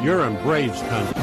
You're in Braves country.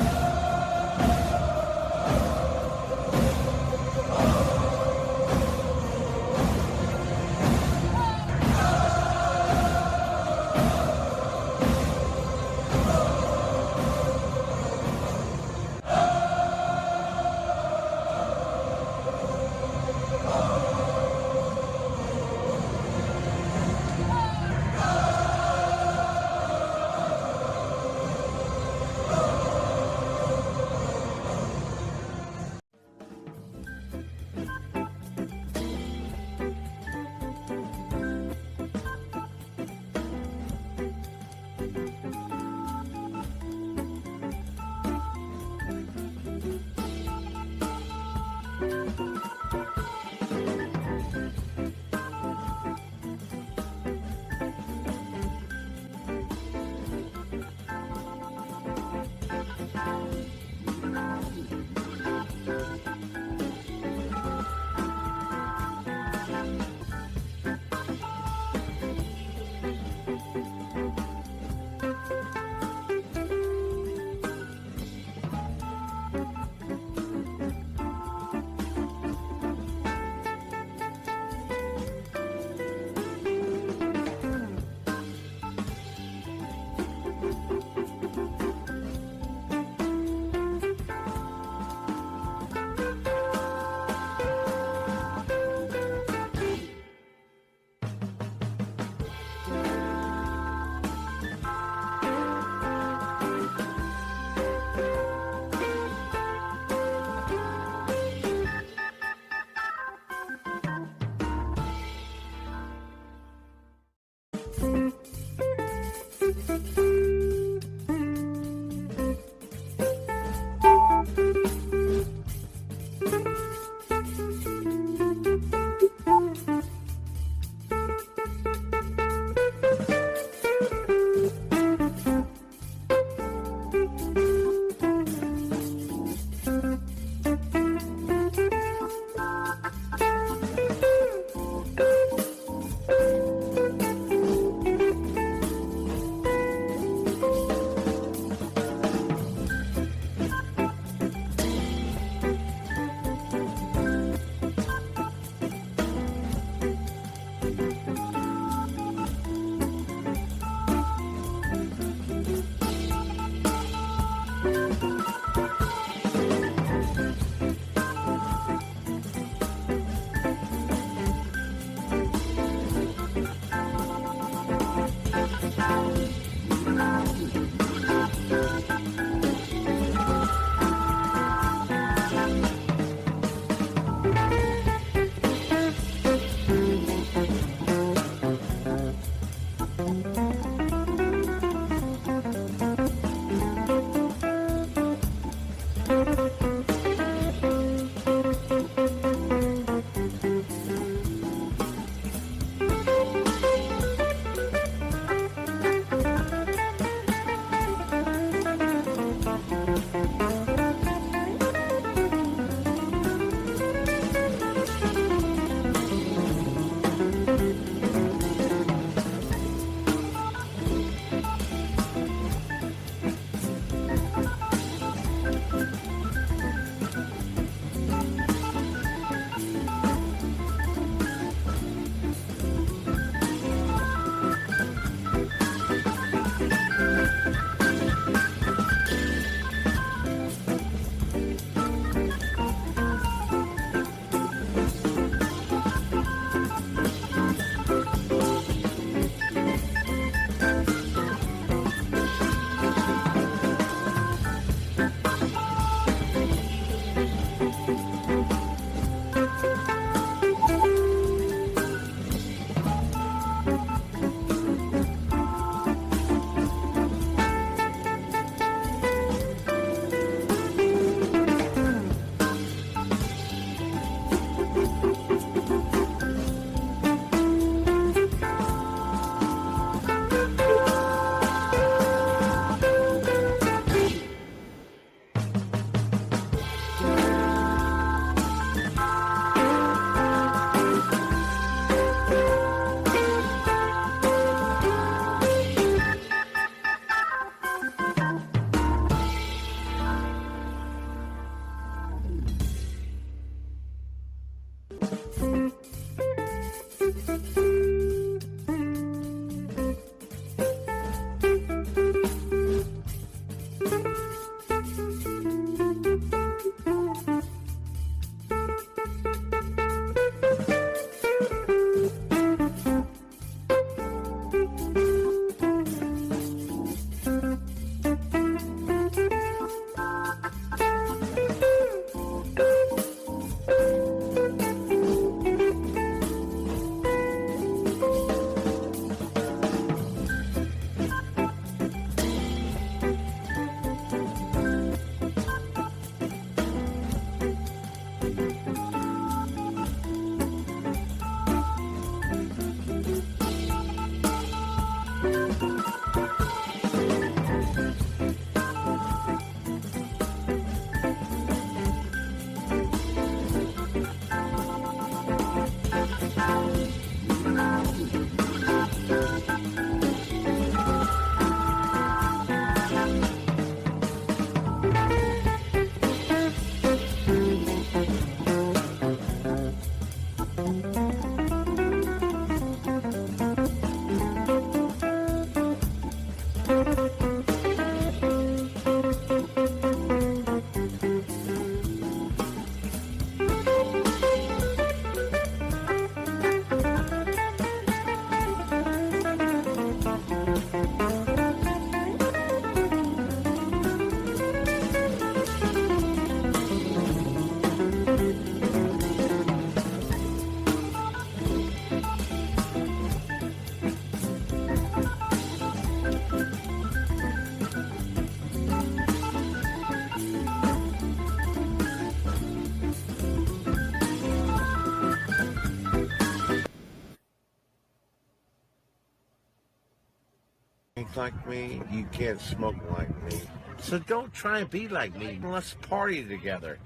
Like me, you can't smoke like me. So don't try and be like me. Let's party together.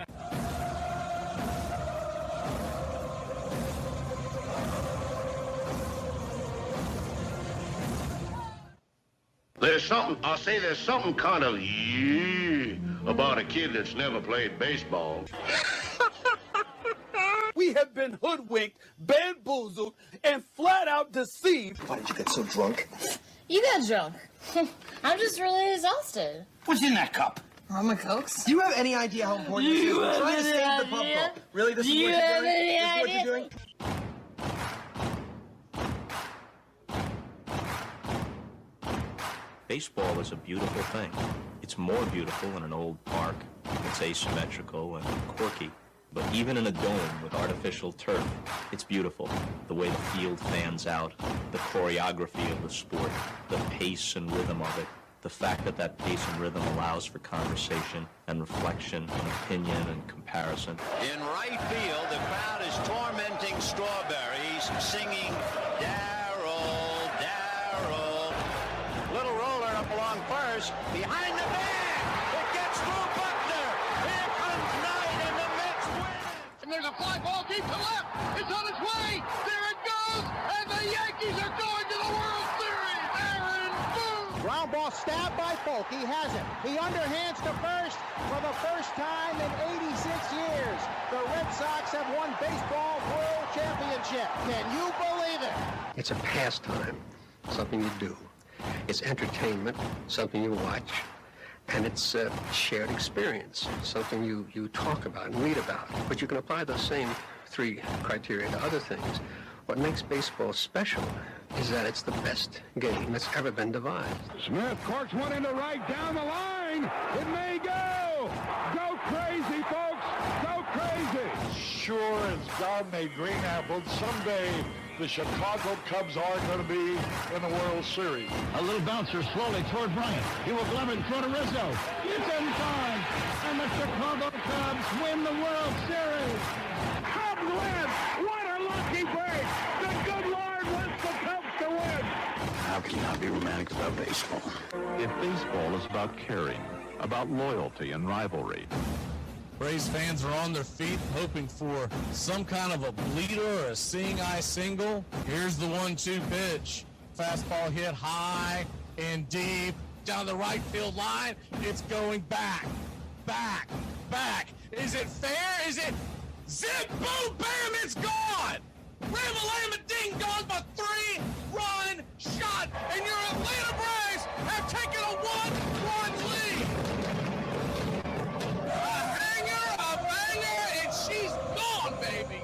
There's something kind of about a kid that's never played baseball. We have been hoodwinked, bamboozled, and flat out deceived. Why did you get so drunk? You got drunk. I'm just really exhausted. What's in that cup? Rum and Cokes. Do you have any idea how important this is? We're trying to save the pump. Really? This is what you're doing? This is what you're doing? Baseball is a beautiful thing. It's more beautiful in an old park. It's asymmetrical and quirky. But even in a dome with artificial turf, it's beautiful. The way the field fans out, the choreography of the sport, the pace and rhythm of it, the fact that that pace and rhythm allows for conversation and reflection and opinion and comparison. In right field, the crowd is tormenting Strawberries, singing, Darryl, Darryl. Little roller up along first, behind the bag. It gets through Buckner. Here comes Knight, and the Mets win. And there's a fly ball deep to left. It's on its way. There it goes. And the Yankees are going to the World Series. Aaron Boone. Ground ball stabbed by Polk. He has it. He underhands to first for the first time in 86 years. The Red Sox have won baseball world championship. Can you believe it? It's a pastime, something you do. It's entertainment, something you watch. And it's a shared experience, something you talk about and read about. But you can apply those same three criteria to other things. What makes baseball special is that it's the best game that's ever been devised. Smith corks one into right down the line. It may go. Go crazy, folks. Go crazy. Sure as God made green apples, someday the Chicago Cubs are going to be in the World Series. A little bouncer slowly toward Bryant. He will glove it in front of Rizzo. It's in time. And the Chicago Cubs win the World Series. Cubs win. What a lucky break. The good Lord wants the Cubs to win. How can you not be romantic about baseball? If baseball is about caring, about loyalty and rivalry, Braves fans are on their feet hoping for some kind of a bleeder or a seeing-eye single. Here's the 1-2 pitch. Fastball hit high and deep down the right field line. It's going back, back, back. Is it fair? Is it Zip, boom, bam, it's gone! Ram-a-lam, ding-dong, a 3-run shot, and your Atlanta Braves have taken a 1-run lead! A banger, and she's gone, baby!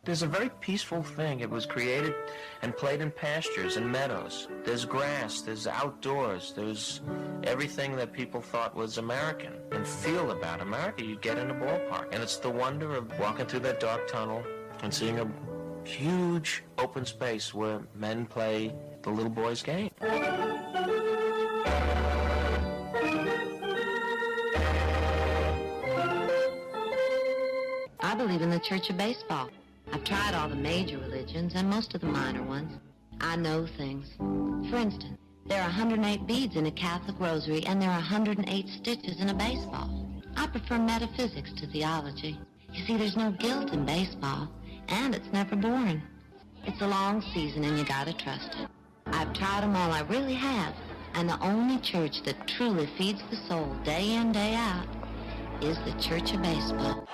There's a very peaceful thing. It was created and played in pastures and meadows. There's grass, there's outdoors, there's everything that people thought was American and feel about America you get in a ballpark. And it's the wonder of walking through that dark tunnel and seeing a huge open space where men play the little boy's game. I believe in the Church of Baseball. I've tried all the major religions and most of the minor ones. I know things. For instance, there are 108 beads in a Catholic rosary and there are 108 stitches in a baseball. I prefer metaphysics to theology. You see, there's no guilt in baseball, and it's never boring. It's a long season and you gotta trust it. I've tried them all, I really have. And the only church that truly feeds the soul day in, day out is the Church of Baseball.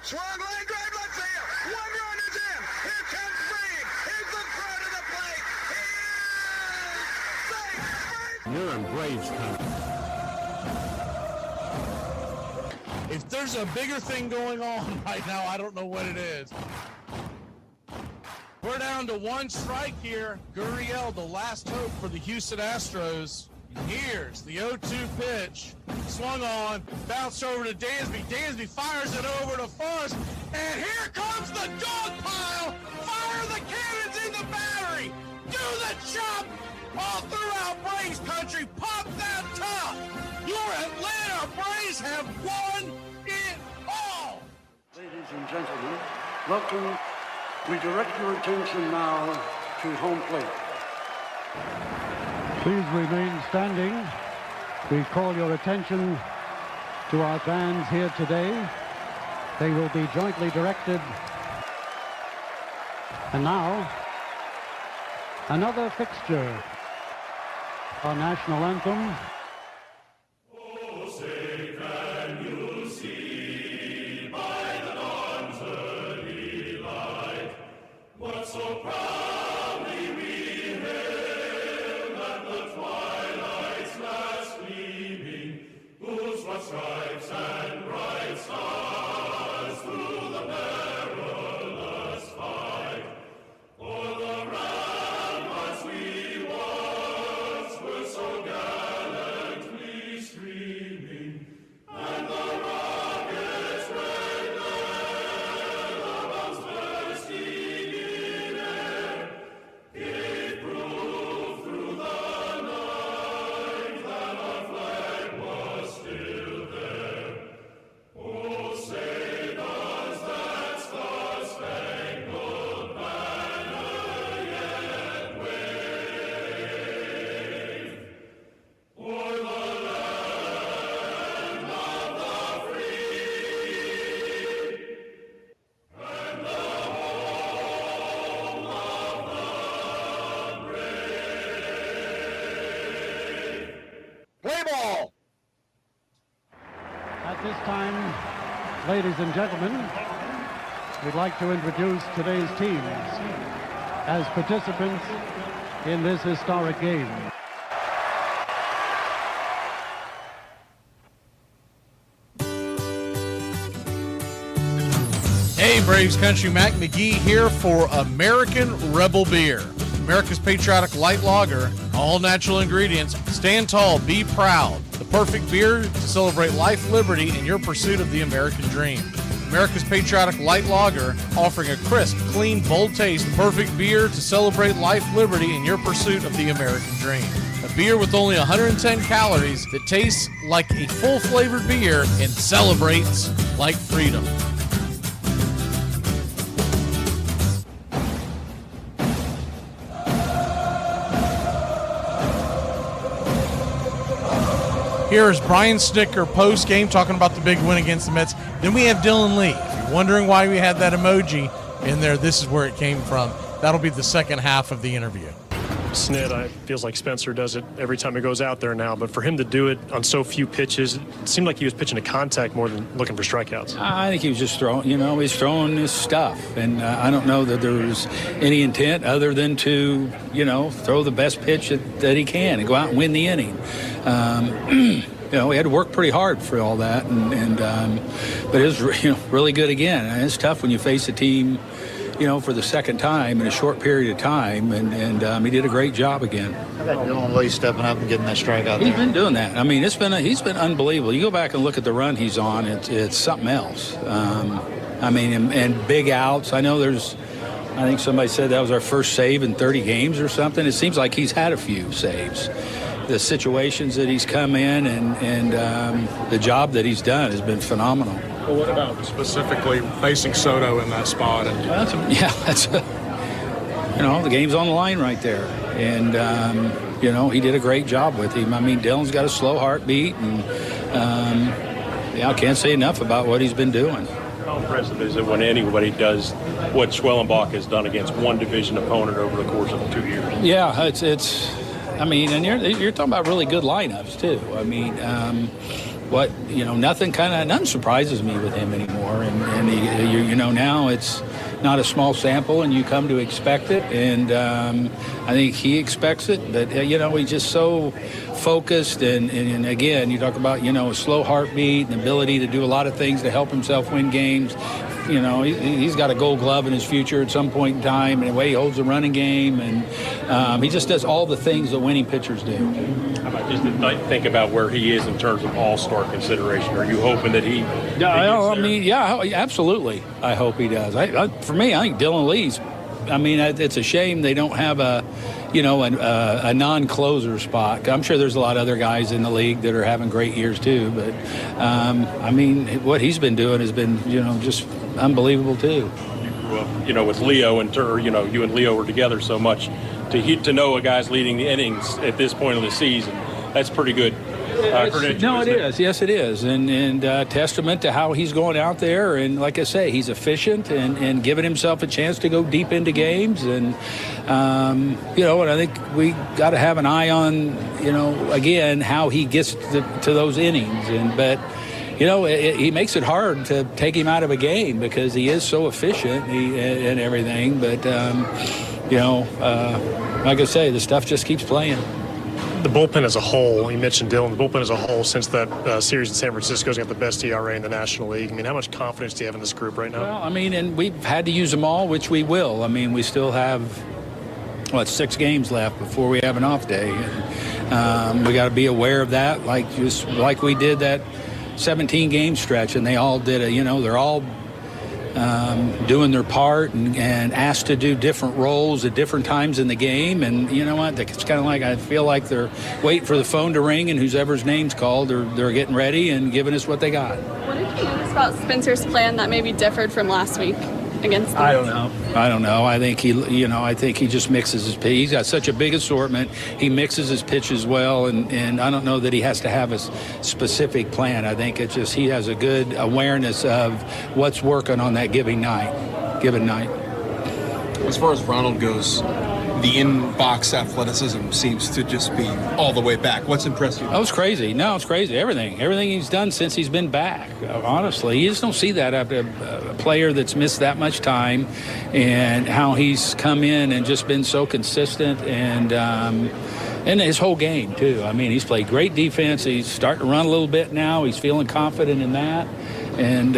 Swung line drive left field. 1 run is in. Here comes Reed. Here's the throw to the plate. He is safe. You're in Braves country. If there's a bigger thing going on right now, I don't know what it is. We're down to 1 strike here. Gurriel, the last hope for the Houston Astros. Here's the 0-2 pitch. Swung on, bounced over to Dansby. Dansby fires it over to Forrest. And here comes the dog pile. Fire the cannons in the battery. Do the chop all throughout Braves country. Pop that top. Your Atlanta Braves have won it all. Ladies and gentlemen, welcome. We direct your attention now to home plate. Please remain standing. We call your attention to our bands here today. They will be jointly directed. And now, another fixture. Our national anthem. Oh, say can you see by the dawn's early light what so proudly we hailed at the twilight's last gleaming, whose what stripes and bright stars through the perilous fight o'er the ramparts we once were so gallantly streaming, and the rockets' red glare, bombs bursting in air, gave proof through the night that our flag was still there. Oh, say does that star-spangled banner yet wave o'er the land of the free and the home of the brave? Play ball! At this time, ladies and gentlemen, we'd like to introduce today's teams as participants in this historic game. Hey Braves Country, Mac McGee here for American Rebel Beer. America's patriotic light lager, all natural ingredients. Stand tall, be proud. The perfect beer to celebrate life, liberty, and your pursuit of the American dream. America's patriotic light lager, offering a crisp, clean, bold taste. Perfect beer to celebrate life, liberty, and your pursuit of the American dream. A beer with only 110 calories that tastes like a full-flavored beer and celebrates like freedom. Here is Brian Snicker post-game talking about the big win against the Mets. Then we have Dylan Lee. If you're wondering why we had that emoji in there, this is where it came from. That'll be the second half of the interview. snit. It feels like Spencer does it every time he goes out there now. But for him to do it on so few pitches, it seemed like he was pitching to contact more than looking for strikeouts. I think he was just throwing, he's throwing his stuff. And I don't know that there was any intent other than to, throw the best pitch that he can and go out and win the inning. He had to work pretty hard for all that. But it was, really good again. And it's tough when you face a team, for the second time in a short period of time, and he did a great job again. How about Dylan Lee stepping up and getting that strikeout? He's been doing that. I mean, he's been unbelievable. You go back and look at the run he's on; it's something else. And big outs. I know I think somebody said that was our first save in 30 games or something. It seems like he's had a few saves. The situations that he's come in and the job that he's done has been phenomenal. Well, what about specifically facing Soto in that spot? The game's on the line right there. And, he did a great job with him. I mean, Dylan's got a slow heartbeat, and, I can't say enough about what he's been doing. How impressive is it when anybody does what Schwellenbach has done against one division opponent over the course of 2 years? Yeah, it's and you're talking about really good lineups, too. Nothing surprises me with him anymore. And now it's not a small sample, and you come to expect it. And I think he expects it. But, he's just so focused. And again, you talk about, a slow heartbeat and ability to do a lot of things to help himself win games. He's got a Gold Glove in his future at some point in time, and the way he holds the running game, and he just does all the things that winning pitchers do. How about just to think about where he is in terms of all-star consideration? Are you hoping that he? Absolutely. I hope he does. For me, I think Dylan Lee's. It's a shame they don't have a non-closer spot. I'm sure there's a lot of other guys in the league that are having great years too. But what he's been doing has been, just unbelievable too. You grew up, with Leo, and you and Leo were together so much. To know a guy's leading the innings at this point of the season, that's pretty good. No, it is. Yes, it is. And testament to how he's going out there. And like I say, he's efficient and giving himself a chance to go deep into games. And, and I think we got to have an eye on, again, how he gets to those innings. But he makes it hard to take him out of a game because he is so efficient and everything. But, like I say, the stuff just keeps playing. The bullpen as a whole, you mentioned Dylan, the bullpen as a whole since that series in San Francisco's got the best ERA in the National League. How much confidence do you have in this group right now? Well, and we've had to use them all, which we will. We still have, 6 games left before we have an off day. And we got to be aware of that, like we did that 17-game stretch, and they all did they're all doing their part and asked to do different roles at different times in the game. And you know what? It's kind of like I feel like they're waiting for the phone to ring, and whoever's name's called, they're getting ready and giving us what they got. What did you notice about Spencer's plan that maybe differed from last week against the I don't know. I think he just mixes his pitch. He's got such a big assortment. He mixes his pitches well, and I don't know that he has to have a specific plan. I think it's just he has a good awareness of what's working on that given night. As far as Ronald goes, the in-box athleticism seems to just be all the way back. What's impressed you? Oh, it's crazy. No, it's crazy. Everything he's done since he's been back. Honestly, you just don't see that after a player that's missed that much time, and how he's come in and just been so consistent, and his whole game too. He's played great defense. He's starting to run a little bit now. He's feeling confident in that, and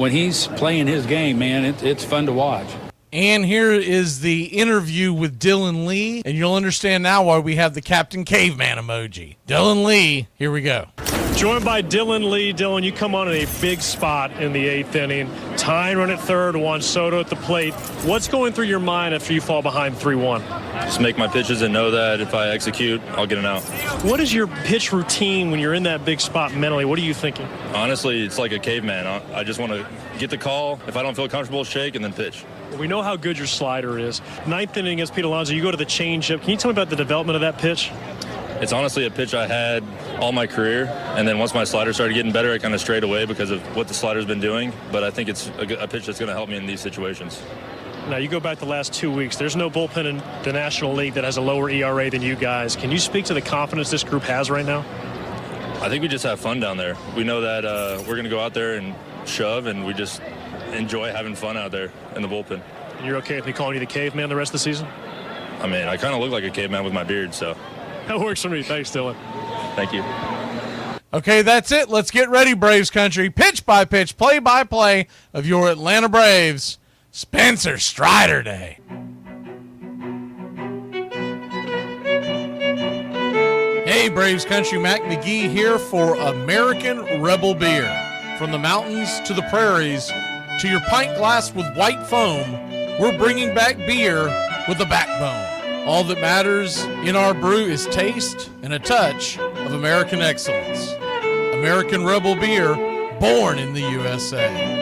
when he's playing his game, man, it's fun to watch. And here is the interview with Dylan Lee, and you'll understand now why we have the Captain Caveman emoji. Dylan Lee, here we go. Joined by Dylan Lee. Dylan, you come on in a big spot in the 8th inning. Tying run at third, Juan Soto at the plate. What's going through your mind after you fall behind 3-1? Just make my pitches and know that if I execute, I'll get an out. What is your pitch routine when you're in that big spot mentally? What are you thinking? Honestly, it's like a caveman. I just want to get the call. If I don't feel comfortable, shake and then pitch. We know how good your slider is. 9th inning against Pete Alonso, you go to the changeup. Can you tell me about the development of that pitch? It's honestly a pitch I had all my career, and then once my slider started getting better, I kind of strayed away because of what the slider's been doing. But I think it's a pitch that's going to help me in these situations. Now, you go back the last 2 weeks, there's no bullpen in the National League that has a lower ERA than you guys. Can you speak to the confidence this group has right now? I think we just have fun down there. We know that we're going to go out there and shove, and we just enjoy having fun out there in the bullpen. You're okay with me calling you the caveman the rest of the season? I mean, I kind of look like a caveman with my beard, so. That works for me. Thanks, Dylan. Thank you. Okay, that's it. Let's get ready, Braves country. Pitch by pitch, play by play of your Atlanta Braves. Spencer Strider Day. Hey, Braves country, Mac McGee here for American Rebel Beer. From the mountains to the prairies to your pint glass with white foam, we're bringing back beer with a backbone. All that matters in our brew is taste and a touch of American excellence. American Rebel Beer, born in the USA.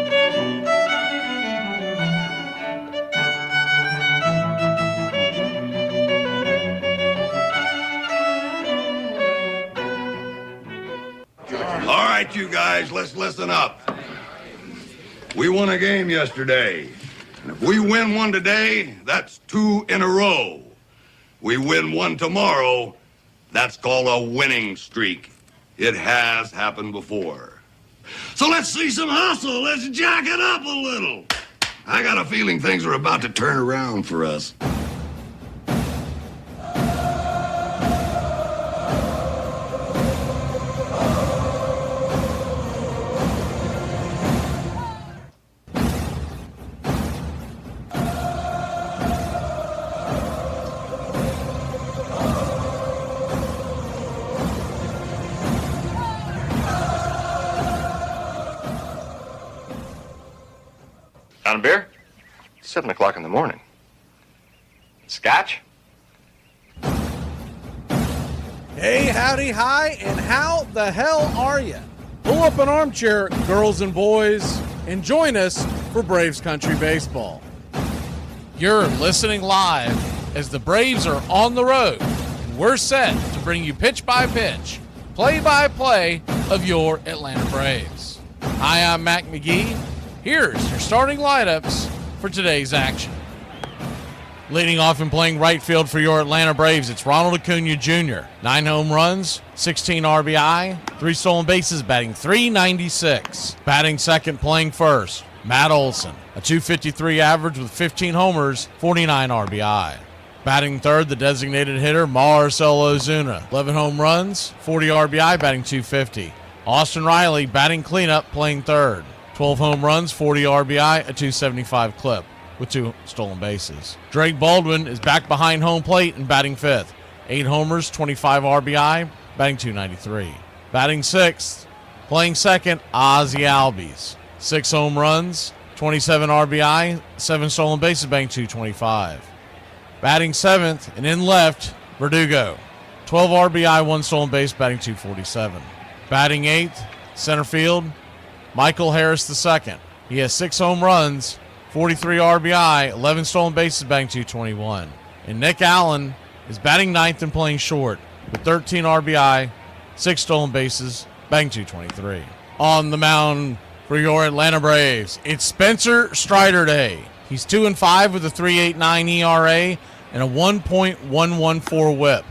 All right, you guys, let's listen up. We won a game yesterday. And if we win one today, that's 2 in a row. We win one tomorrow, that's called a winning streak. It has happened before. So let's see some hustle. Let's jack it up a little. I got a feeling things are about to turn around for us. On a beer? 7 o'clock in the morning. Scotch? Hey, howdy, hi, and how the hell are you? Pull up an armchair, girls and boys, and join us for Braves Country Baseball. You're listening live as the Braves are on the road, and we're set to bring you pitch by pitch, play by play of your Atlanta Braves. Hi, I'm Mac McGee. Here's your starting lineups for today's action. Leading off and playing right field for your Atlanta Braves, it's Ronald Acuna Jr. 9 home runs, 16 RBI, 3 stolen bases, batting .396. Batting second, playing first, Matt Olson, a .253 average with 15 homers, 49 RBI. Batting third, the designated hitter, Marcell Ozuna, 11 home runs, 40 RBI, batting .250. Austin Riley, batting cleanup, playing third. 12 home runs, 40 RBI, a .275 clip with 2 stolen bases. Drake Baldwin is back behind home plate and batting fifth. 8 homers, 25 RBI, batting .293. Batting sixth, playing second, Ozzie Albies. 6 home runs, 27 RBI, 7 stolen bases, batting .225. Batting seventh and in left, Verdugo. 12 RBI, 1 stolen base, batting .247. Batting eighth, center field, Michael Harris II. He has 6 home runs, 43 RBI, 11 stolen bases, batting .221. And Nick Allen is batting ninth and playing short with 13 RBI, 6 stolen bases, batting .223. On the mound for your Atlanta Braves, it's Spencer Strider Day. He's 2-5 with a 3.89 ERA and a 1.114 WHIP.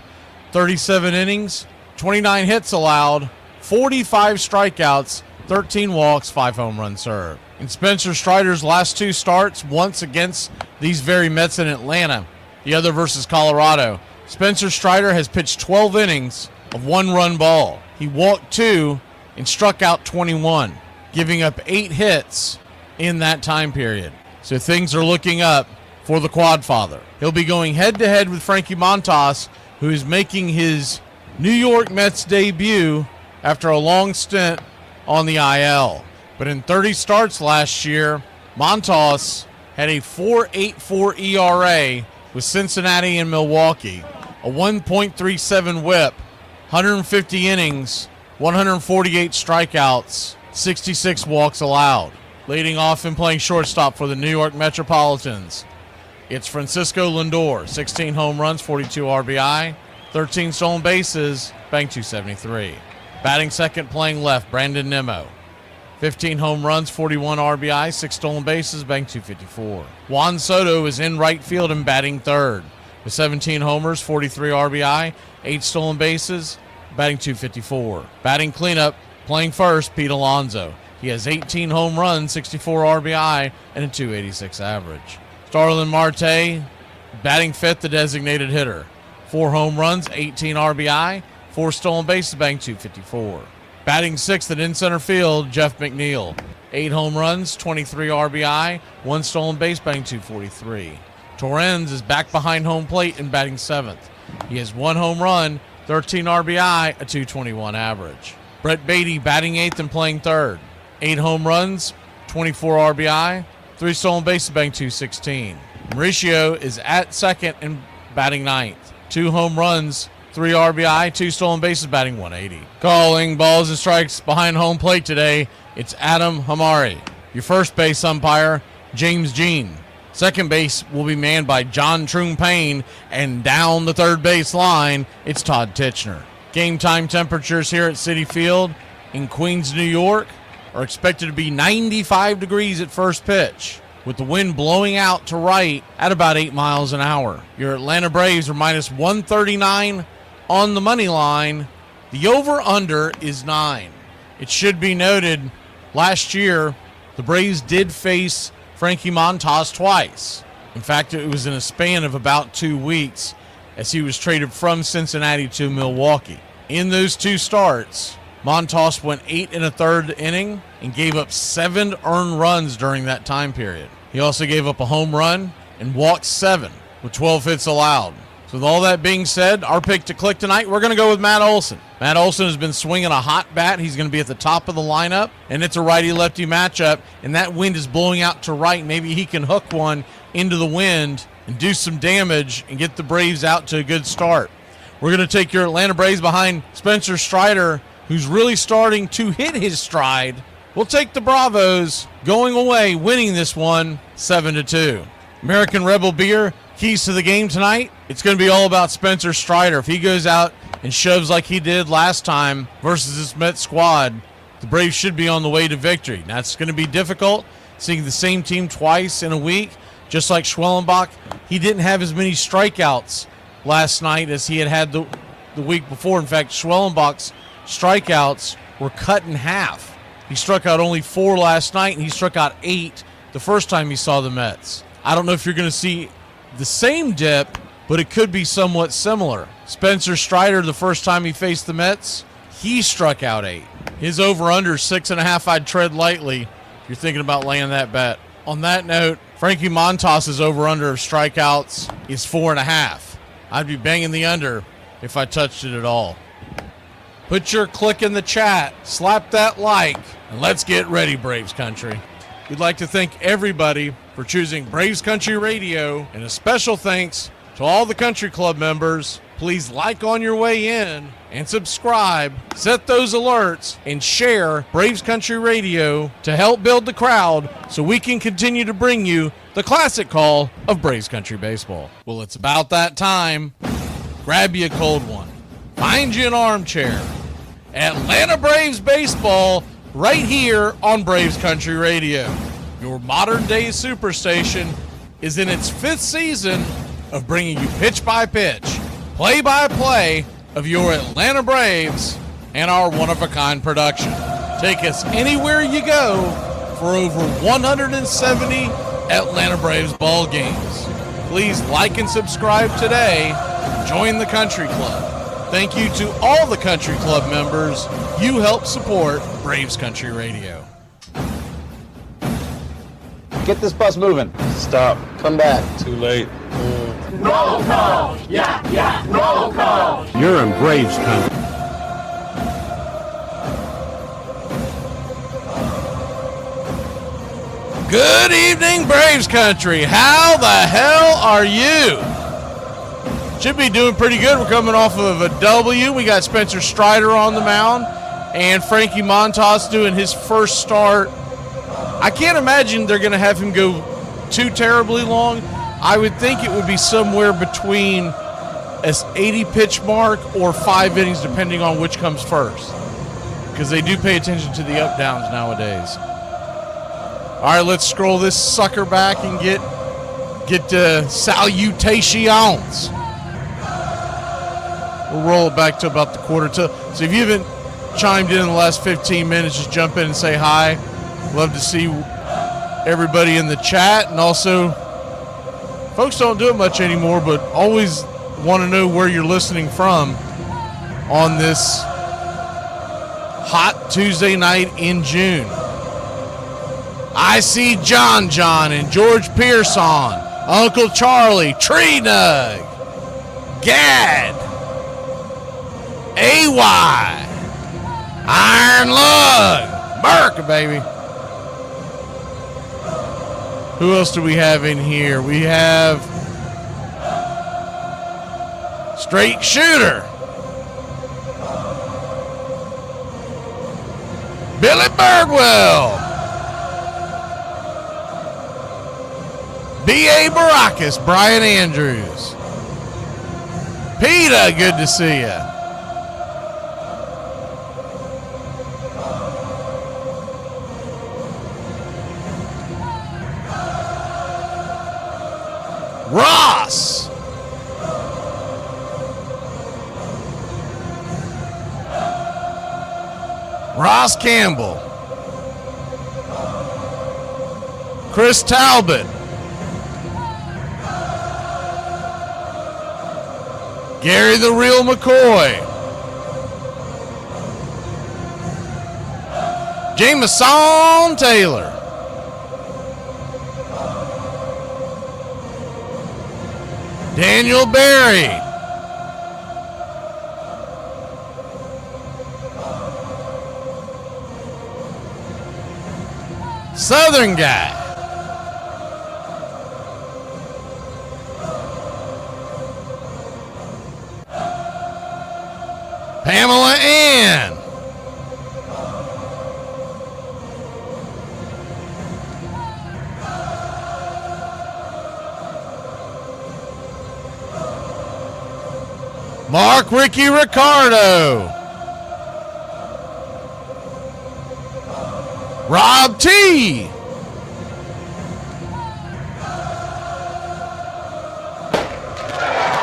37 innings, 29 hits allowed, 45 strikeouts, 13 walks, 5 home runs served. In Spencer Strider's last 2 starts, once against these very Mets in Atlanta, the other versus Colorado, Spencer Strider has pitched 12 innings of 1-run ball. He walked 2 and struck out 21, giving up 8 hits in that time period. So things are looking up for the Quad Father. He'll be going head-to-head with Frankie Montas, who is making his New York Mets debut after a long stint on the IL. But in 30 starts last year, Montas had a 4.84 ERA with Cincinnati and Milwaukee, a 1.37 WHIP, 150 innings, 148 strikeouts, 66 walks allowed. Leading off and playing shortstop for the New York Metropolitans, it's Francisco Lindor, 16 home runs, 42 RBI, 13 stolen bases, batting .273. Batting second, playing left, Brandon Nimmo, 15 home runs, 41 RBI, 6 stolen bases, batting .254. Juan Soto is in right field and batting third with 17 homers, 43 RBI, 8 stolen bases, batting .254. Batting cleanup, playing first, Pete Alonso. He has 18 home runs, 64 RBI, and a .286 average. Starlin Marte, batting fifth, the designated hitter. 4 home runs, 18 RBI, 4 stolen bases, batting .254. Batting sixth at in center field, Jeff McNeil. 8 home runs, 23 RBI, 1 stolen base, batting .243. Torrens is back behind home plate and batting seventh. He has 1 home run, 13 RBI, a .221 average. Brett Beatty batting eighth and playing third. 8 home runs, 24 RBI, 3 stolen bases, batting .216. Mauricio is at second and batting ninth. 2 home runs, 3 RBI, 2 stolen bases, batting .180. Calling balls and strikes behind home plate today, it's Adam Hamari. Your first base umpire, James Jean. Second base will be manned by John Troon Payne, and down the third base line, it's Todd Titchener. Game time temperatures here at Citi Field in Queens, New York are expected to be 95 degrees at first pitch, with the wind blowing out to right at about 8 miles an hour. Your Atlanta Braves are minus 139 on the money line. The over-under is 9. It should be noted, last year, the Braves did face Frankie Montas twice. In fact, it was in a span of about 2 weeks as he was traded from Cincinnati to Milwaukee. In those 2 starts, Montas went 8 1/3 inning and gave up 7 earned runs during that time period. He also gave up a home run and walked 7 with 12 hits allowed. So with all that being said, our pick to click tonight, we're going to go with Matt Olson. Matt Olson has been swinging a hot bat. He's going to be at the top of the lineup, and it's a righty-lefty matchup, and that wind is blowing out to right. Maybe he can hook one into the wind and do some damage and get the Braves out to a good start. We're going to take your Atlanta Braves behind Spencer Strider, who's really starting to hit his stride. We'll take the Bravos going away, winning this one 7-2. American Rebel Beer, keys to the game tonight. It's going to be all about Spencer Strider. If he goes out and shoves like he did last time versus this Mets squad, the Braves should be on the way to victory. That's going to be difficult, seeing the same team twice in a week. Just like Schwellenbach, he didn't have as many strikeouts last night as he had the week before. In fact, Schwellenbach's strikeouts were cut in half. He struck out only 4 last night, and he struck out 8 the first time he saw the Mets. I don't know if you're going to see the same dip, but it could be somewhat similar. Spencer Strider, the first time he faced the Mets, he struck out 8. His over-under 6.5, I'd tread lightly if you're thinking about laying that bet. On that note, Frankie Montas' over-under of strikeouts is 4.5. I'd be banging the under if I touched it at all. Put your click in the chat, slap that like, and let's get ready, Braves Country. We'd like to thank everybody for choosing Braves Country Radio, and a special thanks to all the country club members. Please like on your way in and subscribe, set those alerts, and share Braves Country Radio to help build the crowd so we can continue to bring you the classic call of Braves Country Baseball. Well, it's about that time. Grab you a cold one. Find you an armchair. Atlanta Braves Baseball right here on Braves Country Radio. Your modern-day superstation is in its 5th season of bringing you pitch-by-pitch, play-by-play of your Atlanta Braves and our one-of-a-kind production. Take us anywhere you go for over 170 Atlanta Braves ball games. Please like and subscribe today. Join the Country Club. Thank you to all the Country Club members. You help support Braves Country Radio. Get this bus moving. Stop. Come back. Too late. Roll call! Yeah, roll call! You're in Braves country. Good evening, Braves Country. How the hell are you? Should be doing pretty good. We're coming off of a W. We got Spencer Strider on the mound and Frankie Montas doing his first start. I can't imagine they're going to have him go too terribly long. I would think it would be somewhere between an 80 pitch mark or 5 innings, depending on which comes first. because they do pay attention to the up downs nowadays. All right, let's scroll this sucker back and get salutations. We'll roll it back to about the quarter to. So if you haven't chimed in the last 15 minutes, just jump in and say hi. Love to see everybody in the chat, and also folks don't do it much anymore, but always want to know where you're listening from on this hot Tuesday night in June. I see John and George Pearson, Uncle Charlie, Tree Nug, Gad, AY, Iron Lug, America, baby. Who else do we have in here? We have Straight Shooter, Billy Birdwell, B.A. Baracus, Brian Andrews, Peter, good to see you. Ross. Ross Campbell. Chris Talbot. Gary the Real McCoy. Jameson Taylor. Daniel Berry. Southern guy. Pamela Ann. Mark Ricky Ricardo. Rob T.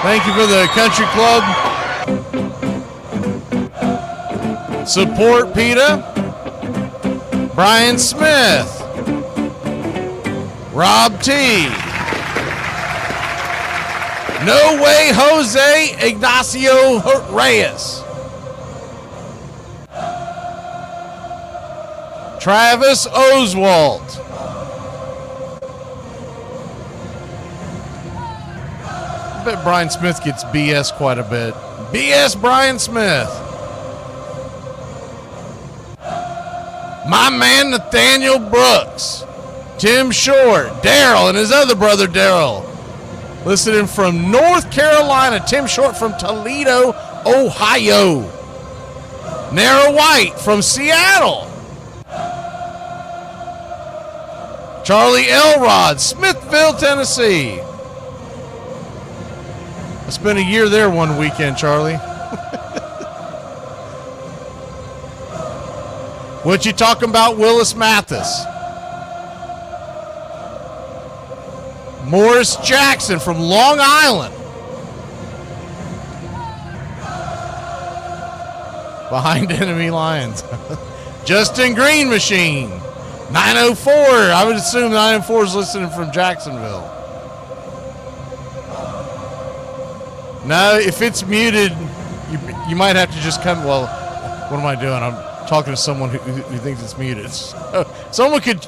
Thank you for the country club support, PETA. Brian Smith. Rob T. No Way Jose Ignacio Reyes. Travis Oswald. I bet Brian Smith gets BS quite a bit. BS Brian Smith. My man Nathaniel Brooks. Tim Short. Daryl and his other brother Daryl. Listening from North Carolina. Tim Short from Toledo, Ohio. Nara White from Seattle. Charlie Elrod, Smithville, Tennessee. I spent a year there one weekend, Charlie. What you talking about, Willis Mathis? Morris Jackson from Long Island. Behind enemy lines. Justin Green Machine. 904. I would assume 904 is listening from Jacksonville. No, if it's muted, you might have to just come. Well, what am I doing? I'm talking to someone who thinks it's muted. Someone could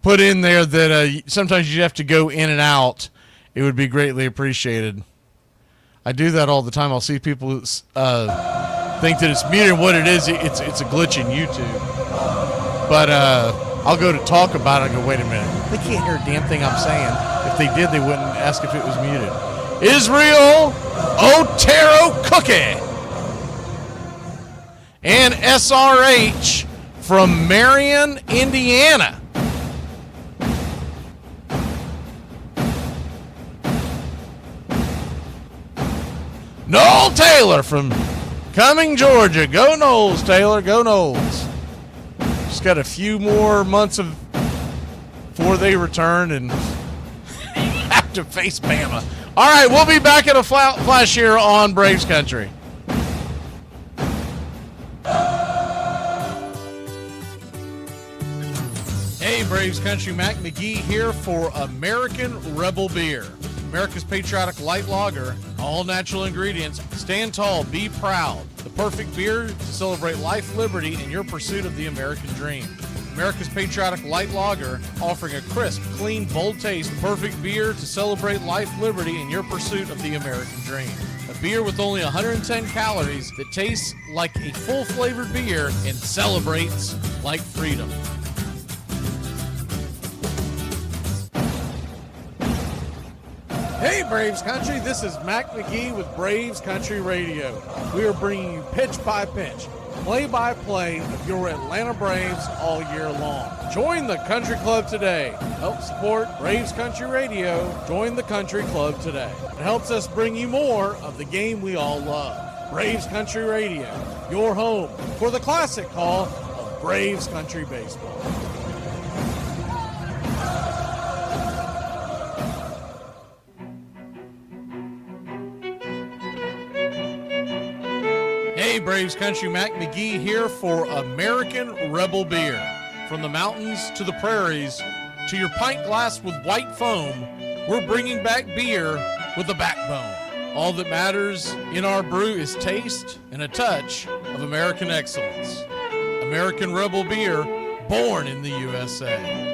put in there that sometimes you have to go in and out. It would be greatly appreciated. I do that all the time. I'll see people think that it's muted. What it is, it's a glitch in YouTube. But I'll go to talk about it and go, wait a minute. They can't hear a damn thing I'm saying. If they did, they wouldn't ask if it was muted. Israel Otero Cookie. And SRH from Marion, Indiana. Noel Taylor from Coming Georgia. Go Noles, Taylor. Go Noles. Just got a few more months before they return and have to face Bama. All right, we'll be back in a flash here on Braves Country. Hey, Braves Country, Mac McGee here for American Rebel Beer. America's patriotic light lager, all natural ingredients. Stand tall, be proud. The perfect beer to celebrate life, liberty, and your pursuit of the American dream. America's patriotic light lager, offering a crisp, clean, bold taste. Perfect beer to celebrate life, liberty, and your pursuit of the American dream. A beer with only 110 calories that tastes like a full-flavored beer and celebrates like freedom. Hey, Braves Country, this is Mac McGee with Braves Country Radio. We are bringing you pitch by pitch, play-by-play of your Atlanta Braves all year long. Join the Country Club today. Help support Braves Country Radio. Join the Country Club today. It helps us bring you more of the game we all love. Braves Country Radio, your home for the classic call of Braves Country Baseball. Hey, Braves Country, Mac McGee here for American Rebel Beer. From the mountains to the prairies to your pint glass with white foam, we're bringing back beer with a backbone. All that matters in our brew is taste and a touch of American excellence. American Rebel Beer, born in the USA.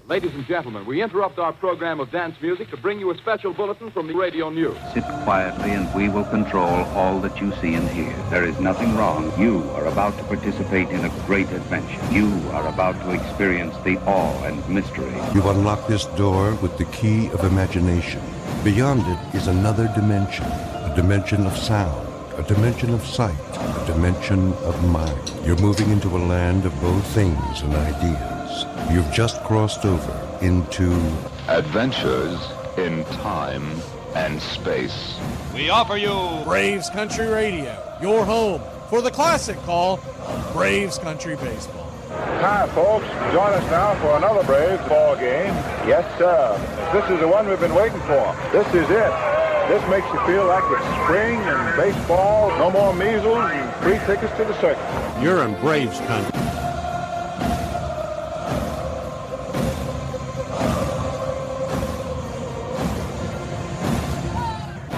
Ladies and gentlemen, we interrupt our program of dance music to bring you a special bulletin from the radio news. Sit quietly and we will control all that you see and hear. There is nothing wrong. You are about to participate in a great adventure. You are about to experience the awe and mystery. You've unlocked this door with the key of imagination. Beyond it is another dimension, a dimension of sound, a dimension of sight, a dimension of mind. You're moving into a land of both things and ideas. You've just crossed over into Adventures in Time and Space. We offer you Braves Country Radio, your home for the classic call of Braves Country Baseball. Hi, folks. Join us now for another Braves ball game. Yes, sir. This is the one we've been waiting for. This is it. This makes you feel like it's spring and baseball, no more measles, and free tickets to the circus. You're in Braves Country.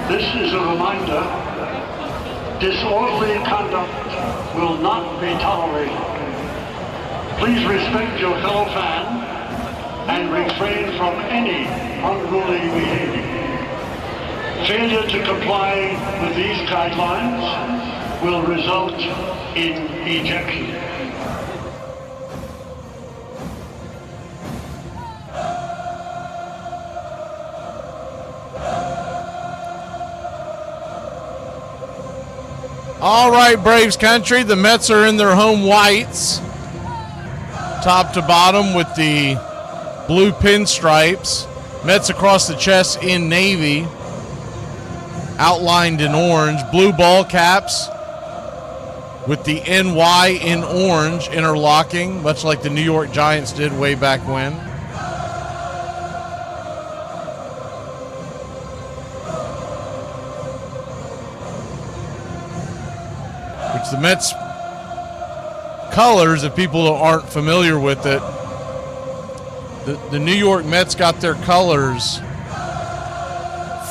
This is a reminder, disorderly conduct will not be tolerated. Please respect your fellow fan and refrain from any unruly behavior. Failure to comply with these guidelines will result in ejection. All right, Braves Country, the Mets are in their home whites, top to bottom with the blue pinstripes. Mets across the chest in navy, outlined in orange. Blue ball caps with the NY in orange interlocking, much like the New York Giants did way back when. Which the Mets colors, if people aren't familiar with it, the New York Mets got their colors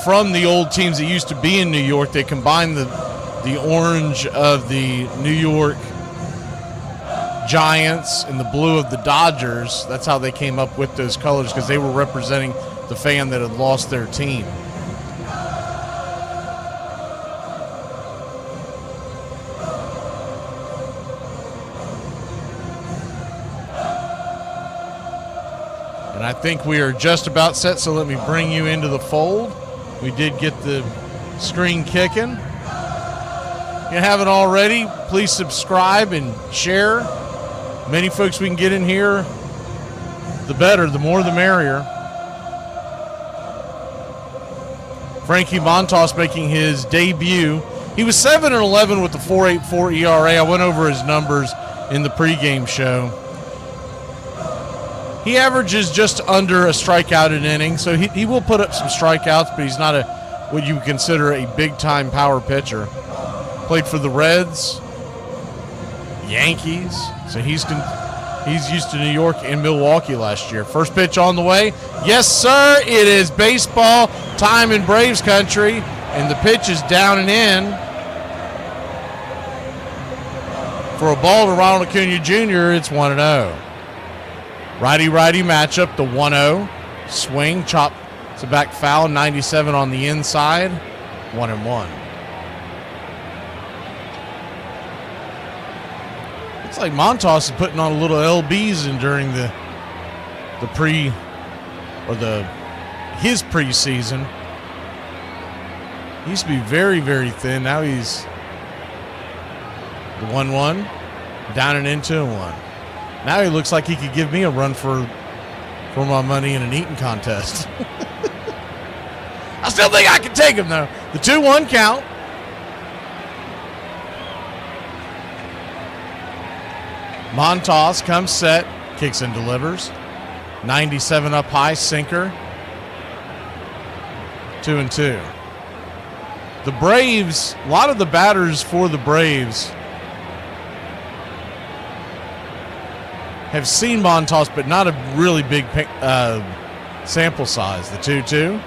from the old teams that used to be in New York. They combined the orange of the New York Giants and the blue of the Dodgers. That's how they came up with those colors, because they were representing the fan that had lost their team. And I think we are just about set, so let me bring you into the fold. We did get the screen kicking. you haven't already, please subscribe and share. Many folks we can get in here, the better, the more the merrier. Frankie Montas making his debut. He was 7-11 with the 4.84 ERA. I went over his numbers in the pregame show. He averages just under a strikeout an inning, so he will put up some strikeouts, but he's not what you would consider a big-time power pitcher. Played for the Reds, Yankees, so he's used to New York and Milwaukee last year. First pitch on the way. Yes, sir, it is baseball time in Braves country, and the pitch is down and in for a ball to Ronald Acuna Jr. It's 1-0. Righty-righty matchup, the 1-0. Swing, chop to back foul, 97 on the inside, 1-1. It's like Montas is putting on a little LBs in during his preseason. He used to be very, very thin. Now he's the 1-1, down and into a 1. Now he looks like he could give me a run for my money in an eating contest. I still think I can take him, though. The 2-1 count. Montas comes set, kicks and delivers. 97 up high, sinker. 2-2. The Braves, a lot of the batters for the Braves have seen Montas, but not a really big sample size. The 2-2.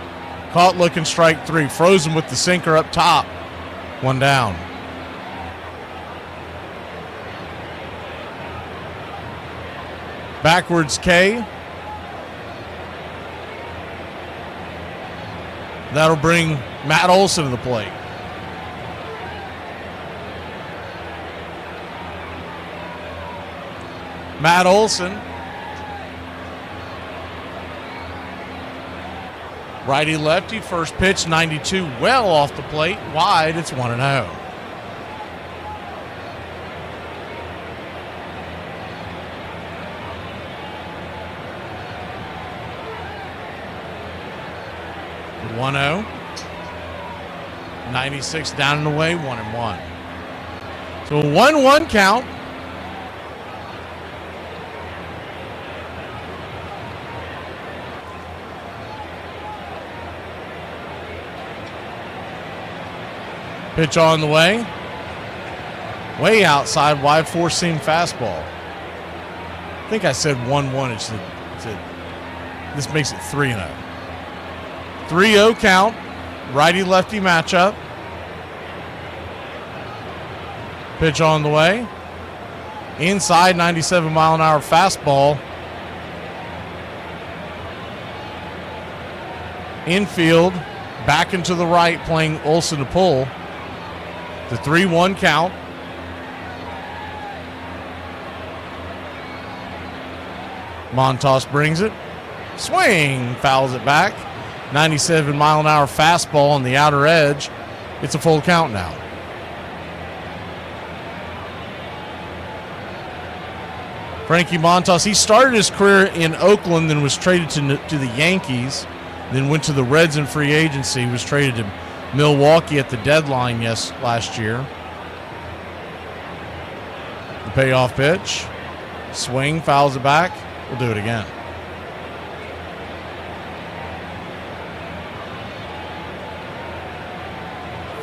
Caught looking, strike 3. Frozen with the sinker up top. 1 down. Backwards K. That'll bring Matt Olson to the plate. Matt Olson. Righty-lefty, first pitch, 92, well off the plate, wide, it's 1-0. The 1-0. 96 down and away, 1-1. So a 1-1 count. Pitch on the way. Way outside, wide four-seam fastball. I think I said 1-1. This makes it 3-0. 3-0 count. Righty-lefty matchup. Pitch on the way. Inside, 97-mile-an-hour fastball. Infield, back into the right, playing Olson to pull. The 3-1 count. Montas brings it. Swing, fouls it back. 97-mile-an-hour fastball on the outer edge. It's a full count now. Frankie Montas, he started his career in Oakland, then was traded to the Yankees, then went to the Reds in free agency, was traded to Milwaukee at the deadline last year. The payoff pitch. Swing, fouls it back. We'll do it again.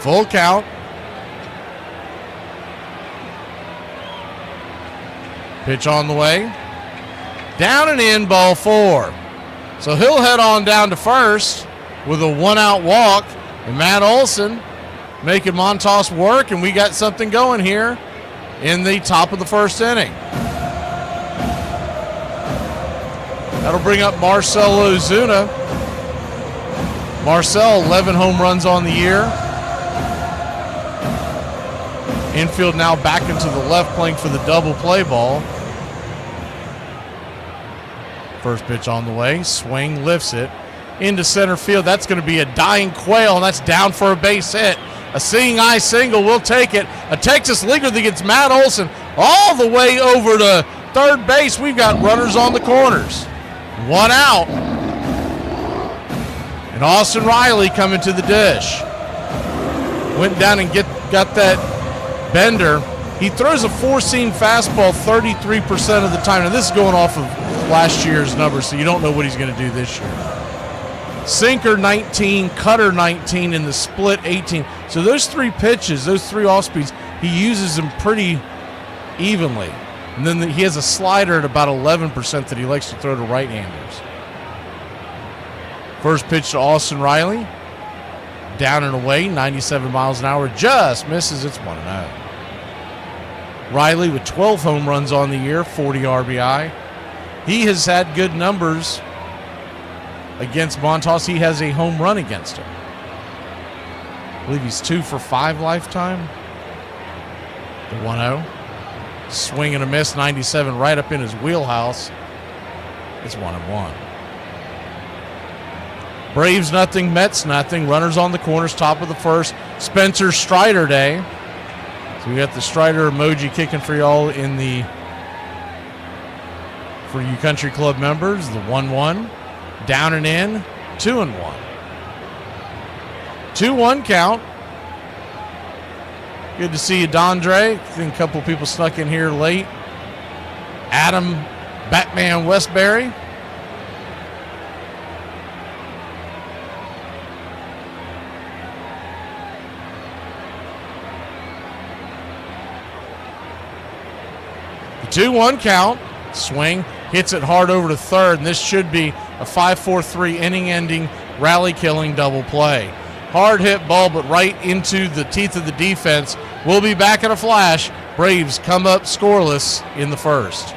Full count. Pitch on the way. Down and in, ball 4. So he'll head on down to first with a 1-out walk. And Matt Olson making Montas work, and we got something going here in the top of the first inning. That'll bring up Marcell Ozuna. Marcell, 11 home runs on the year. Infield now back into the left, playing for the double play ball. First pitch on the way. Swing, lifts it into center field. That's going to be a dying quail, and that's down for a base hit. A seeing eye single. We'll take it. A Texas leaguer that gets Matt Olson all the way over to third base. We've got runners on the corners. One out. And Austin Riley coming to the dish. Went down and got that bender. He throws a four-seam fastball 33% of the time. Now, this is going off of last year's numbers, so you don't know what he's going to do this year. Sinker 19, cutter 19, and the split 18. So those three pitches, those three off-speeds, he uses them pretty evenly. And then he has a slider at about 11% that he likes to throw to right-handers. First pitch to Austin Riley. Down and away, 97 miles an hour. Just misses. It's 1-0. Riley with 12 home runs on the year, 40 RBI. He has had good numbers against Montas. He has a home run against him. I believe he's 2 for 5 lifetime. The 1-0. Swing and a miss, 97 right up in his wheelhouse. It's 1-1. Braves nothing, Mets nothing. Runners on the corners, top of the first. Spencer Strider day. So we got the Strider emoji kicking for y'all for you country club members. The 1-1. Down and in. 2-1. 2-1 count. Good to see you, Dondre. I think a couple people snuck in here late. Adam Batman Westbury. The 2-1 count. Swing. Hits it hard over to third, and this should be a 5-4-3 inning-ending, rally-killing double play. Hard hit ball, but right into the teeth of the defense. We'll be back in a flash. Braves come up scoreless in the first.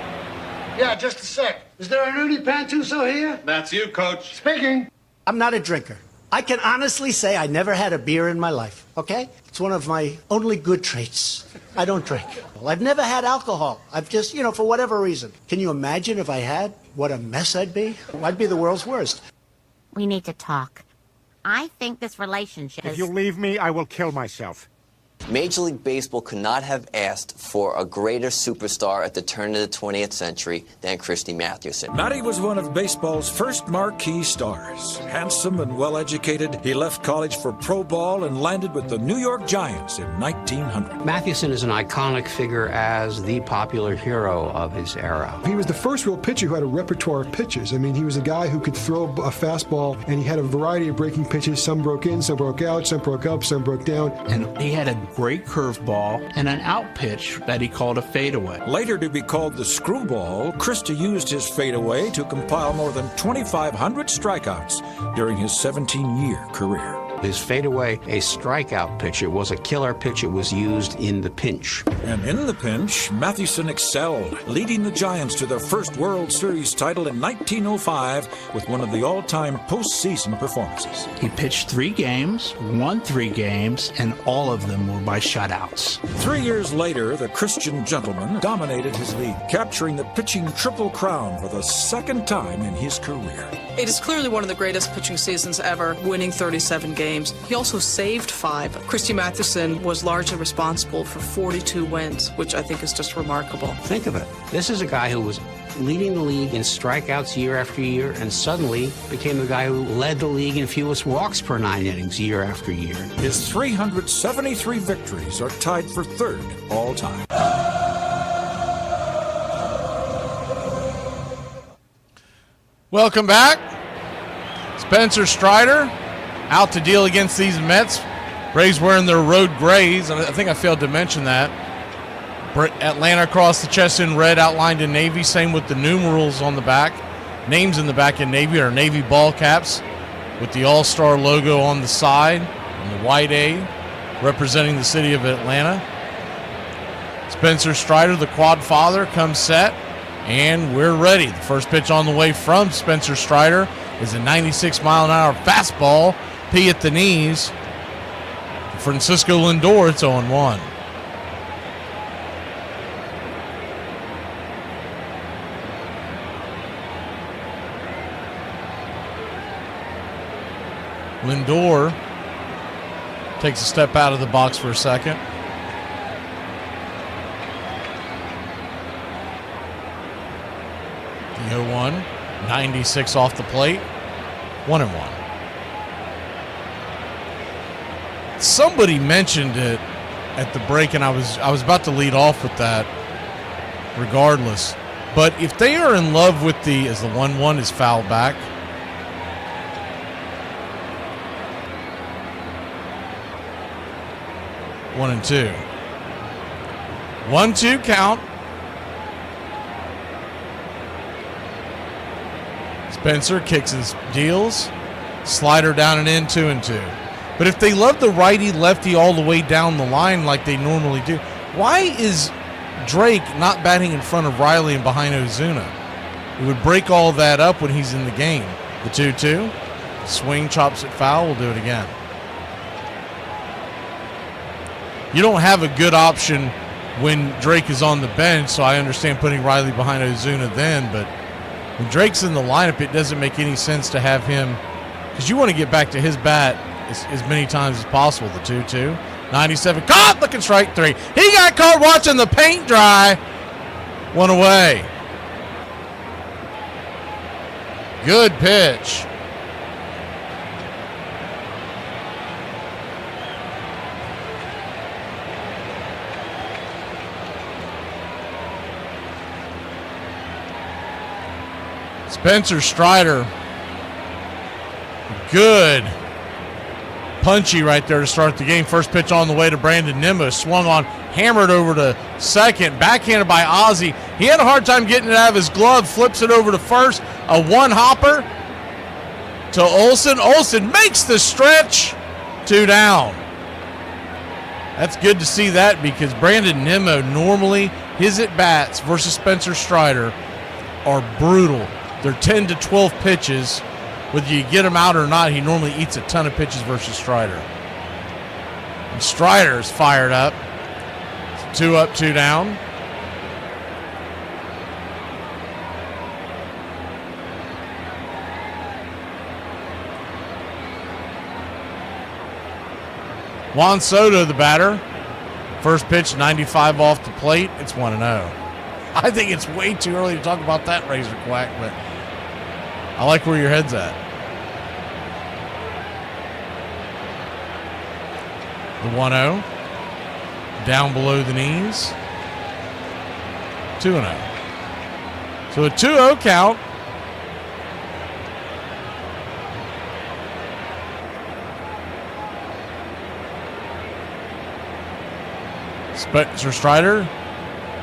Yeah, just a sec. Is there an Uni Pantuso here? That's you, Coach. Speaking. I'm not a drinker. I can honestly say I never had a beer in my life, okay? It's one of my only good traits. I don't drink. Well, I've never had alcohol. I've just, for whatever reason. Can you imagine if I had? What a mess I'd be. I'd be the world's worst. We need to talk. I think this relationship If you leave me, I will kill myself. Major League Baseball could not have asked for a greater superstar at the turn of the 20th century than Christy Mathewson. Matty was one of baseball's first marquee stars. Handsome and well-educated, he left college for pro ball and landed with the New York Giants in 1900. Mathewson is an iconic figure as the popular hero of his era. He was the first real pitcher who had a repertoire of pitches. I mean, he was a guy who could throw a fastball, and he had a variety of breaking pitches. Some broke in, some broke out, some broke up, some broke down. And he had a great curveball and an out pitch that he called a fadeaway. Later to be called the screwball, Christie used his fadeaway to compile more than 2,500 strikeouts during his 17-year career. His fadeaway, a strikeout pitch. It was a killer pitch. It was used in the pinch. And in the pinch, Mathewson excelled, leading the Giants to their first World Series title in 1905 with one of the all-time postseason performances. He pitched 3 games, won 3 games, and all of them were by shutouts. 3 years later, the Christian gentleman dominated his league, capturing the pitching Triple Crown for the second time in his career. It is clearly one of the greatest pitching seasons ever, winning 37 games. He also saved 5. Christy Mathewson was largely responsible for 42 wins, which I think is just remarkable. Think of it. This is a guy who was leading the league in strikeouts year after year and suddenly became the guy who led the league in fewest walks per 9 innings year after year. His 373 victories are tied for 3rd all time. Welcome back. Spencer Strider out to deal against these Mets. Braves wearing their road grays. I think I failed to mention that. Atlanta across the chest in red, outlined in navy. Same with the numerals on the back. Names in the back in navy are navy ball caps with the All-Star logo on the side and the white A representing the city of Atlanta. Spencer Strider, the quad father, comes set. And we're ready. The first pitch on the way from Spencer Strider is a 96-mile-an-hour fastball. P at the knees. Francisco Lindor, it's 0-1. Lindor Takes a step out of the box for a second. The 0-1, 96 off the plate, 1-1. Somebody mentioned it at the break, and I was about to lead off with that regardless. But if they are in love with as the 1-1 is fouled back, 1-2. 1-2 count. Spencer kicks his deals. Slider down and in, 2-2. But if they love the righty-lefty all the way down the line like they normally do, why is Drake not batting in front of Riley and behind Ozuna? It would break all that up when he's in the game. The 2-2. Swing, chops it foul. We'll do it again. You don't have a good option when Drake is on the bench, so I understand putting Riley behind Ozuna then, but when Drake's in the lineup, it doesn't make any sense to have him, because you want to get back to his bat as many times as possible. The 2-2. 97. Caught! Looking strike 3. He got caught watching the paint dry. 1 away. Good pitch. Spencer Strider. Good. Punchy right there to start the game. First pitch on the way to Brandon Nimmo. Swung on, hammered over to second. Backhanded by Ozzie. He had a hard time getting it out of his glove. Flips it over to first. A one-hopper to Olsen. Olsen makes the stretch. 2 down. That's good to see that, because Brandon Nimmo, normally his at-bats versus Spencer Strider are brutal. They're 10 to 12 pitches. Whether you get him out or not, he normally eats a ton of pitches versus Strider. And Strider's fired up. 2 up, 2 down. Juan Soto, the batter. First pitch, 95 off the plate. It's 1-0. I think it's way too early to talk about that, Razor Quack, but I like where your head's at. The 1-0. Down below the knees. 2-0. So a 2-0 count. Spencer Strider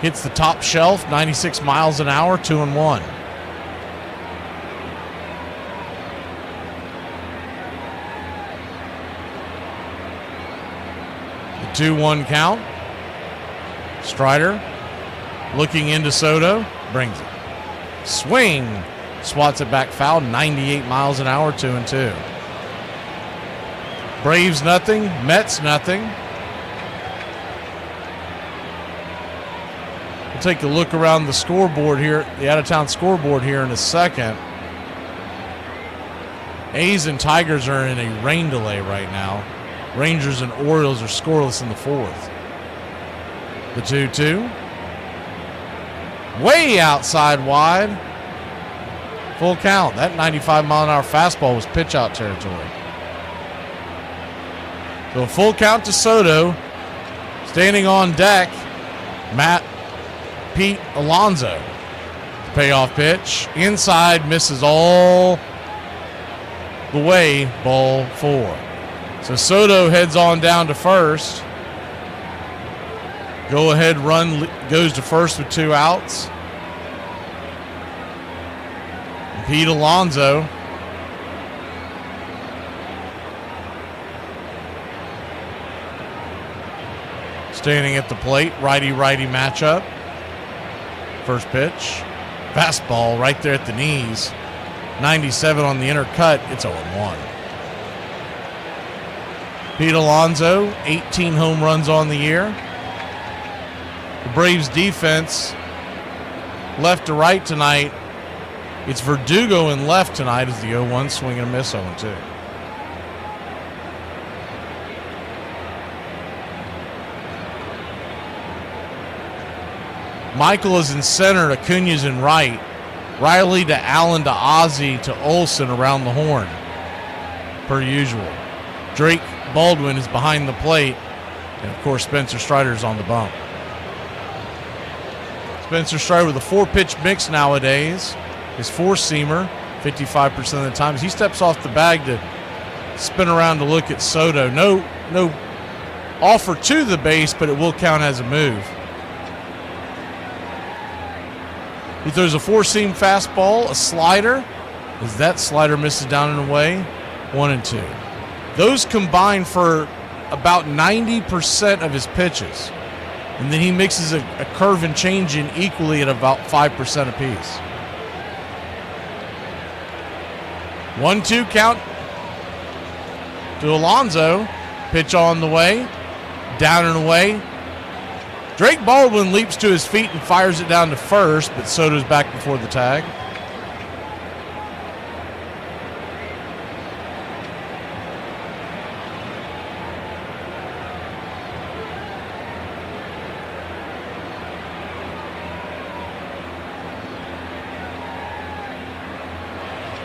hits the top shelf, 96 miles an hour, 2-1. The 2-1 count. Strider looking into Soto, brings it. Swing, swats it back foul, 98 miles an hour, 2-2. Braves nothing, Mets nothing. We'll take a look around the scoreboard here, the out-of-town scoreboard here in a second. A's and Tigers are in a rain delay right now. Rangers and Orioles are scoreless in the 4th. The 2-2. Way outside wide. Full count. That 95-mile-an-hour fastball was pitch-out territory. So a full count to Soto. Standing on deck, Pete Alonso. Payoff pitch. Inside, misses all the way, ball 4. So Soto heads on down to first. Go-ahead run goes to first with 2 outs. And Pete Alonso standing at the plate. Righty-righty matchup. First pitch. Fastball right there at the knees. 97 on the inner cut. It's 0-1. Pete Alonso, 18 home runs on the year. The Braves defense, left to right tonight. It's Verdugo in left tonight as the 0-1 swing and a miss, 0-2. Michael is in center, Acuna's in right. Riley to Allen to Ozzie to Olsen around the horn, per usual. Drake Baldwin is behind the plate, and of course Spencer Strider's on the bump. Spencer Strider with a 4-pitch mix nowadays. His 4-seamer, 55% of the time. As he steps off the bag to spin around to look at Soto. No offer to the base, but it will count as a move. He throws a 4-seam fastball, a slider. As that slider misses down and away, 1-2. Those combine for about 90% of his pitches. And then he mixes a curve and change in equally at about 5% apiece. 1-2 count to Alonso. Pitch on the way. Down and away. Drake Baldwin leaps to his feet and fires it down to first, but Soto's back before the tag.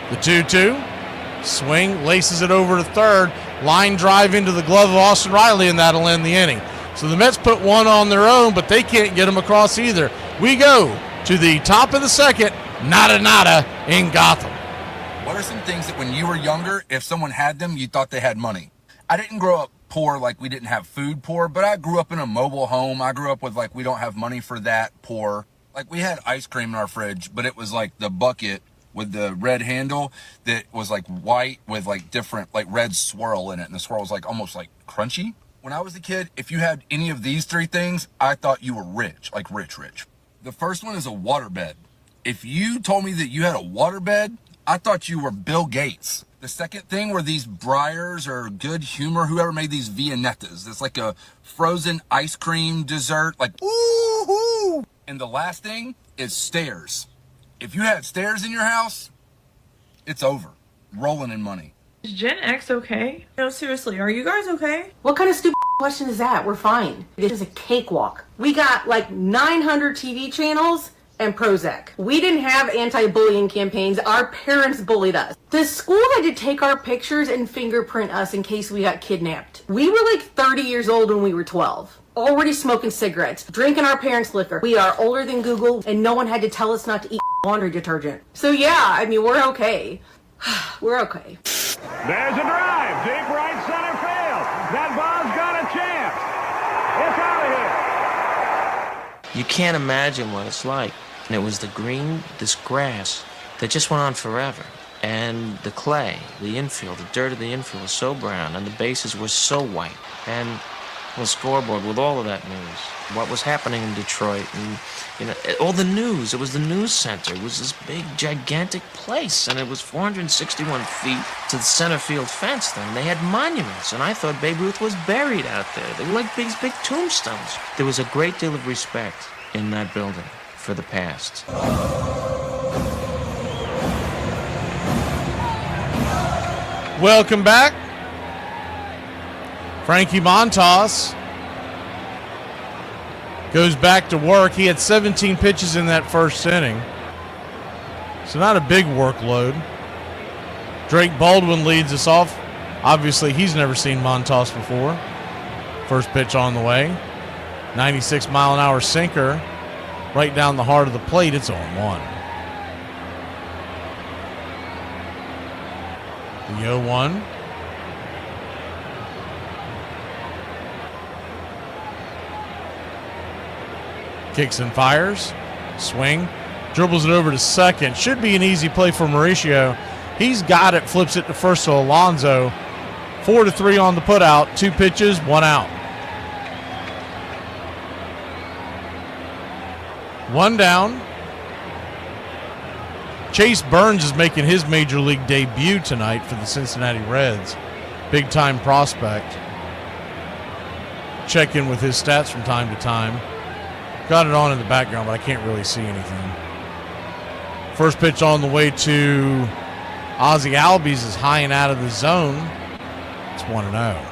The 2-2. Swing, laces it over to third. Line drive into the glove of Austin Riley, and that'll end the inning. So the Mets put one on their own, but they can't get them across either. We go to the top of the second, nada in Gotham. What are some things that when you were younger, if someone had them, you thought they had money? I didn't grow up poor, like we didn't have food poor, but I grew up in a mobile home. I grew up with like, we don't have money for that poor. Like we had ice cream in our fridge, but it was like the bucket with the red handle that was like white with like different like red swirl in it. And the swirl was like almost like crunchy. When I was a kid, if you had any of these three things, I thought you were rich, like rich. The first one is a waterbed. If you told me that you had a waterbed, I thought you were Bill Gates. The second thing were these Breyers or Good Humor, whoever made these Viennettas. It's like a frozen ice cream dessert, like ooh. And the last thing is stairs. If you had stairs in your house, it's over. Rolling in money. Is Gen X okay? No, seriously, are you guys okay? What kind of stupid question is that? We're fine. This is a cakewalk. We got like 900 TV channels and Prozac. We didn't have anti-bullying campaigns. Our parents bullied us. The school had to take our pictures and fingerprint us in case we got kidnapped. We were like 30 years old when we were 12. Already smoking cigarettes, drinking our parents' liquor. We are older than Google, and no one had to tell us not to eat laundry detergent. So yeah, I mean, we're okay. We're okay. There's a drive, deep right center field. That ball's got a chance. It's out of here. You can't imagine what it's like. And it was the green, this grass, that just went on forever. And the clay, the infield, the dirt of the infield was so brown, and the bases were so white. And the scoreboard with all of that news, what was happening in Detroit, and all the news. It was the news center. It was this big, gigantic place, and it was 461 feet to the center field fence. Then they had monuments, and I thought Babe Ruth was buried out there. They were like big tombstones. There was a great deal of respect in that building for the past. Welcome back. Frankie Montas goes back to work. He had 17 pitches in that first inning, so not a big workload. Drake Baldwin leads us off. Obviously, he's never seen Montas before. First pitch on the way. 96-mile-an-hour sinker right down the heart of the plate. It's 0-1. The 0-1. Kicks and fires. Swing. Dribbles it over to second. Should be an easy play for Mauricio. He's got it. Flips it to first to Alonso. 4-3 on the putout. 2 pitches, 1 out. 1 down. Chase Burns is making his major league debut tonight for the Cincinnati Reds. Big time prospect. Check in with his stats from time to time. Got it on in the background, but I can't really see anything. First pitch on the way to Ozzie Albies is high and out of the zone. It's 1-0.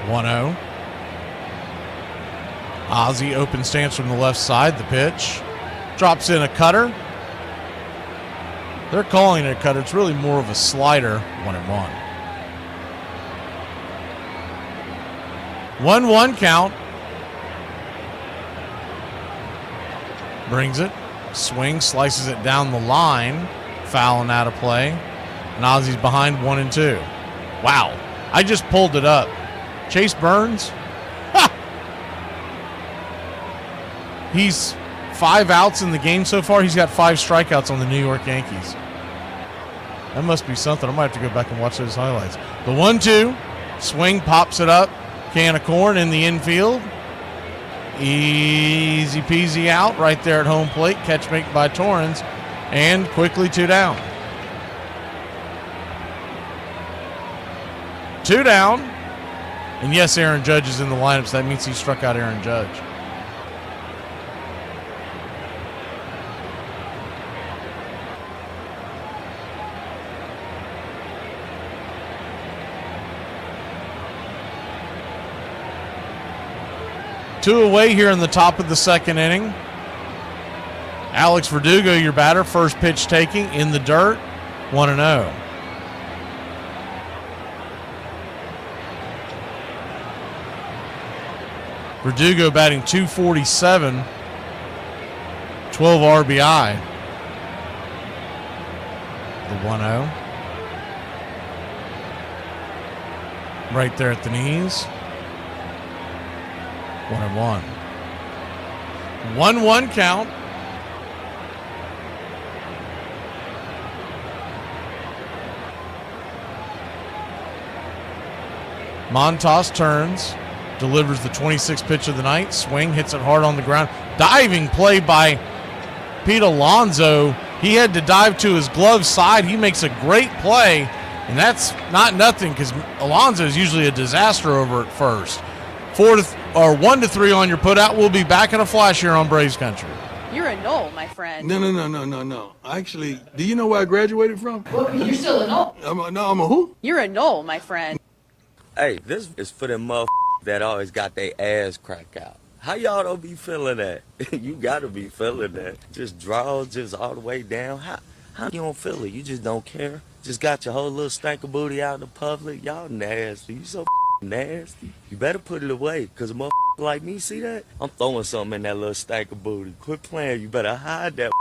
1-0. Ozzie open stance from the left side. The pitch. Drops in a cutter. They're calling it a cutter. It's really more of a slider. 1-1. 1-1 count. Brings it. Swing. Slices it down the line. Foul and out of play. And Ozzie's behind 1-2. Wow. I just pulled it up. Chase Burns. Ha! He's 5 outs in the game so far. He's got 5 strikeouts on the New York Yankees. That must be something. I might have to go back and watch those highlights. The 1-2. Swing, pops it up. Can of corn in the infield. Easy peasy out right there at home plate. Catch made by Torrens. And quickly 2 down. 2 down. And yes, Aaron Judge is in the lineup, so that means he struck out Aaron Judge. Two away here in the top of the second inning. Alex Verdugo, your batter, first pitch taking in the dirt, 1-0. Verdugo batting .247, 12 RBI. The 1-0. Right there at the knees. 1-1. 1-1 count. Montas turns, delivers the 26th pitch of the night. Swing, hits it hard on the ground. Diving play by Pete Alonso. He had to dive to his glove side. He makes a great play, and that's not nothing because Alonso is usually a disaster over at first. 1-3 on your putout. We'll be back in a flash here on Braves Country. You're a Knoll, my friend. No. Actually, do you know where I graduated from? Well, you're still a Knoll. I'm a who? You're a Knoll, my friend. Hey, this is for them motherfuckers that always got their ass crack out. How y'all don't be feeling that? You gotta be feeling that. Just draw just all the way down. How you don't feel it? You just don't care? Just got your whole little stank of booty out in the public? Y'all nasty. You so nasty. You better put it away, because a motherfucker like me, see that? I'm throwing something in that little stank of booty. Quit playing. You better hide that.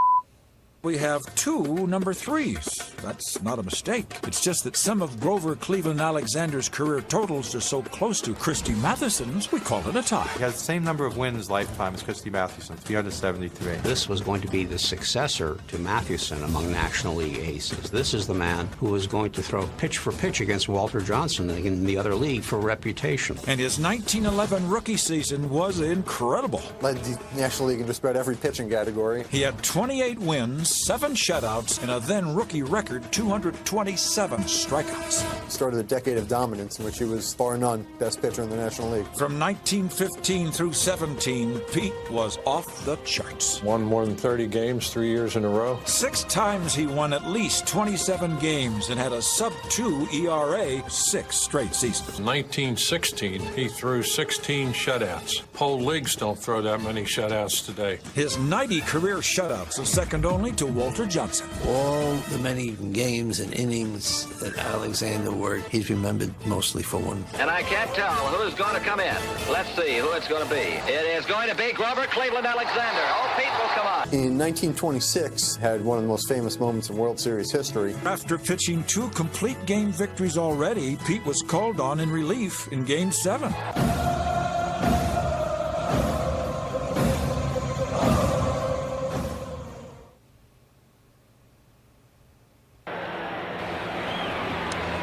We have 2 number 3s. That's not a mistake. It's just that some of Grover Cleveland Alexander's career totals are so close to Christy Matheson's, we call it a tie. He has the same number of wins lifetime as Christy Mathewson, 373. This was going to be the successor to Mathewson among National League aces. This is the man who was going to throw pitch for pitch against Walter Johnson in the other league for reputation. And his 1911 rookie season was incredible. Led the National League in just about every pitching category. He had 28 wins, 7 shutouts, and a then rookie record 227 strikeouts. Started a decade of dominance in which he was, bar none, best pitcher in the National League. From 1915 through 17, Pete was off the charts. Won more than 30 games 3 years in a row. 6 times he won at least 27 games and had a sub-2 ERA 6 straight seasons. 1916, he threw 16 shutouts. Whole leagues don't throw that many shutouts today. His 90 career shutouts are second only to Walter Johnson. All the many games and innings that Alexander worked, he's remembered mostly for one. And I can't tell who's going to come in. Let's see who it's going to be. It is going to be Grover Cleveland Alexander. Oh, Pete will come on. In 1926, had one of the most famous moments in World Series history. After pitching 2 complete game victories already, Pete was called on in relief in Game 7.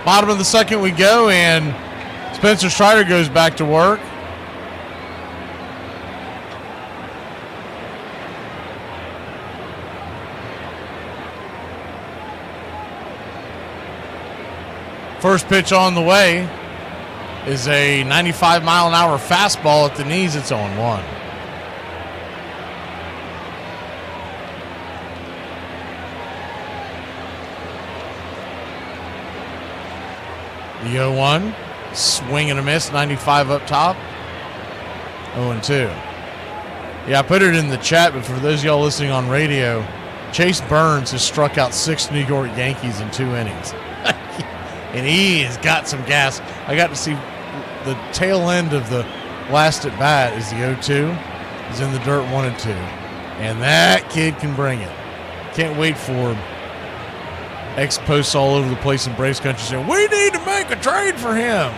Bottom of the second we go, and Spencer Strider goes back to work. First pitch on the way is a 95-mile-an-hour fastball at the knees. It's 0-1. The 0-1 Swing and a miss, 95 up top. 0-2. Yeah, I put it in the chat, but for those of y'all listening on radio, Chase Burns has struck out 6 New York Yankees in 2 innings. And he has got some gas. I got to see the tail end of the last at bat is the 0-2. He's in the dirt 1-2. And that kid can bring it. Can't wait for ex-posts all over the place in Braves country saying, we need to make a trade for him.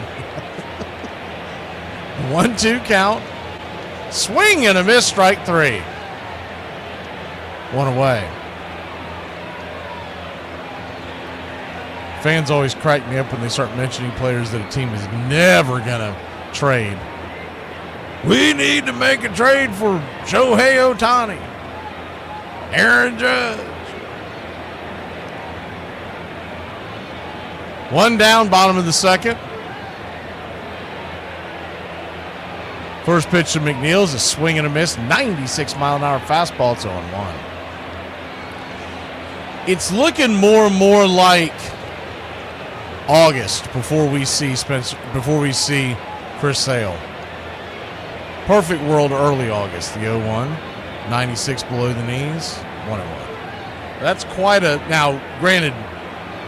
1-2 count. Swing and a miss, strike 3. 1 away. Fans always crack me up when they start mentioning players that a team is never going to trade. We need to make a trade for Shohei Ohtani, Aaron Judge. 1 down, bottom of the second. First pitch to McNeil is a swing and a miss, 96-mile-an-hour fastball. It's 0-1. It's looking more and more like August before we see Chris Sale. Perfect world early August, the 0-1. 96 below the knees, 1-1. That's quite a, now granted,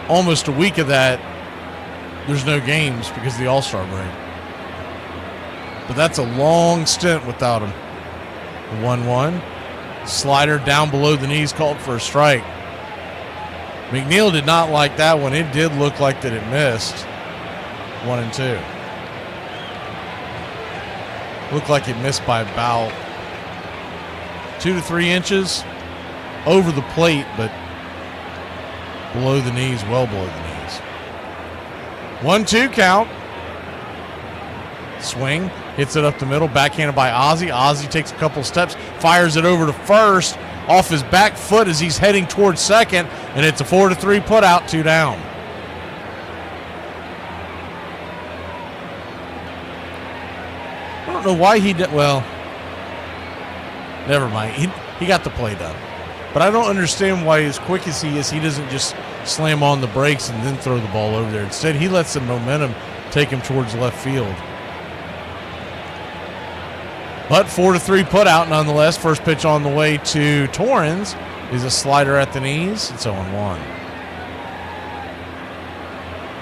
almost a week of that, there's no games because of the All-Star break. But that's a long stint without him. 1-1. Slider down below the knees, called for a strike. McNeil did not like that one. It did look like that it missed. 1-2. Looked like it missed by about 2 to 3 inches over the plate, but below the knees, well below the knees. 1-2 count. Swing, hits it up the middle, backhanded by Ozzie. Ozzie takes a couple steps, fires it over to first, off his back foot as he's heading towards second, and it's a 4-3 put out, 2 down. I don't know why he did. Well, never mind. He got the play done. But I don't understand why, as quick as he is, he doesn't just slam on the brakes and then throw the ball over there. Instead, he lets the momentum take him towards left field. But 4-3 put out nonetheless. First pitch on the way to Torrens is a slider at the knees. It's 0-1.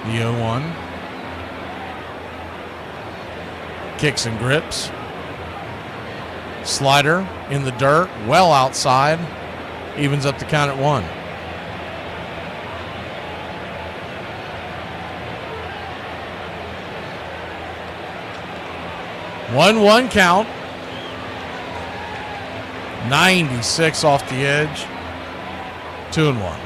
The 0-1. Kicks and grips. Slider in the dirt, well outside. Evens up the count at 1. One count. 96 off the edge. 2-1.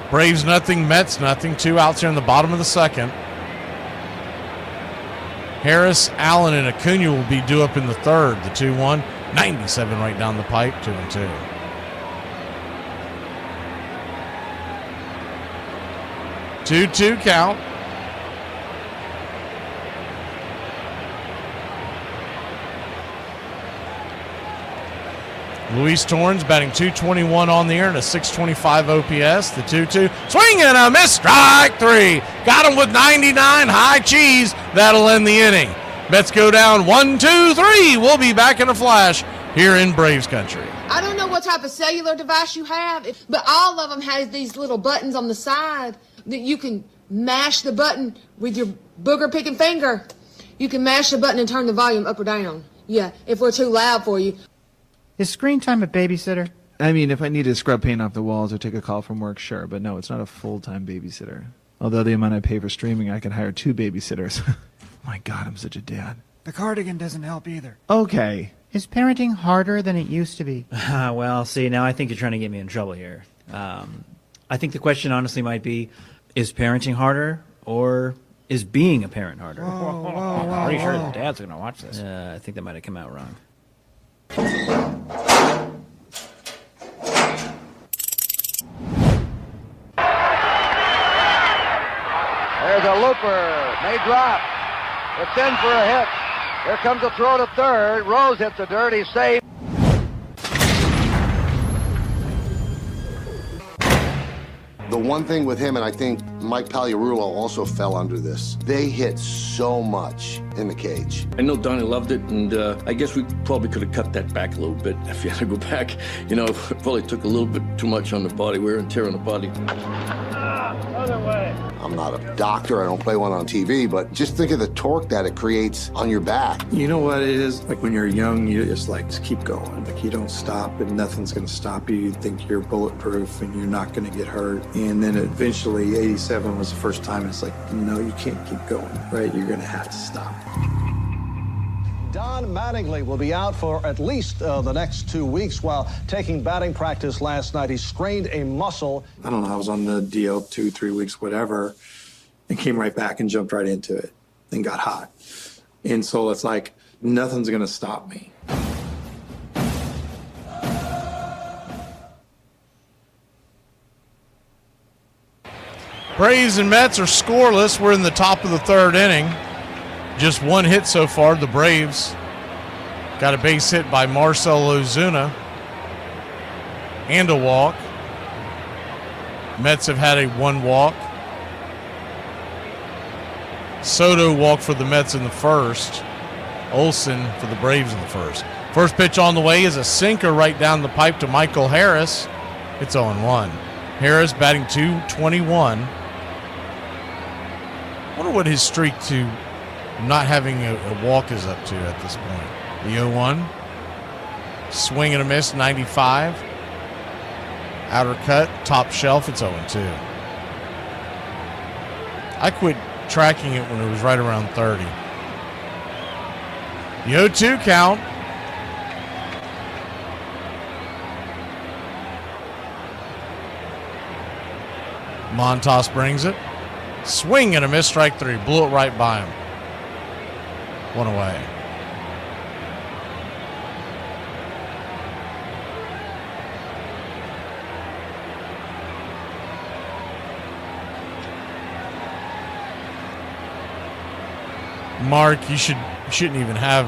Braves nothing, Mets nothing. 2 outs here in the bottom of the second. Harris, Allen, and Acuna will be due up in the third. The 2-1. 97 right down the pipe. 2-2. Two count. Luis Torrens batting .221 on the air and a .625 OPS. The 2-2. Swing and a miss. Strike 3. Got him with 99. High cheese. That'll end the inning. Mets go down 1-2-3. We'll be back in a flash here in Braves country. I don't know what type of cellular device you have, but all of them has these little buttons on the side that you can mash the button with your booger picking finger. You can mash the button and turn the volume up or down. Yeah, if we're too loud for you. Is screen time a babysitter? I mean, if I need to scrub paint off the walls or take a call from work, sure. But no, it's not a full-time babysitter. Although the amount I pay for streaming, I could hire 2 babysitters. My God, I'm such a dad. The cardigan doesn't help either. Okay. Is parenting harder than it used to be? Well, see, now I think you're trying to get me in trouble here. I think the question honestly might be, is parenting harder or is being a parent harder? Whoa, Pretty sure the dad's going to watch this. I think that might have come out wrong. There's a looper, may drop. It's in for a hit. Here comes a throw to third. Rose hits a dirty save. The one thing with him, and I think Mike Pagliarulo also fell under this, they hit so much in the cage. I know Donnie loved it, and I guess we probably could have cut that back a little bit if you had to go back. You know, it probably took a little bit too much on the body, wear and tear on the body. Other way. I'm not a doctor, I don't play one on TV, but just think of the torque that it creates on your back. You know what it is? Like when you're young, you just like, just keep going. Like you don't stop and nothing's gonna stop you. You think you're bulletproof and you're not gonna get hurt. And then eventually 87 was the first time it's like, no, you can't keep going, right? You're gonna have to stop. Don Mattingly will be out for at least the next 2 weeks while taking batting practice last night. He strained a muscle. I don't know, I was on the DL 2-3 weeks, whatever, and came right back and jumped right into it and got hot. And so it's like, nothing's gonna stop me. Braves and Mets are scoreless. We're in the top of the third inning. Just one hit so far. The Braves got a base hit by Marcell Ozuna and a walk. Mets have had a one walk. Soto walked for the Mets in the first. Olsen for the Braves in the first. First pitch on the way is a sinker right down the pipe to Michael Harris. It's 0-1. Harris batting .221. I wonder what his streak to not having a walk is up to at this point. The 0-1. Swing and a miss, 95. Outer cut, top shelf, it's 0-2. I quit tracking it when it was right around 30. The 0-2 count. Montas brings it. Swing and a miss, strike three. Blew it right by him. One away. Mark, you shouldn't even have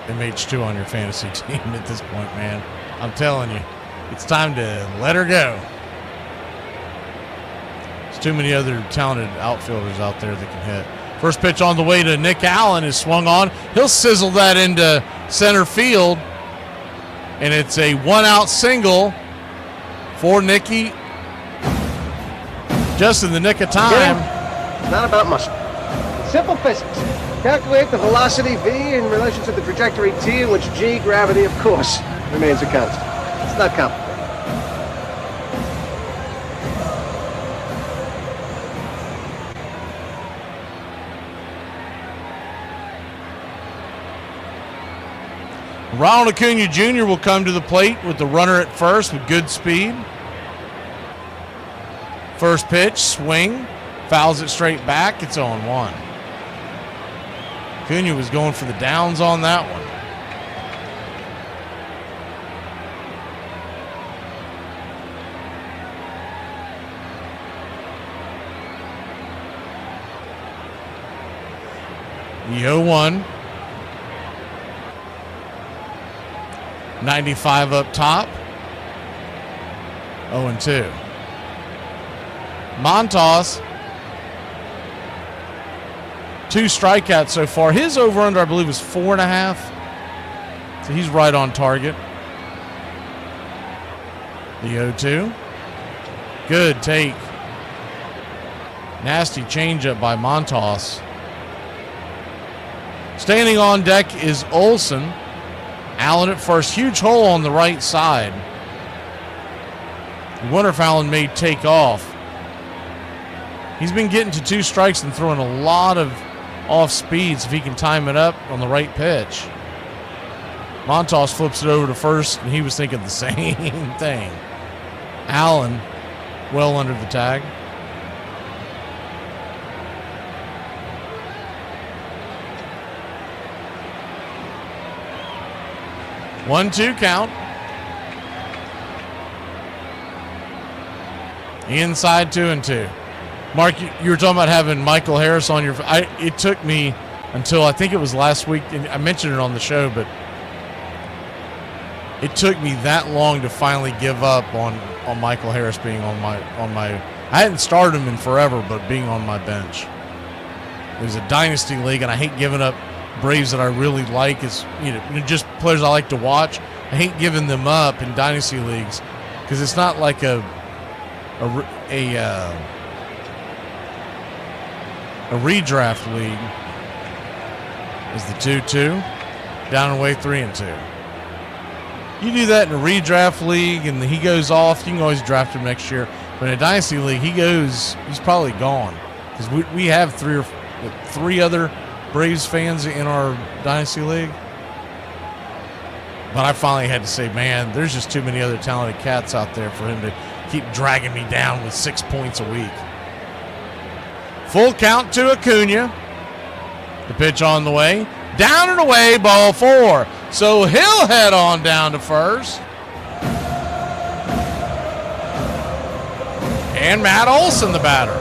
MH2 on your fantasy team at this point, man. I'm telling you, it's time to let her go. There's too many other talented outfielders out there that can hit. First pitch on the way to Nick Allen is swung on. He'll sizzle that into center field, and it's a one-out single for Nicky. Just in the nick of time. It's not about muscle. Simple physics. Calculate the velocity v in relation to the trajectory t, in which g, gravity, of course, remains a constant. It's not complicated. Ronald Acuna Jr. will come to the plate with the runner at first with good speed. First pitch, swing, fouls it straight back. It's 0-1. Acuna was going for the downs on that one. The 0-1. 95 up top. 0-2. Montas. 2 strikeouts so far. His over-under, I believe, was 4.5. So he's right on target. The 0-2. Good take. Nasty changeup by Montas. Standing on deck is Olsen. Allen at first. Huge hole on the right side. I wonder if Allen may take off. He's been getting to 2 strikes and throwing a lot of off speeds if he can time it up on the right pitch. Montas flips it over to first, and he was thinking the same thing. Allen well under the tag. One-two count. Inside 2-2. Mark, you were talking about having Michael Harris on your. It took me until I think it was last week, and I mentioned it on the show, but it took me that long to finally give up on Michael Harris being on my. I hadn't started him in forever, but being on my bench. It was a dynasty league, and I hate giving up Braves that I really like. Is just players I like to watch. I hate giving them up in dynasty leagues because it's not like a redraft league. Is the 2-2 down and away 3-2. You do that in a redraft league and he goes off, you can always draft him next year. But in a dynasty league, he's probably gone because we have three other Braves fans in our dynasty league. But I finally had to say, man, there's just too many other talented cats out there for him to keep dragging me down with 6 points a week. Full count to Acuna. The pitch on the way. Down and away, ball 4. So he'll head on down to first. And Matt Olson, the batter.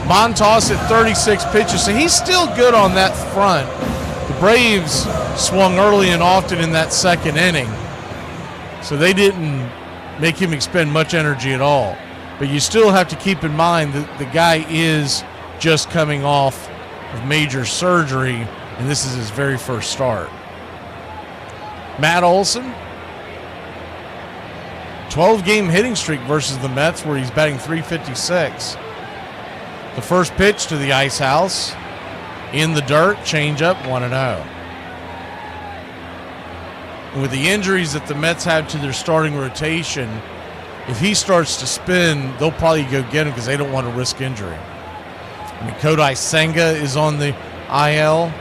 Montas at 36 pitches, so he's still good on that front. The Braves swung early and often in that second inning, so they didn't make him expend much energy at all. But you still have to keep in mind that the guy is just coming off of major surgery, and this is his very first start. Matt Olson, 12-game hitting streak versus the Mets, where he's batting .356. The first pitch to the Ice House, in the dirt, changeup, 1-0. With the injuries that the Mets have to their starting rotation, if he starts to spin, they'll probably go get him because they don't want to risk injury. I mean, Kodai Senga is on the IL.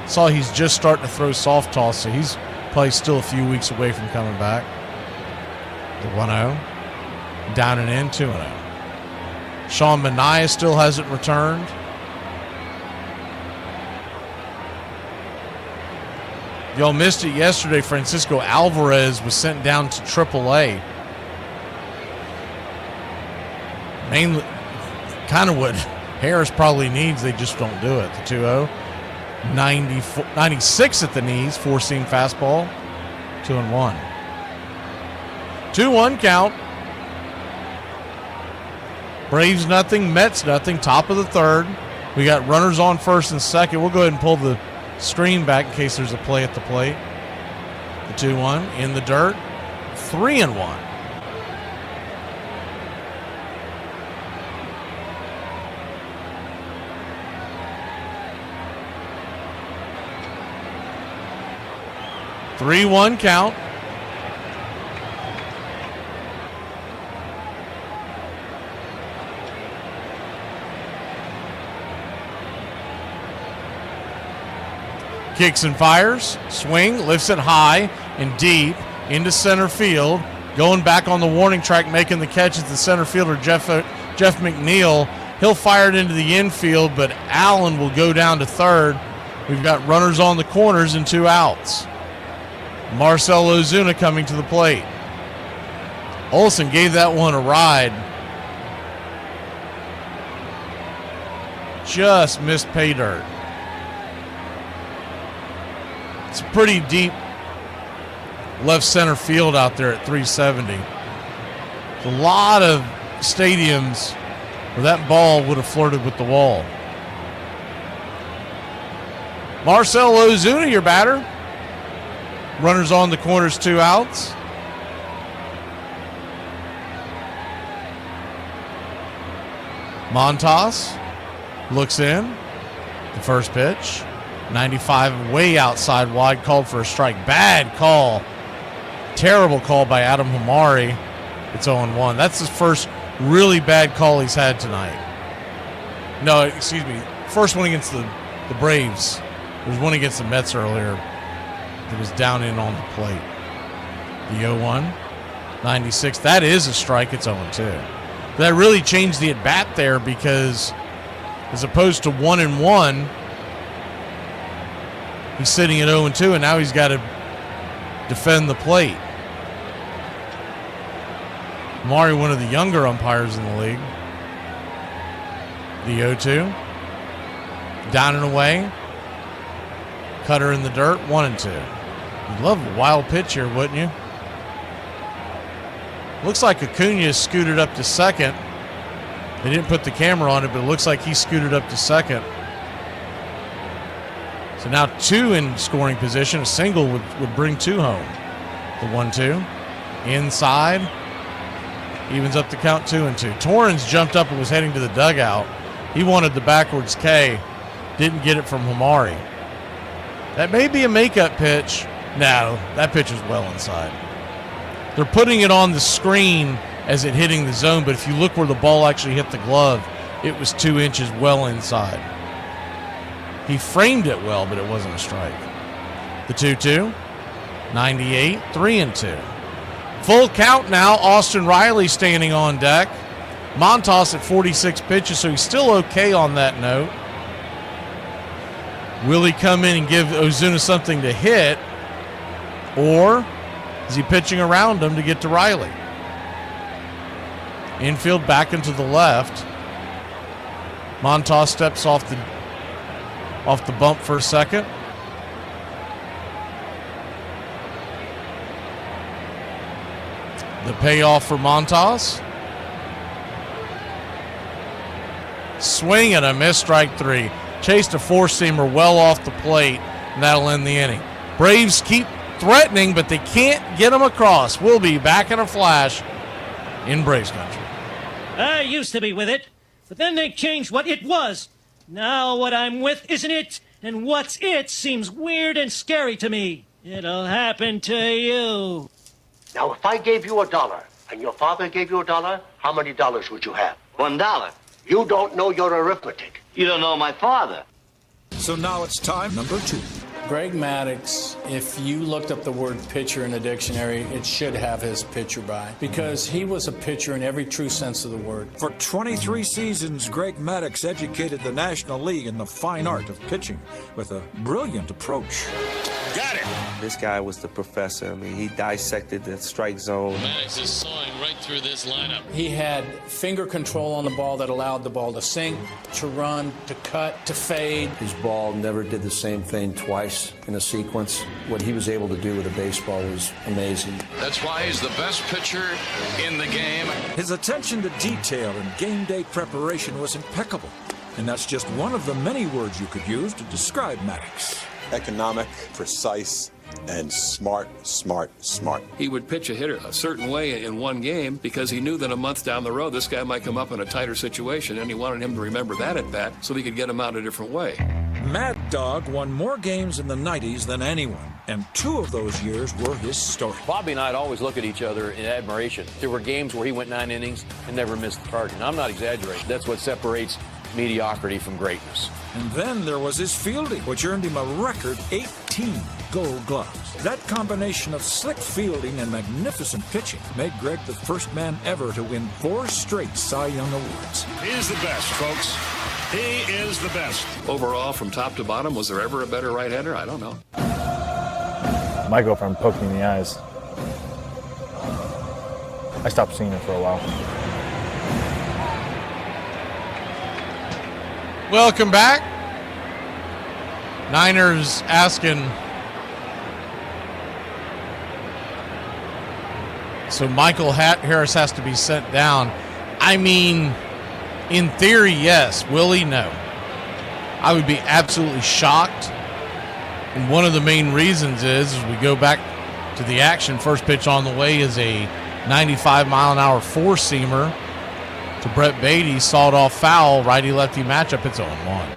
Saw he's just starting to throw soft toss, so he's probably still a few weeks away from coming back. The 1-0. Down and in, 2-0. Sean Manaea still hasn't returned. Y'all missed it yesterday. Francisco Alvarez was sent down to AAA. Mainly, kind of what Harris probably needs. They just don't do it. The 2-0. 96 at the knees. Four-seam fastball. 2-1. 2-1 count. Braves nothing. Mets nothing. Top of the third. We got runners on first and second. We'll go ahead and pull the screen back in case there's a play at the plate. The 2-1 in the dirt. 3-1. Three-one count. Kicks and fires. Swing. Lifts it high and deep into center field. Going back on the warning track, making the catch is the center fielder, Jeff McNeil. He'll fire it into the infield, but Allen will go down to third. We've got runners on the corners and 2 outs. Marcell Ozuna coming to the plate. Olson gave that one a ride. Just missed pay dirt. It's pretty deep left center field out there at 370. A lot of stadiums where that ball would have flirted with the wall. Marcell Ozuna, your batter. Runners on the corners, 2 outs. Montas looks in. The first pitch. 95 way outside wide, called for a strike. Bad call. Terrible call by Adam Hamari. It's 0-1. That's his first really bad call he's had tonight. No, excuse me. First one against the Braves. There was one against the Mets earlier. It was down in on the plate. The 0-1. 96. That is a strike. It's 0-2. That really changed the at-bat there because as opposed to 1-1, he's sitting at 0-2, and now he's got to defend the plate. Mari, one of the younger umpires in the league. The 0-2. Down and away. Cutter in the dirt, 1-2. You'd love a wild pitch here, wouldn't you? Looks like Acuna scooted up to second. They didn't put the camera on it, but it looks like he scooted up to second. So now 2 in scoring position. A single would bring 2 home. The 1-2. Inside. Evens up the count 2-2. Torrens jumped up and was heading to the dugout. He wanted the backwards K. Didn't get it from Hamari. That may be a makeup pitch. No, that pitch is well inside. They're putting it on the screen as it hitting the zone, but if you look where the ball actually hit the glove, it was 2 inches well inside. He framed it well, but it wasn't a strike. The 2-2, 98, 3-2. Full count now. Austin Riley standing on deck. Montas at 46 pitches, so he's still okay on that note. Will he come in and give Ozuna something to hit, or is he pitching around him to get to Riley? Infield back into the left. Montas steps off the bump for a second. The payoff for Montas. Swing and a miss, strike 3. Chased a 4-seamer well off the plate, and that'll end the inning. Braves keep threatening, but they can't get them across. We'll be back in a flash in Braves country. I used to be with it, but then they changed what it was. Now what I'm with isn't it, and what's it seems weird and scary to me. It'll happen to you. Now, if I gave you $1 and your father gave you $1, how many dollars would you have? $1. You don't know your arithmetic. You don't know my father. So now it's time number 2. Greg Maddux, if you looked up the word pitcher in a dictionary, it should have his pitcher by, because he was a pitcher in every true sense of the word. For 23 seasons, Greg Maddux educated the National League in the fine art of pitching with a brilliant approach. Got it! This guy was the professor. I mean, he dissected the strike zone. Maddux is sawing right through this lineup. He had finger control on the ball that allowed the ball to sink, to run, to cut, to fade. His ball never did the same thing twice in a sequence. What he was able to do with a baseball was amazing. That's why he's the best pitcher in the game. His attention to detail and game day preparation was impeccable. And that's just one of the many words you could use to describe Maddux. Economic, precise, and smart. He would pitch a hitter a certain way in one game because he knew that a month down the road this guy might come up in a tighter situation, and he wanted him to remember that at bat so he could get him out a different way. Mad Dog won more games in the 90s than anyone, and 2 of those years were his story. Bobby and I'd always look at each other in admiration. There were games where he went 9 innings and never missed the target. And I'm not exaggerating. That's what separates mediocrity from greatness. And then there was his fielding, which earned him a record 18 Gold Gloves. That combination of slick fielding and magnificent pitching made Greg the first man ever to win 4 straight Cy Young Awards. He's the best, folks. He is the best. Overall, from top to bottom, was there ever a better right-hander? I don't know. My girlfriend poked me in the eyes. I stopped seeing her for a while. Welcome back. Niners asking. So Michael Harris has to be sent down. I mean, in theory, yes. Will he? No. I would be absolutely shocked. And one of the main reasons is, as we go back to the action, first pitch on the way is a 95-mile-an-hour 4-seamer to Brett Beatty, sawed-off foul, righty-lefty matchup. It's 0-1.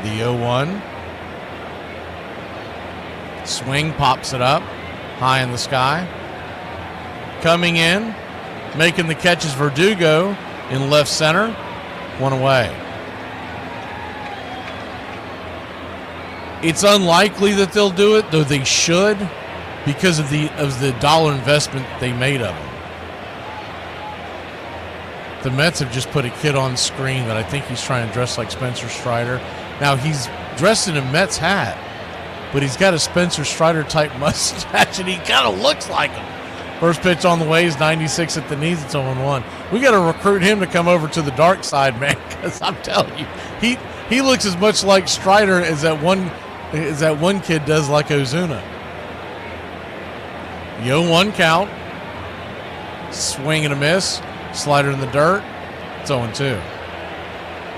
The 0-1. Swing, pops it up, high in the sky. Coming in, making the catch is Verdugo in left center. 1 away. It's unlikely that they'll do it, though they should, because of the dollar investment they made of him. The Mets have just put a kid on screen that I think he's trying to dress like Spencer Strider. Now, he's dressed in a Mets hat, but he's got a Spencer Strider-type mustache, and he kind of looks like him. First pitch on the way is 96 at the knees. It's 0-1. We got to recruit him to come over to the dark side, man, because I'm telling you, he looks as much like Strider as that one is that one kid does like Ozuna. The 0-1 count. Swing and a miss. Slider in the dirt. It's 0-2.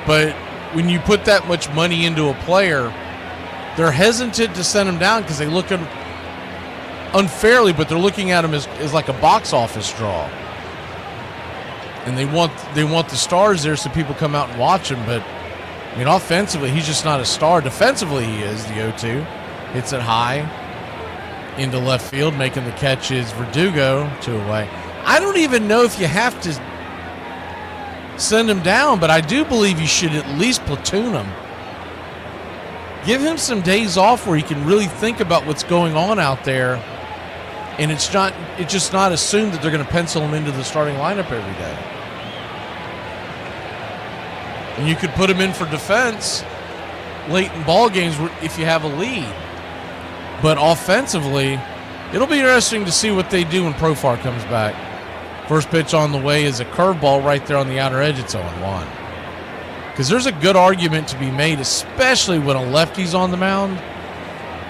But when you put that much money into a player, they're hesitant to send him down because they look at him unfairly, but they're looking at him as like a box office draw. And they want the stars there so people come out and watch him. But, I mean, offensively, he's just not a star. Defensively, he is, the 0-2. Hits it high into left field, making the catch is Verdugo, 2 away. I don't even know if you have to send him down, but I do believe you should at least platoon him. Give him some days off where he can really think about what's going on out there, and it's just not assumed that they're going to pencil him into the starting lineup every day. And you could put him in for defense late in ball games if you have a lead. But offensively, it'll be interesting to see what they do when Profar comes back. First pitch on the way is a curveball right there on the outer edge. It's 0-1. Because there's a good argument to be made, especially when a lefty's on the mound,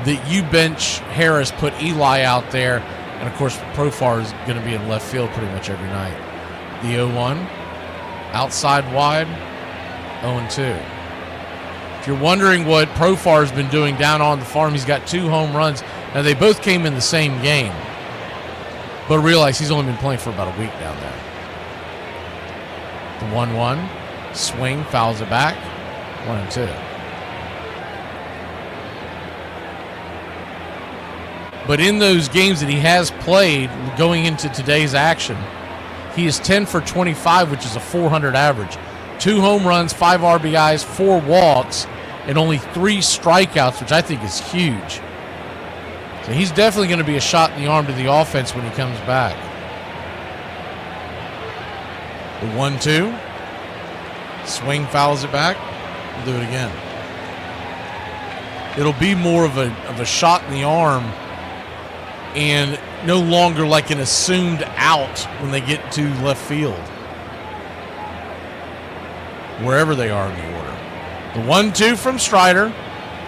that you bench Harris, put Eli out there, and of course Profar is going to be in left field pretty much every night. The 0-1, outside wide, 0-2. If you're wondering what Profar has been doing down on the farm, he's got 2 home runs. Now, they both came in the same game, but realize he's only been playing for about a week down there. The 1-1, swing, fouls it back, 1-2. But in those games that he has played going into today's action, he is 10 for 25, which is a .400 average. 2 home runs, 5 RBIs, 4 walks, and only 3 strikeouts, which I think is huge. So he's definitely going to be a shot in the arm to the offense when he comes back. The 1-2. Swing, fouls it back. We'll do it again. It'll be more of a shot in the arm and no longer like an assumed out when they get to left field, wherever they are in the order. The 1-2 from Strider.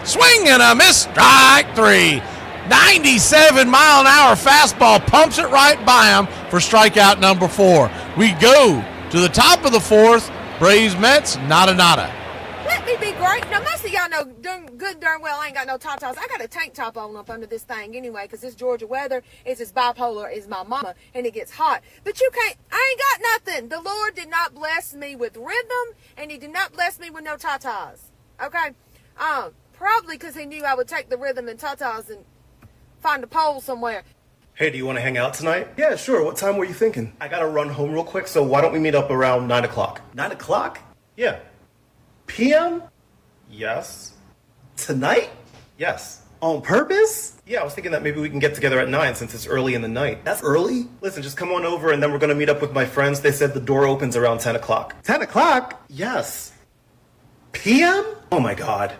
Swing and a miss. Strike 3. 97-mile-an-hour fastball pumps it right by him for strikeout number 4. We go to the top of the 4th. Braves Mets, nada. Let me be great. Now, most of y'all know darn well I ain't got no tatas. I got a tank top on up under this thing anyway, because this Georgia weather is as bipolar as my mama, and it gets hot. But you can't, I ain't got nothing. The Lord did not bless me with rhythm, and he did not bless me with no tatas. Okay? Probably because he knew I would take the rhythm and tatas and find a pole somewhere. Hey, do you want to hang out tonight? Yeah, sure. What time were you thinking? I gotta run home real quick, so why don't we meet up around 9 o'clock? 9 o'clock? Yeah. PM? Yes. Tonight? Yes. On purpose? Yeah, I was thinking that maybe we can get together at 9 since it's early in the night. That's early? Listen, just come on over and then we're gonna meet up with my friends. They said the door opens around 10 o'clock. 10 o'clock? Yes. PM? Oh my God.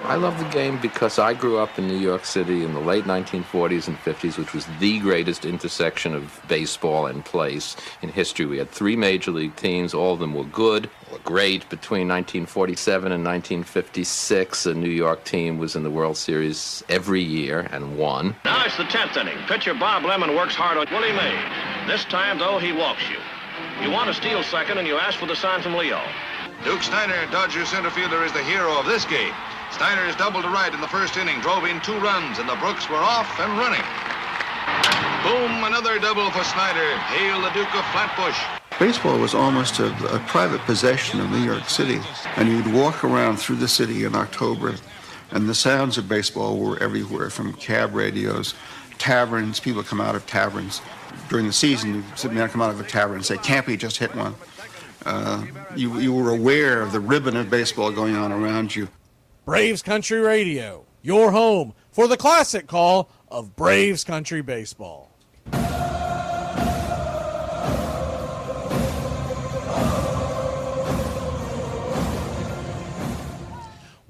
I love the game because I grew up in New York City in the late 1940s and 50s, which was the greatest intersection of baseball and place in history. We had 3 major league teams. All of them were good or great. Between 1947 and 1956, a New York team was in the World Series every year and won. Now it's the 10th inning. Pitcher Bob Lemon works hard on Willie Mays. This time, though, he walks you. You want to steal second, and you ask for the sign from Leo. Duke Steiner, Dodger center fielder, is the hero of this game. Steiner is double to right in the first inning, drove in 2 runs, and the Brooks were off and running. Boom, another double for Snyder. Hail the Duke of Flatbush. Baseball was almost a private possession of New York City, and you'd walk around through the city in October, and the sounds of baseball were everywhere, from cab radios, taverns. People come out of taverns. During the season, you'd sit down, come out of a tavern and say, Campy just hit one. You were aware of the ribbon of baseball going on around you. Braves Country Radio, your home for the classic call of Braves Country Baseball.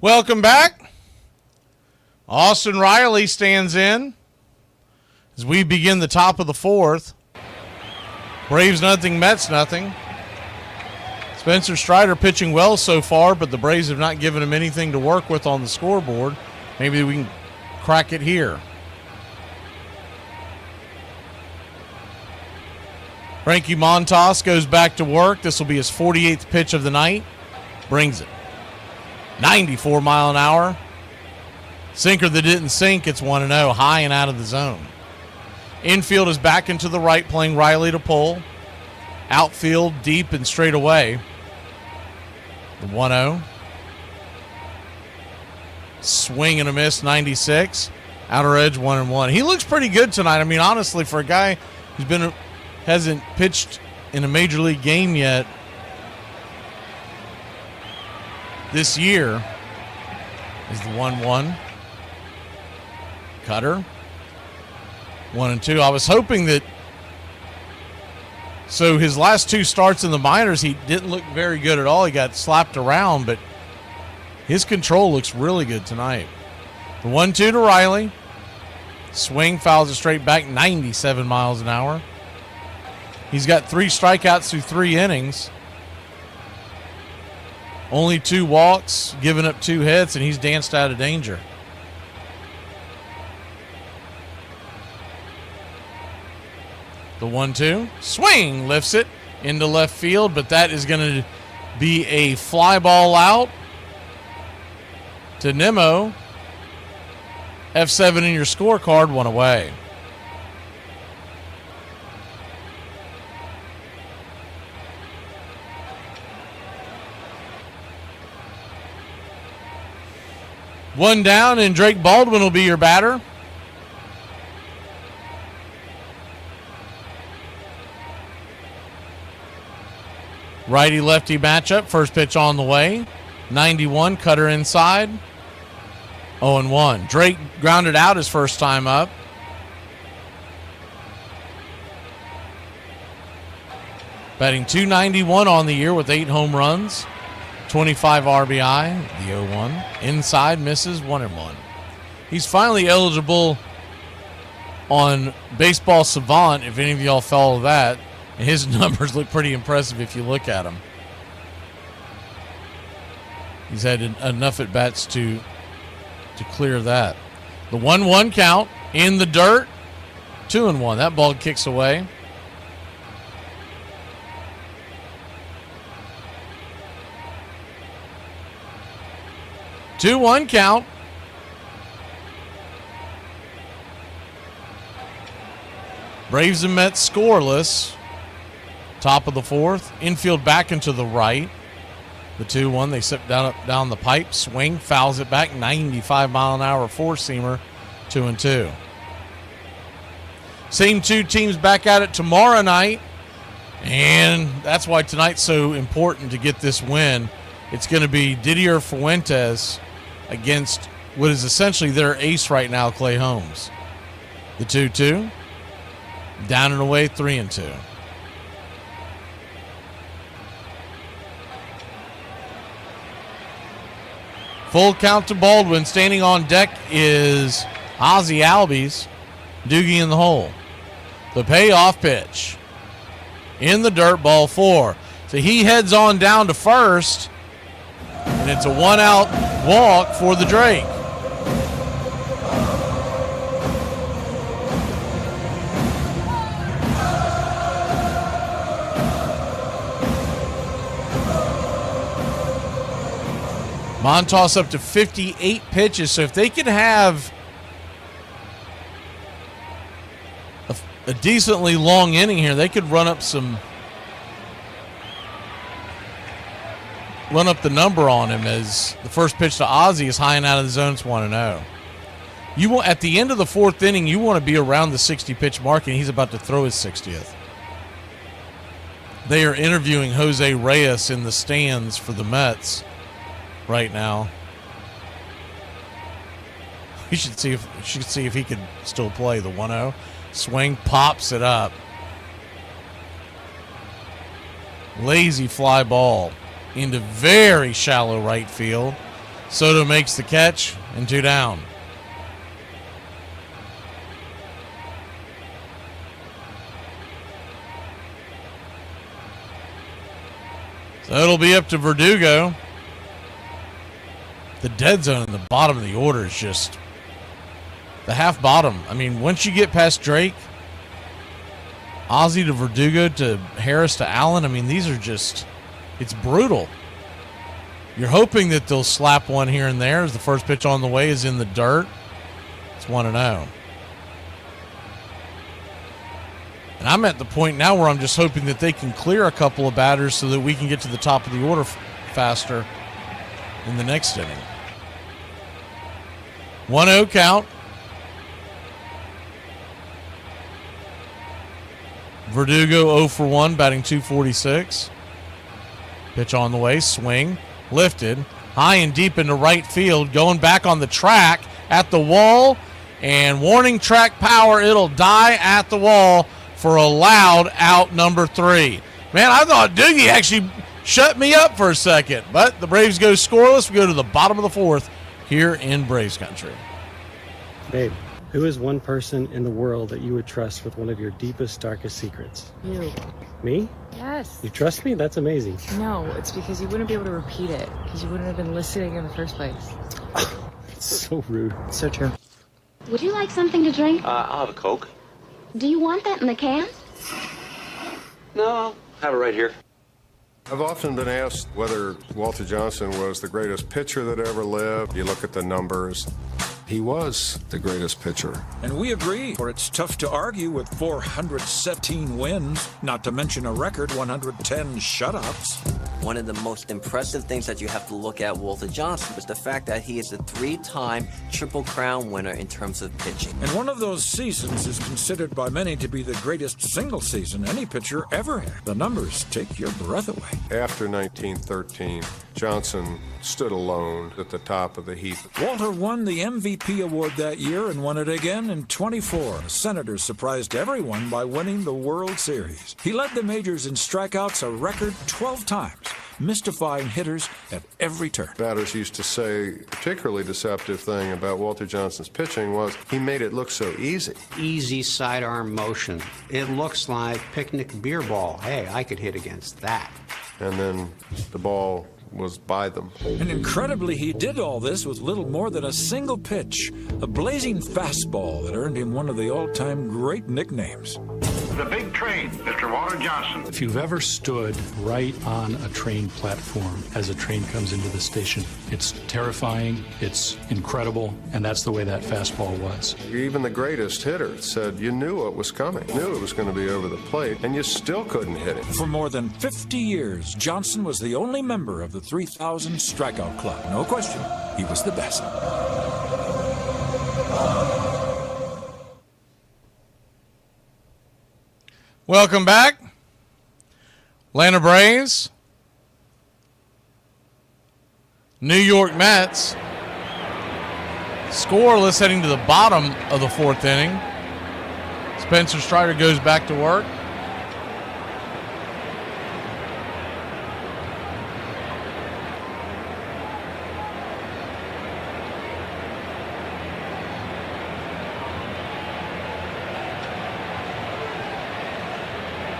Welcome back. Austin Riley stands in as we begin the top of the 4th. Braves nothing, Mets nothing. Spencer Strider pitching well so far, but the Braves have not given him anything to work with on the scoreboard. Maybe we can crack it here. Frankie Montas goes back to work. This will be his 48th pitch of the night. Brings it. 94 mile an hour. Sinker that didn't sink. It's 1-0. High and out of the zone. Infield is back into the right, playing Riley to pull. Outfield deep and straight away. The 1-0. Swing and a miss, 96. Outer edge, 1-1. He looks pretty good tonight. I mean, honestly, for a guy who's hasn't pitched in a major league game yet this year, is the 1-1. Cutter. 1-2. I was hoping that. So his last two starts in the minors, he didn't look very good at all. He got slapped around, but his control looks really good tonight. The 1-2 to Riley. Swing, fouls it straight back, 97 miles an hour. He's got 3 strikeouts through 3 innings. Only 2 walks, giving up 2 hits, and he's danced out of danger. The 1-2. Swing, lifts it into left field, but that is going to be a fly ball out to Nimmo. F7 in your scorecard, 1 away. One down, and Drake Baldwin will be your batter. Righty-lefty matchup. First pitch on the way. 91, cutter inside. 0-1. Drake grounded out his first time up. Batting .291 on the year with 8 home runs. 25 RBI, the 0-1. Inside, misses, 1-1. He's finally eligible on Baseball Savant, if any of y'all follow that. And his numbers look pretty impressive if you look at them. He's had enough at-bats to clear that. The 1-1 count in the dirt. 2-1. That ball kicks away. Two-one count. Braves and Mets scoreless. Top of the 4th. Infield back into the right. The 2-1. They sit down the pipe. Swing. Fouls it back. 95 mile an hour four-seamer. 2-2. Same 2 teams back at it tomorrow night. And that's why tonight's so important to get this win. It's going to be Didier Fuentes against what is essentially their ace right now, Clay Holmes. The 2-2. Down and away, 3-2. Full count to Baldwin. Standing on deck is Ozzie Albies. Doogie in the hole. The payoff pitch. In the dirt, ball 4. So he heads on down to first. And it's a 1-out walk for the Drake. Montas up to 58 pitches. So if they could have a decently long inning here, they could run up the number on him, as the first pitch to Ozzie is high and out of the zone. It's 1-0. You want, at the end of the 4th inning, you want to be around the 60-pitch mark, and he's about to throw his 60th. They are interviewing Jose Reyes in the stands for the Mets right now. We should see if he could still play. The 1-0. Swing, pops it up. Lazy fly ball into very shallow right field. Soto makes the catch, and 2 down. So it'll be up to Verdugo. the dead zone in the bottom of the order is just the half bottom. I mean, once you get past Drake, Ozzie to Verdugo to Harris to Allen, I mean, these are just, it's brutal. You're hoping that they'll slap one here and there as the first pitch on the way is in the dirt. It's 1-0. And I'm at the point now where I'm just hoping that they can clear a couple of batters so that we can get to the top of the order faster in the next inning. 1-0 count. Verdugo 0 for 1, batting .246. Pitch on the way, swing, lifted, high and deep into right field, going back on the track at the wall, and warning track power, it'll die at the wall for a loud out number 3. Man, I thought Doogie actually shut me up for a second, but the Braves go scoreless. We go to the bottom of the 4th here in Braves country. Babe, who is one person in the world that you would trust with one of your deepest, darkest secrets? You. Me? Yes. You trust me? That's amazing. No, it's because you wouldn't be able to repeat it, because you wouldn't have been listening in the first place. It's so rude. So true. Would you like something to drink? I'll have a Coke. Do you want that in the can? No, I'll have it right here. I've often been asked whether Walter Johnson was the greatest pitcher that ever lived. You look at the numbers. He was the greatest pitcher. And we agree, for it's tough to argue with 417 wins, not to mention a record 110 shutouts. One of the most impressive things that you have to look at Walter Johnson was the fact that he is a 3-time Triple Crown winner in terms of pitching. And one of those seasons is considered by many to be the greatest single season any pitcher ever had. The numbers take your breath away. After 1913, Johnson stood alone at the top of the heap. Walter won the MVP award that year and won it again in 24. The Senators surprised everyone by winning the World Series. He led the majors in strikeouts a record 12 times, mystifying hitters at every turn. Batters used to say a particularly deceptive thing about Walter Johnson's pitching was he made it look so easy. Easy sidearm motion. It looks like picnic beer ball. Hey, I could hit against that. And then the ball was by them. And incredibly, he did all this with little more than a single pitch, a blazing fastball that earned him one of the all-time great nicknames. The big train, Mr. Walter Johnson. If you've ever stood right on a train platform as a train comes into the station, it's terrifying, it's incredible, and that's the way that fastball was. Even the greatest hitter said you knew it was coming, knew it was going to be over the plate, and you still couldn't hit it. For more than 50 years, Johnson was the only member of the 3,000 strikeout club. No question, he was the best. Welcome back. Atlanta Braves. New York Mets. Scoreless heading to the bottom of the 4th inning. Spencer Strider goes back to work.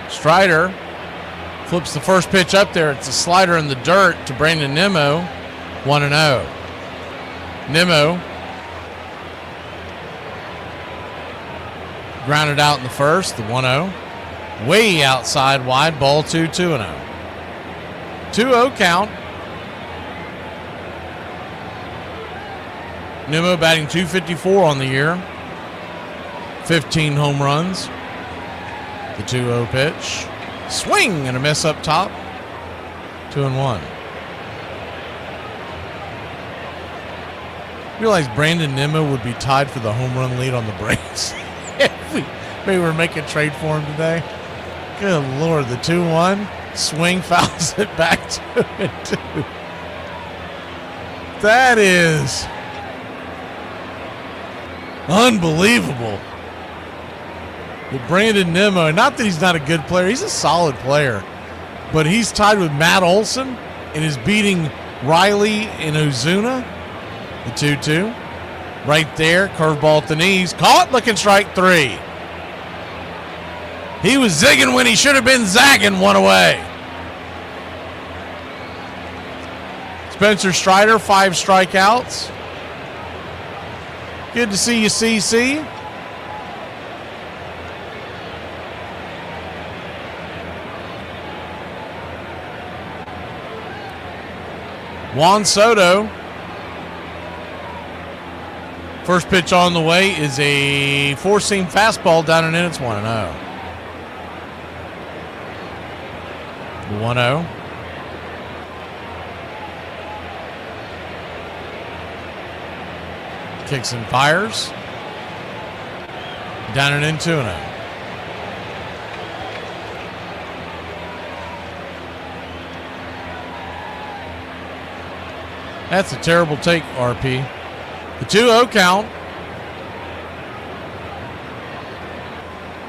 Strider flips the first pitch up there. It's a slider in the dirt to Brandon Nimmo. 1-0. Nimmo grounded out in the first, the 1-0. Way outside wide, ball 2-0. 2-0 count. Nimmo batting .254 on the year. 15 home runs. The 2-0 pitch. Swing and a miss up top. 2-1. Realize Brandon Nimmo would be tied for the home run lead on the Braves if we maybe we're making a trade for him today. Good Lord, the 2-1. Swing, fouls it back 2-2. That is unbelievable. With Brandon Nimmo, not that he's not a good player, he's a solid player, but he's tied with Matt Olson and is beating Riley and Ozuna. The 2-2. Right there, curveball at the knees. Caught, looking strike 3. He was zigging when he should have been zagging, one away. It's Spencer Strider, 5 strikeouts. Good to see you, CC. Juan Soto. First pitch on the way is a 4-seam fastball down and in. It's 1-0. 1-0. Kicks and fires. Down and in, 2-0. That's a terrible take, RP. The 2-0 count.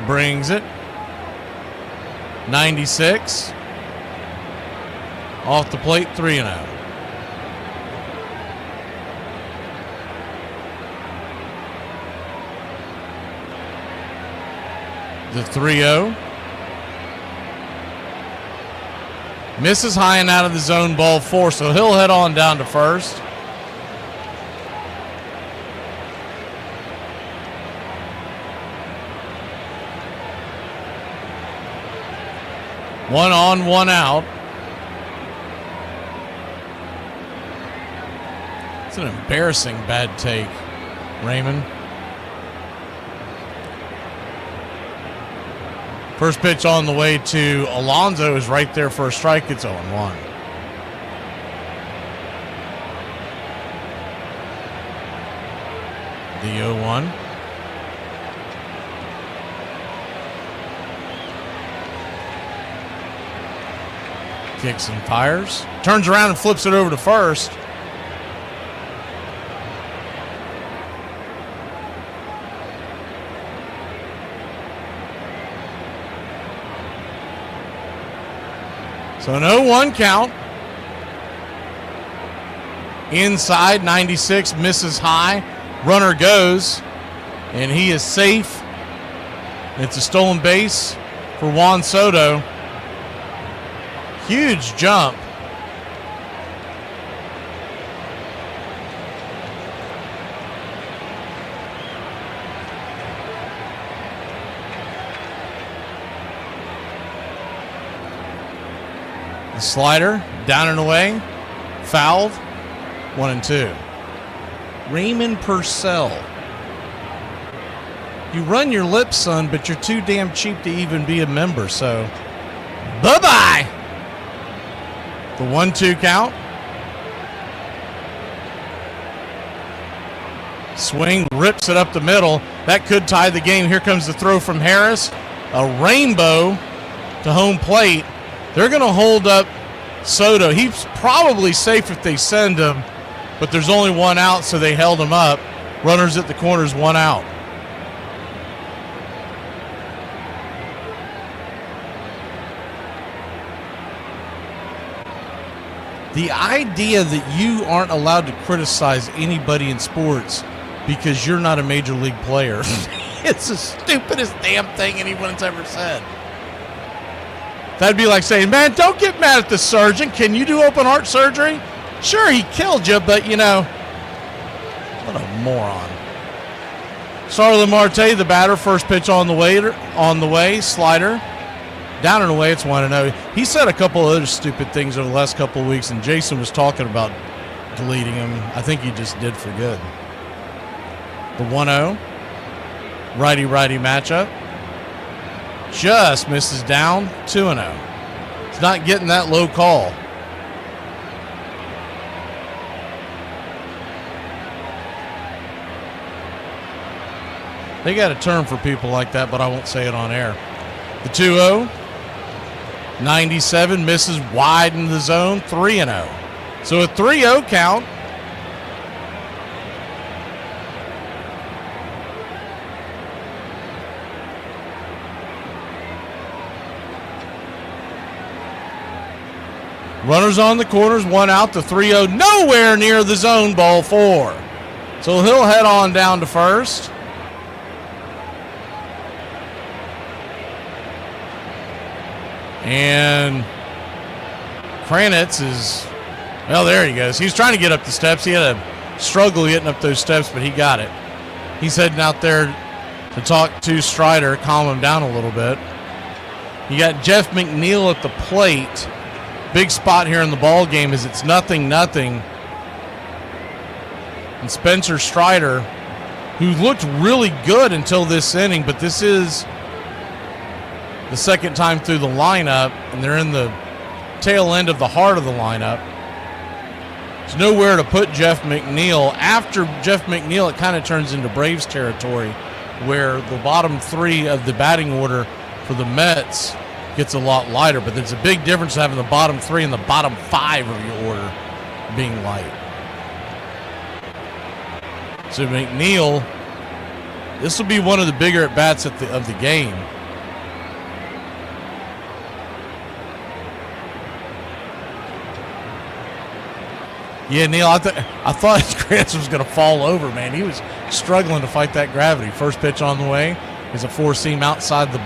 Brings it. 96. Off the plate, 3-0. The 3-0. Misses high and out of the zone, ball 4, so he'll head on down to first. One on, one out. It's an embarrassing bad take, Raymond. First pitch on the way to Alonso is right there for a strike. It's 0-1. The 0-1. Kicks and fires. Turns around and flips it over to first. So an 0-1 count. Inside, 96, misses high. Runner goes, and he is safe. It's a stolen base for Juan Soto. Huge jump. The slider, down and away, fouled, 1-2. Raymond Purcell. You run your lips, son, but you're too damn cheap to even be a member, so bye-bye. The 1-2 count. Swing, rips it up the middle. That could tie the game. Here comes the throw from Harris. A rainbow to home plate. They're going to hold up Soto. He's probably safe if they send him, but there's only one out, so they held him up. Runners at the corners, one out. The idea that you aren't allowed to criticize anybody in sports because you're not a major league player, it's the stupidest damn thing anyone's ever said. That'd be like saying, man, don't get mad at the surgeon. Can you do open heart surgery? Sure, he killed you, but, you know, what a moron. Starlin Marte, the batter, first pitch on the way, slider. Down and away, it's 1-0. He said a couple of other stupid things over the last couple of weeks, and Jason was talking about deleting him. I think he just did for good. The 1-0. Righty-righty matchup. Just misses down, 2-0. It's not getting that low call. They got a term for people like that, but I won't say it on air. The 2-0. 97 misses wide in the zone, 3-0. So a 3-0 count. Runners on the corners, one out, the 3-0, nowhere near the zone, ball 4. So he'll head on down to first. And Kranitz is Well, there he goes. He was trying to get up the steps. He had a struggle getting up those steps, but he got it. He's heading out there to talk to Strider, calm him down a little bit. You got Jeff McNeil at the plate. Big spot here in the ball game is it's 0-0. And Spencer Strider, who looked really good until this inning, but this is the second time through the lineup, and they're in the tail end of the heart of the lineup. There's nowhere to put Jeff McNeil. After Jeff McNeil, it kind of turns into Braves territory, where the bottom three of the batting order for the Mets gets a lot lighter. But there's a big difference having the bottom three and the bottom five of your order being light. So McNeil, this will be one of the bigger at-bats of the game. Yeah, Neil, I thought Grants was going to fall over, man. He was struggling to fight that gravity. First pitch on the way is a four-seam outside the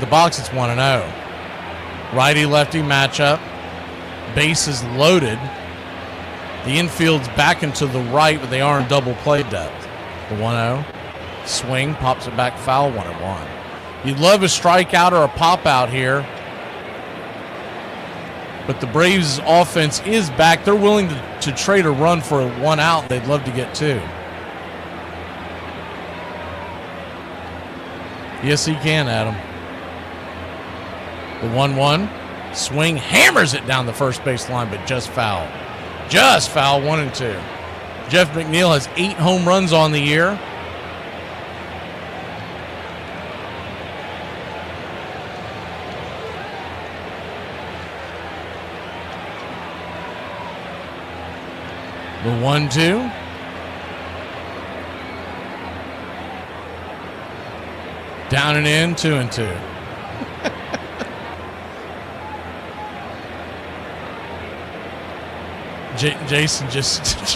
box. It's 1-0. Righty-lefty matchup. Base is loaded. The infield's back and to the right, but they are in double play depth. The 1-0. Swing, pops it back foul, 1-1. You'd love a strikeout or a pop-out here. But the Braves' offense is back. They're willing to trade a run for a one out. They'd love to get two. Yes, he can, Adam. The 1-1. Swing, hammers it down the first base line, but just foul. Just foul, 1-2. Jeff McNeil has 8 home runs on the year. The 1-2. Down and in, 2-2. Jason just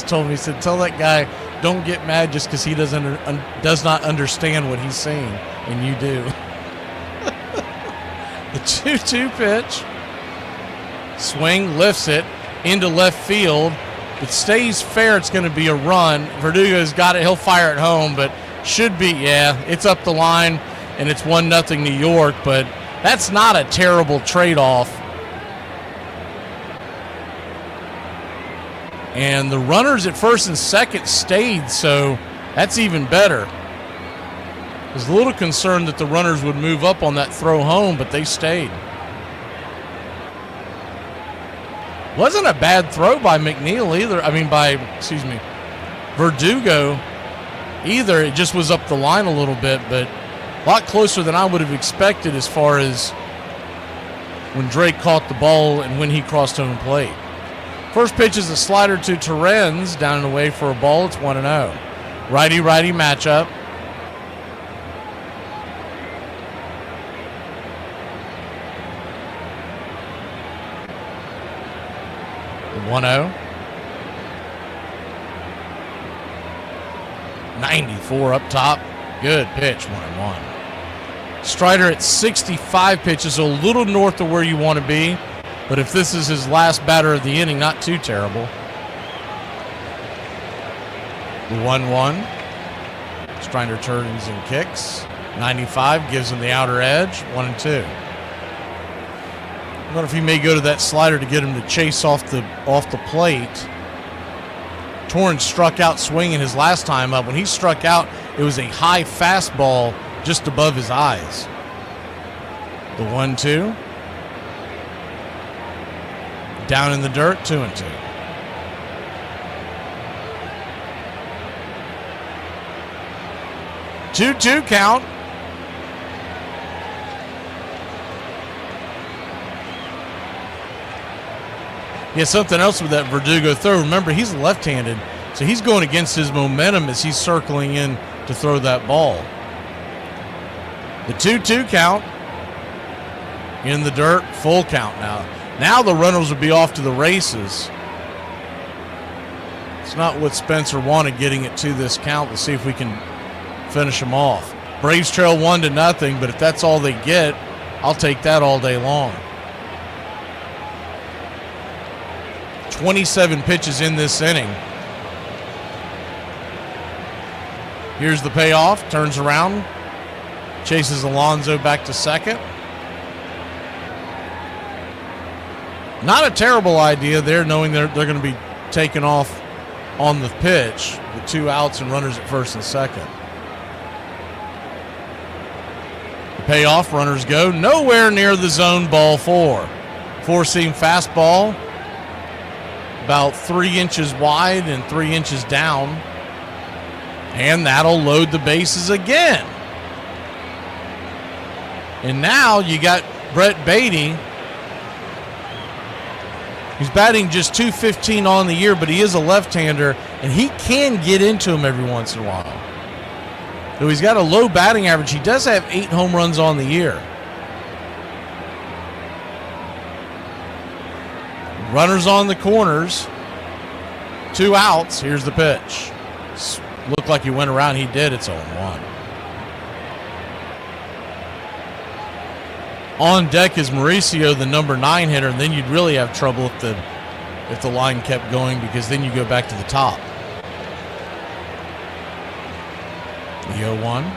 told me, he said, tell that guy, don't get mad just because he does not understand what he's saying, and you do. The 2-2 pitch. Swing, lifts it into left field. If it stays fair, it's going to be a run. Verdugo's got it. He'll fire it home, but should be, yeah, it's up the line, and it's 1-0 New York, but that's not a terrible trade-off. And the runners at first and second stayed, so that's even better. I was a little concerned that the runners would move up on that throw home, but they stayed. Wasn't a bad throw by McNeil either. Verdugo either. It just was up the line a little bit, but a lot closer than I would have expected as far as when Drake caught the ball and when he crossed home plate. First pitch is a slider to Terrens, down and away for a ball. It's 1-0. Righty-righty matchup. The 1-0. 94 up top. Good pitch, 1-1. Strider at 65 pitches, a little north of where you want to be. But if this is his last batter of the inning, not too terrible. The 1-1. Strider turns and kicks. 95 gives him the outer edge. 1-2. I wonder if he may go to that slider to get him to chase off the plate. Torrance struck out swinging his last time up. When he struck out, it was a high fastball just above his eyes. The 1-2. Down in the dirt, 2-2. Two count. Yeah, something else with that Verdugo throw. Remember, he's left-handed, so he's going against his momentum as he's circling in to throw that ball. The 2-2 count. In the dirt, full count now. Now the runners will be off to the races. It's not what Spencer wanted, getting it to this count. Let's see if we can finish them off. Braves trail 1-0, but if that's all they get, I'll take that all day long. 27 pitches in this inning. Here's the payoff. Turns around. Chases Alonso back to second. Not a terrible idea there, knowing they're going to be taken off on the pitch with 2 outs and runners at first and second. The payoff, runners go. Nowhere near the zone, ball 4. Four-seam fastball, about 3 inches wide and 3 inches down. And that'll load the bases again. And now you got Brett Beatty. He's batting just .215 on the year, but he is a left-hander, and he can get into him every once in a while. Though he's got a low batting average, he does have 8 home runs on the year. Runners on the corners. 2 outs. Here's the pitch. Looked like he went around. He did. It's 0-1. On deck is Mauricio, the number 9 hitter, and then you'd really have trouble if the line kept going, because then you go back to the top. The 0-1.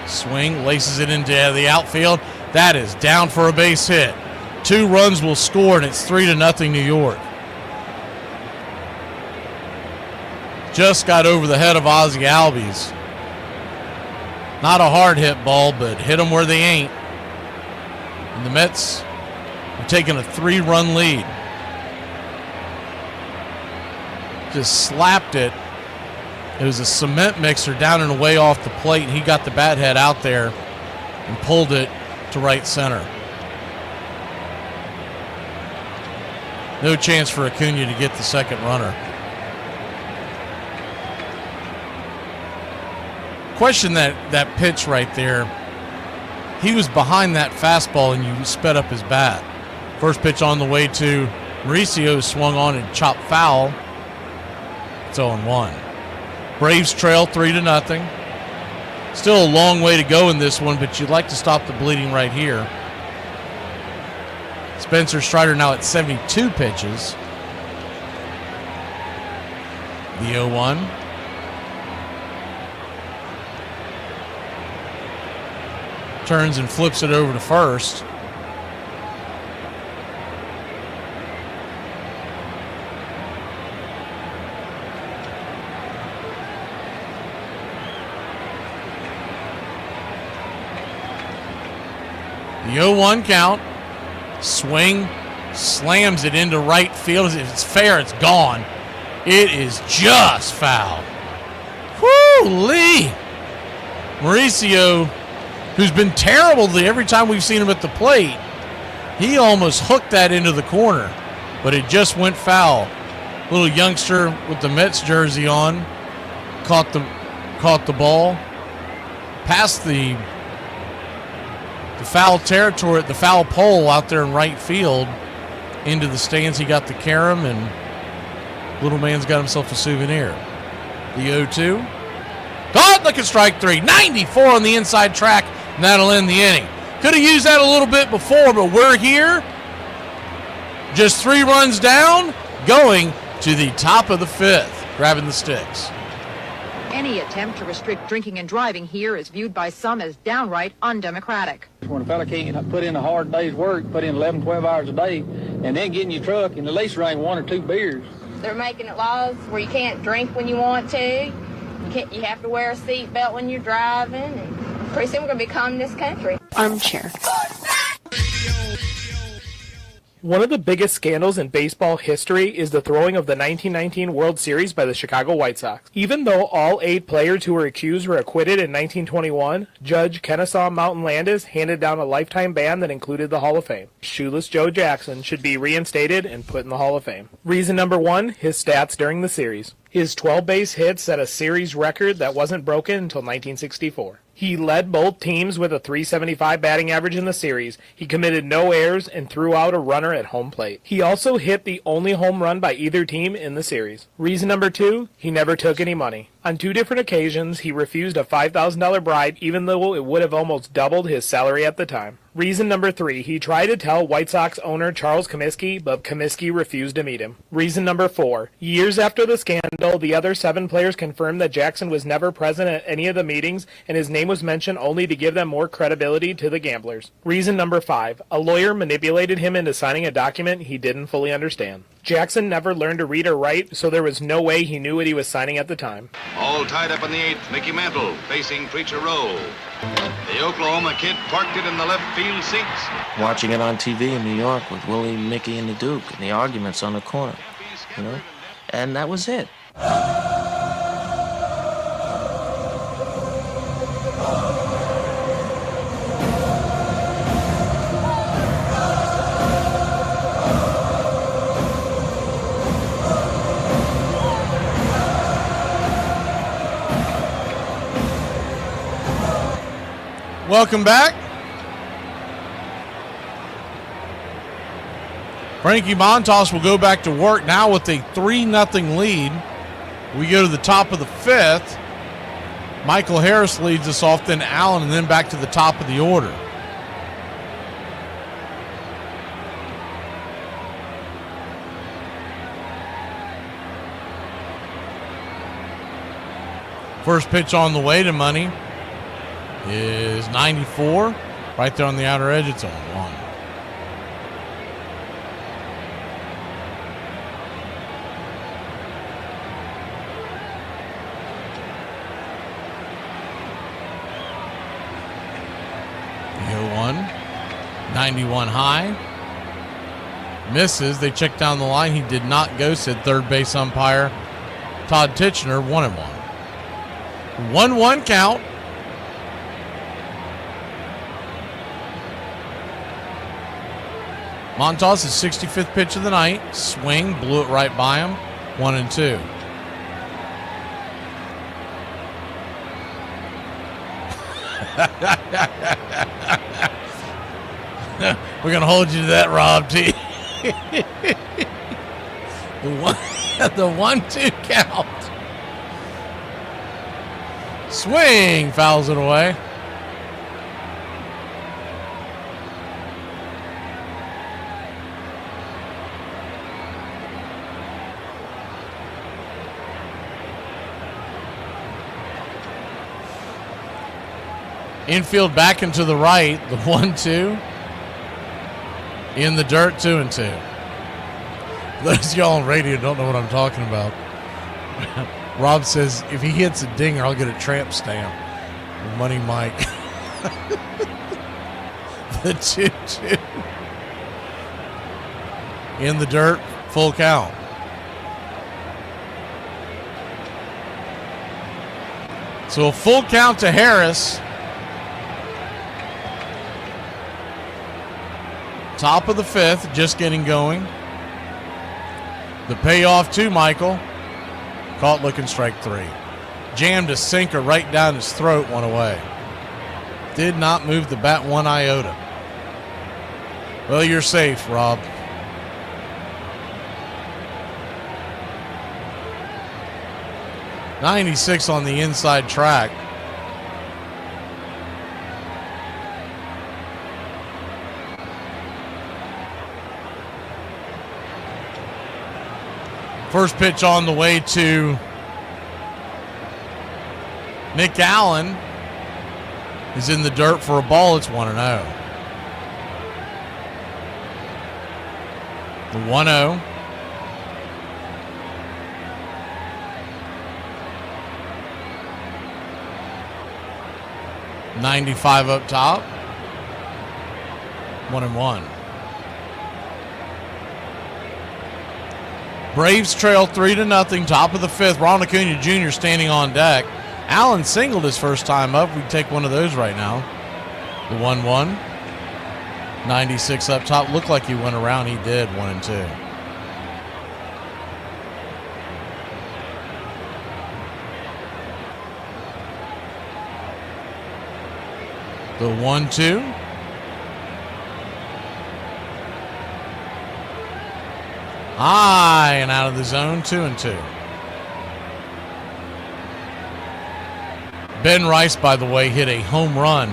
Swing, laces it into the outfield. That is down for a base hit. 2 runs will score, and it's 3-0 New York. Just got over the head of Ozzie Albies. Not a hard hit ball, but hit them where they ain't. And the Mets have taken a 3-run lead. Just slapped it. It was a cement mixer down and away off the plate, and he got the bat head out there and pulled it to right center. No chance for Acuna to get the second runner. Question that pitch right there. He was behind that fastball, and you sped up his bat. First pitch on the way to Mauricio, swung on and chopped foul. It's 0-1. Braves trail 3-0. Still a long way to go in this one, but you'd like to stop the bleeding right here. Spencer Strider now at 72 pitches. The 0-1. Turns and flips it over to first. The 0-1 count. Swing, slams it into right field. If it's fair, it's gone. It is just foul. Woo-lee! Mauricio, who's been terrible every time we've seen him at the plate, he almost hooked that into the corner, but it just went foul. Little youngster with the Mets jersey on caught the ball past the foul territory, the foul pole out there in right field, into the stands. He got the carom, and little man's got himself a souvenir. The 0-2. Caught, look at strike 3. 94 on the inside track, and that'll end the inning. Could have used that a little bit before, but we're here. Just 3 runs down, going to the top of the 5th, grabbing the sticks. Any attempt to restrict drinking and driving here is viewed by some as downright undemocratic. When a fella can't put in a hard day's work, put in 11, 12 hours a day, and then get in your truck and at least drink 1 or 2 beers. They're making it laws where you can't drink when you want to. You have to wear a seatbelt when you're driving. And pretty soon we're going to be communist country. Armchair. One of the biggest scandals in baseball history is the throwing of the 1919 World Series by the Chicago White Sox. Even though all 8 players who were accused were acquitted in 1921, Judge Kennesaw Mountain Landis handed down a lifetime ban that included the Hall of Fame. Shoeless Joe Jackson should be reinstated and put in the Hall of Fame. Reason number 1, his stats during the series. His 12 base hits set a series record that wasn't broken until 1964. He led both teams with a .375 batting average in the series. He committed no errors and threw out a runner at home plate. He also hit the only home run by either team in the series. Reason number 2, he never took any money. On 2 different occasions, he refused a $5,000 bribe even though it would have almost doubled his salary at the time. Reason number 3, he tried to tell White Sox owner Charles Comiskey, but Comiskey refused to meet him. Reason number 4, years after the scandal, the other 7 players confirmed that Jackson was never present at any of the meetings and his name was mentioned only to give them more credibility to the gamblers. Reason number 5, a lawyer manipulated him into signing a document he didn't fully understand. Jackson never learned to read or write, so there was no way he knew what he was signing at the time. All tied up in the 8th, Mickey Mantle facing Preacher Rowe. The Oklahoma kid parked it in the left field seats. Watching it on TV in New York with Willie, Mickey, and the Duke, and the arguments on the corner, you know? And that was it. Welcome back. Frankie Montas will go back to work now with a 3-0 lead. We go to the top of the 5th. Michael Harris leads us off, then Allen, and then back to the top of the order. First pitch on the way to Money is 94. Right there on the outer edge, it's on 1. The 0-1. 91 high. Misses. They check down the line. He did not go, said third base umpire Todd Titchener. 1-1. 1-1 count. Montas' 65th pitch of the night. Swing, blew it right by him. 1-2. We're going to hold you to that, Rob T. The 1-2 count. Swing, fouls it away. Infield back into the right, the 1-2. In the dirt, 2-2. Those of y'all on radio don't know what I'm talking about. Rob says, if he hits a dinger, I'll get a tramp stamp. Money Mike. The 2-2. In the dirt, full count. So a full count to Harris. Top of the 5th, just getting going. The payoff to Michael. Caught looking, strike 3. Jammed a sinker right down his throat, 1 away. Did not move the bat 1 iota. Well, you're safe, Rob. .96 on the inside track. First pitch on the way to Nick Allen is in the dirt for a ball. It's 1-0. The 1-0. .95 up top. 1-1. Braves trail 3-0, top of the 5th. Ronald Acuna Jr. standing on deck. Allen singled his first time up. We take one of those right now. The 1-1. 96 up top. Looked like he went around. He did. 1-2. The 1-2. High and out of the zone, 2-2. Ben Rice, by the way, hit a home run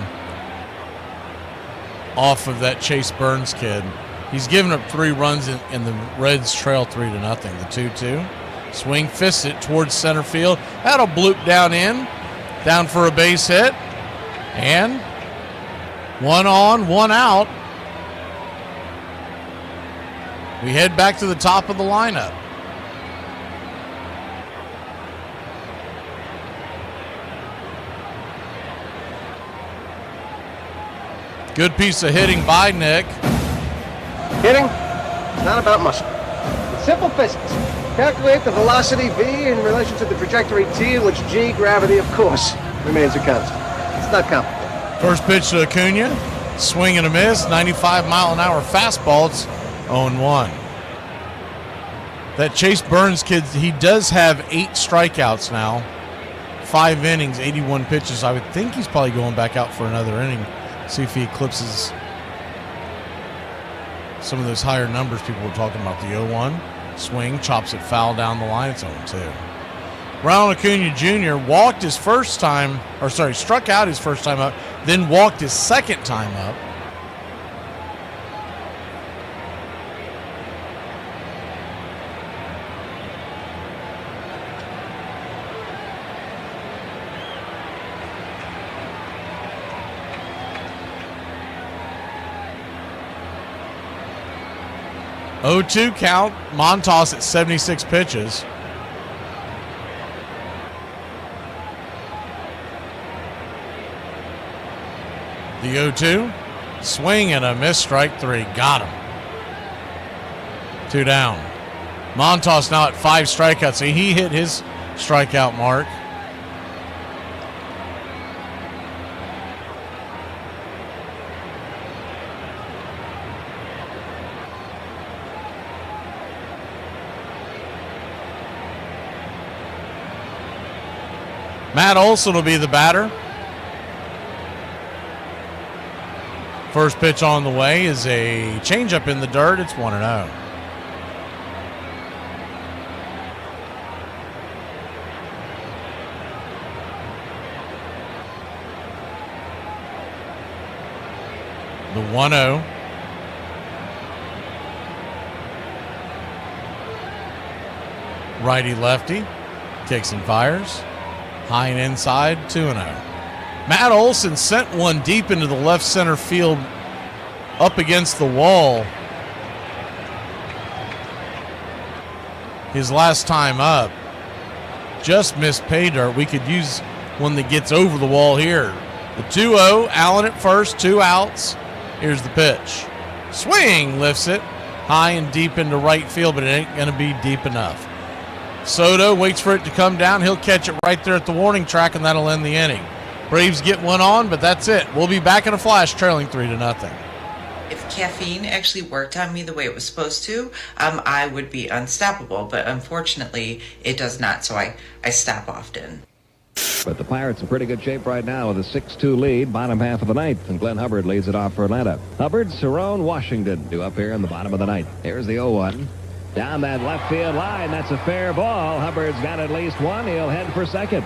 off of that Chase Burns kid. He's given up 3 runs, and the Reds trail 3-0. The 2-2. Swing, fists it towards center field. That'll bloop down in. Down for a base hit. And 1 on, 1 out. We head back to the top of the lineup. Good piece of hitting by Nick. Hitting? It's not about muscle. It's simple physics. Calculate the velocity V in relation to the trajectory T, in which G, gravity, of course, remains a constant. It's not complicated. First pitch to Acuna. Swing and a miss. 95-mile-an-hour fastball. It's 0-1. That Chase Burns kid, he does have 8 strikeouts now. 5 innings, 81 pitches. I would think he's probably going back out for another inning. See if he eclipses some of those higher numbers people were talking about. The 0-1. Swing, chops it foul down the line. It's 0-2. Ronald Acuna Jr. walked his first time, struck out his first time up, then walked his second time up. (0-2) count. Montas at 76 pitches. The 0-2. Swing and a miss. Strike 3. Got him. 2 down. Montas now at 5 strikeouts. So he hit his strikeout mark. Matt Olson will be the batter. First pitch on the way is a changeup in the dirt. It's 1-0. The 1-0. Righty lefty. Kicks and fires. High and inside, 2-0. Matt Olson sent one deep into the left center field up against the wall his last time up. Just missed pay dirt. We could use one that gets over the wall here. The 2-0, Allen at first, 2 outs. Here's the pitch. Swing, lifts it high and deep into right field, but it ain't going to be deep enough. Soto waits for it to come down. He'll catch it right there at the warning track, and that'll end the inning. Braves get one on, but that's it. We'll be back in a flash, trailing 3-0. If caffeine actually worked on me the way it was supposed to, I would be unstoppable. But unfortunately, it does not, so I stop often. But the Pirates in pretty good shape right now with a 6-2 lead, bottom half of the ninth, and Glenn Hubbard leads it off for Atlanta. Hubbard, Cerrone, Washington due up here in the bottom of the ninth. Here's the 0-1. Down that left field line, that's a fair ball. Hubbard's got at least one. He'll head for second.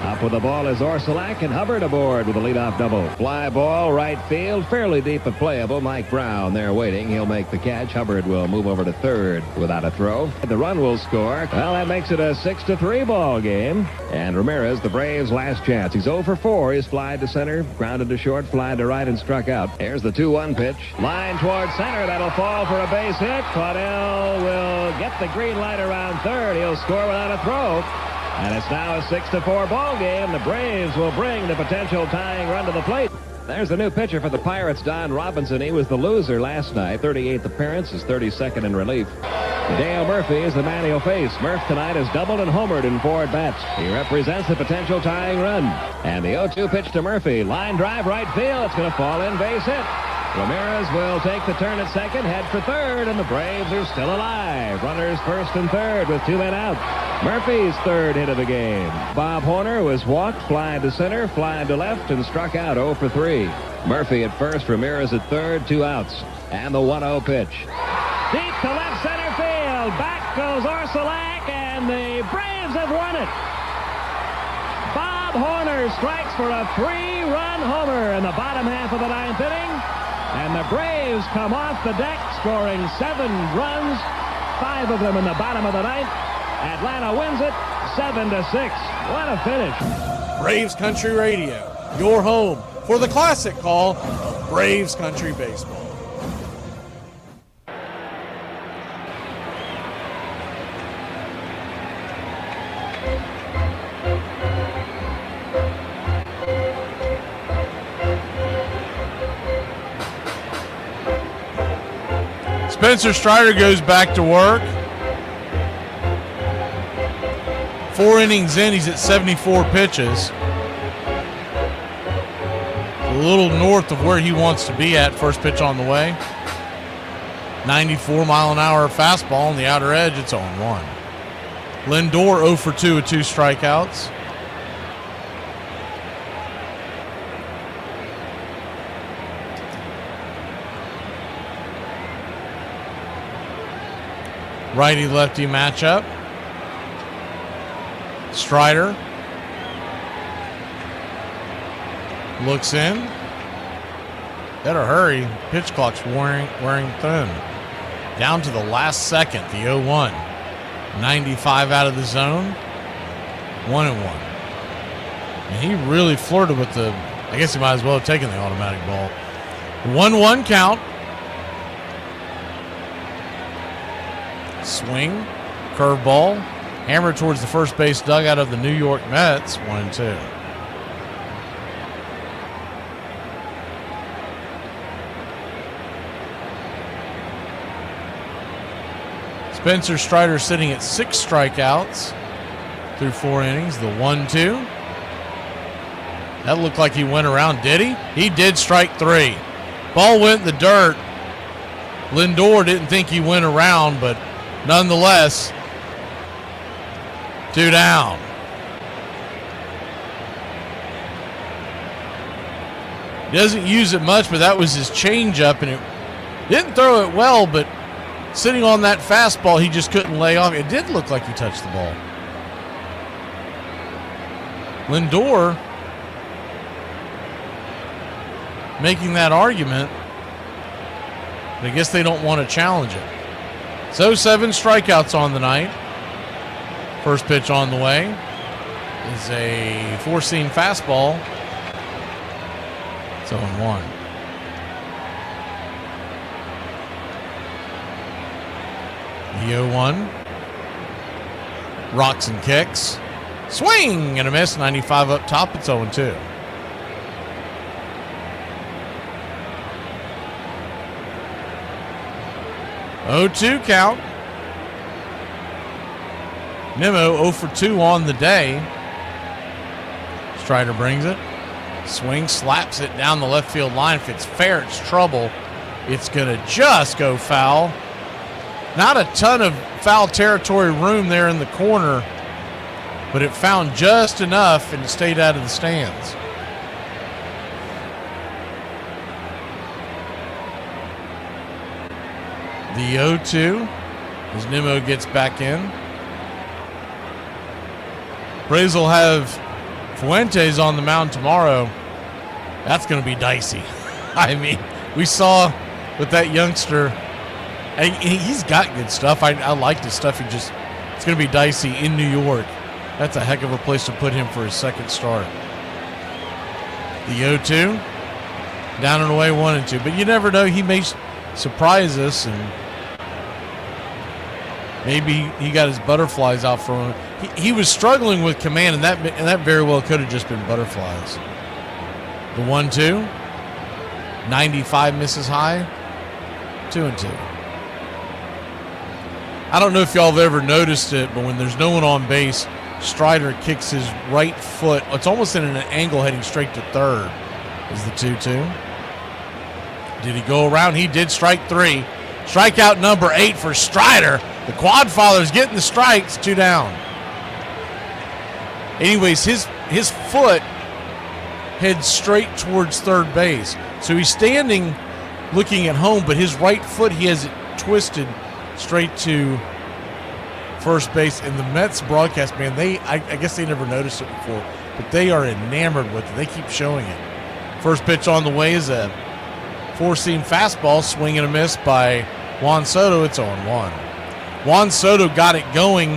Up with the ball is Orsulak, and Hubbard aboard with a leadoff double. Fly ball, right field, fairly deep but playable. Mike Brown there waiting. He'll make the catch. Hubbard will move over to third without a throw. The run will score. Well, that makes it a 6-3 ball game. And Ramirez, the Braves' last chance. He's 0 for 4. He's flied to center, grounded to short, flied to right, and struck out. Here's the 2-1 pitch. Line towards center. That'll fall for a base hit. Claudel will get the green light around third. He'll score without a throw. And it's now a 6-4 ball game. The Braves will bring the potential tying run to the plate. There's the new pitcher for the Pirates, Don Robinson. He was the loser last night. 38th appearance, his 32nd in relief. Dale Murphy is the man he'll face. Murph tonight has doubled and homered in 4 at-bats. He represents the potential tying run. And the 0-2 pitch to Murphy. Line drive right field. It's going to fall in, base hit. Ramirez will take the turn at second, head for third, and the Braves are still alive. Runners first and third with 2 men out. Murphy's third hit of the game. Bob Horner was walked, flying to center, flying to left, and struck out 0 for 3. Murphy at first, Ramirez at third, 2 outs. And the 1-0 pitch. Deep to left center field. Back goes Orsulak, and the Braves have won it. Bob Horner strikes for a 3-run homer in the bottom half of the 9th inning. And the Braves come off the deck, scoring 7 runs, 5 of them in the bottom of the 9th. Atlanta wins it 7-6. What a finish. Braves Country Radio, your home for the classic call of Braves Country Baseball. Spencer Strider goes back to work. 4 innings in, he's at 74 pitches. A little north of where he wants to be at. First pitch on the way. 94-mile-an-hour fastball on the outer edge. It's 0-1. Lindor 0 for 2 with 2 strikeouts. Righty-lefty matchup. Strider looks in. Better hurry. Pitch clock's wearing thin. Down to the last second, the 0-1. 95 out of the zone. 1-1. And he really flirted with the, I guess he might as well have taken the automatic ball. 1-1 count. Swing, curveball, hammered towards the first base dugout of the New York Mets. 1-2. Spencer Strider sitting at 6 strikeouts through 4 innings. The 1-2. That looked like he went around, did he? He did strike 3. Ball went in the dirt. Lindor didn't think he went around, but nonetheless, 2 down. Doesn't use it much, but that was his changeup, and it didn't throw it well, but sitting on that fastball, he just couldn't lay off. It did look like he touched the ball. Lindor making that argument, but I guess they don't want to challenge it. So 7 strikeouts on the night. First pitch on the way is a 4-seam fastball. It's 0-1. The 0-1. Rocks and kicks. Swing and a miss. 95 up top. It's 0-2. Oh-2 count. Nimmo 0 for 2 on the day. Strider brings it. Swing, slaps it down the left field line. If it's fair, it's trouble. It's going to just go foul. Not a ton of foul territory room there in the corner, but it found just enough and it stayed out of the stands. The 0-2 as Nimmo gets back in. Braves will have Fuentes on the mound tomorrow. That's going to be dicey. I mean, we saw with that youngster, he's got good stuff. I like his stuff. It's going to be dicey in New York. That's a heck of a place to put him for his second start. The 0-2, down and away 1-2. But you never know. He may surprise us, and maybe he got his butterflies out from him. He was struggling with command, and that very well could have just been butterflies. The 1-2, 95 misses high, 2-2. I don't know if y'all have ever noticed it, but when there's no one on base, Strider kicks his right foot. It's almost in an angle heading straight to third. Is the 2-2. Did he go around? He did. Strike 3. Strikeout number 8 for Strider. The quad father's getting the strikes. 2 down. Anyways, his foot heads straight towards third base. So he's standing looking at home, but his right foot, he has it twisted straight to first base. And the Mets broadcast, man, I guess they never noticed it before, but they are enamored with it. They keep showing it. First pitch on the way is a four-seam fastball, swing and a miss by Juan Soto. It's 0-1. Juan Soto got it going,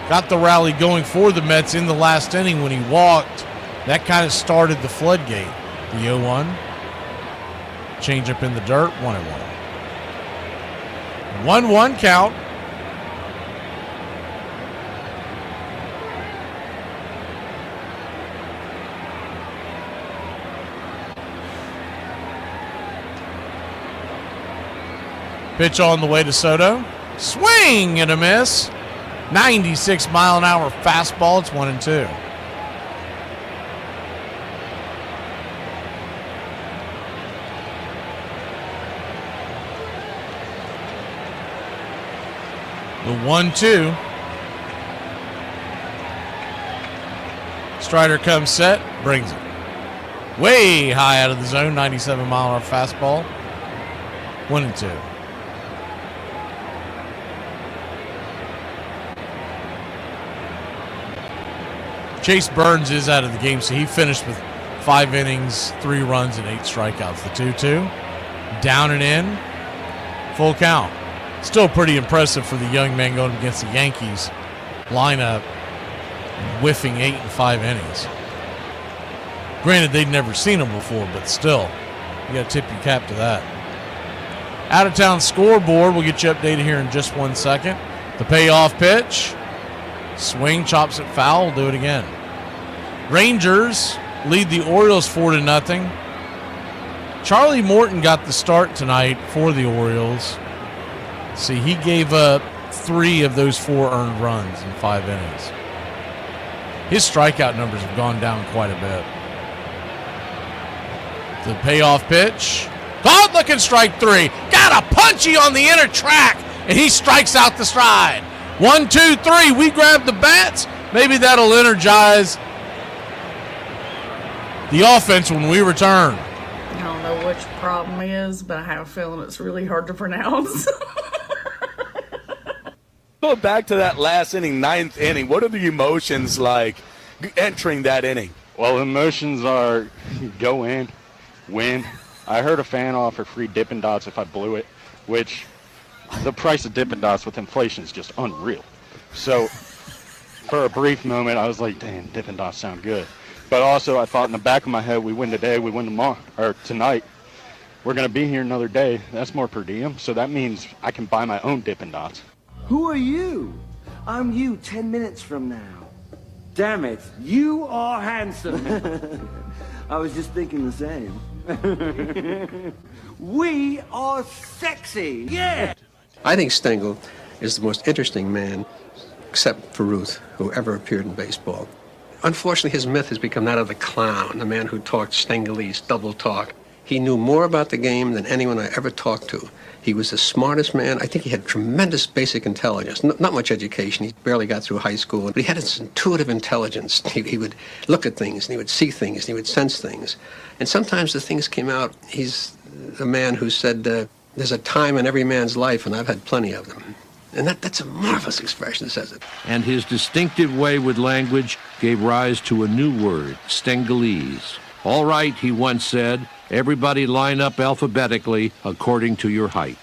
got the rally going for the Mets in the last inning when he walked. That kind of started the floodgate. The 0-1. Change up in the dirt, 1-1. 1-1 count. Pitch on the way to Soto. Swing and a miss. 96-mile-an-hour fastball. It's 1-2. The 1-2. Strider comes set, brings it way high out of the zone. 97-mile-an-hour fastball. 1-2. Chase Burns is out of the game, so he finished with 5 innings, 3 runs, and 8 strikeouts. The 2-2. Down and in. Full count. Still pretty impressive for the young man going against the Yankees lineup and whiffing 8 and 5 innings. Granted, they'd never seen him before, but still, you got to tip your cap to that. Out of town scoreboard, we'll get you updated here in just 1 second. The payoff pitch. Swing, chops it foul. We'll do it again. Rangers lead the Orioles 4-0. Charlie Morton got the start tonight for the Orioles. See, he gave up 3 of those 4 earned runs in 5 innings. His strikeout numbers have gone down quite a bit. The payoff pitch. Good looking strike 3. Got a punchy on the inner track, and he strikes out the stride. 1, 2, 3. We grab the bats. Maybe that'll energize the offense when we return. I don't know which problem is, but I have a feeling it's really hard to pronounce. Going back to that last inning, 9th inning, what are the emotions like entering that inning? Well, emotions are go in, win. I heard a fan offer free Dippin' Dots if I blew it, which the price of Dippin' Dots with inflation is just unreal. So for a brief moment, I was like, damn, Dippin' Dots sound good. But also I thought in the back of my head, we win today, we win tomorrow, or tonight. We're going to be here another day. That's more per diem. So that means I can buy my own Dippin' Dots. Who are you? I'm you 10 minutes from now. Damn it, you are handsome. I was just thinking the same. We are sexy, yeah! I think Stengel is the most interesting man, except for Ruth, who ever appeared in baseball. Unfortunately, his myth has become that of the clown, the man who talked Stengelese, double talk. He knew more about the game than anyone I ever talked to. He was the smartest man. I think he had tremendous basic intelligence. Not much education. He barely got through high school. But he had this intuitive intelligence. He would look at things, and he would see things, and he would sense things. And sometimes the things came out. He's a man who said, there's a time in every man's life, and I've had plenty of them. And that's a marvelous expression that says it. And his distinctive way with language gave rise to a new word, Stengelese. All right, he once said, everybody line up alphabetically according to your height.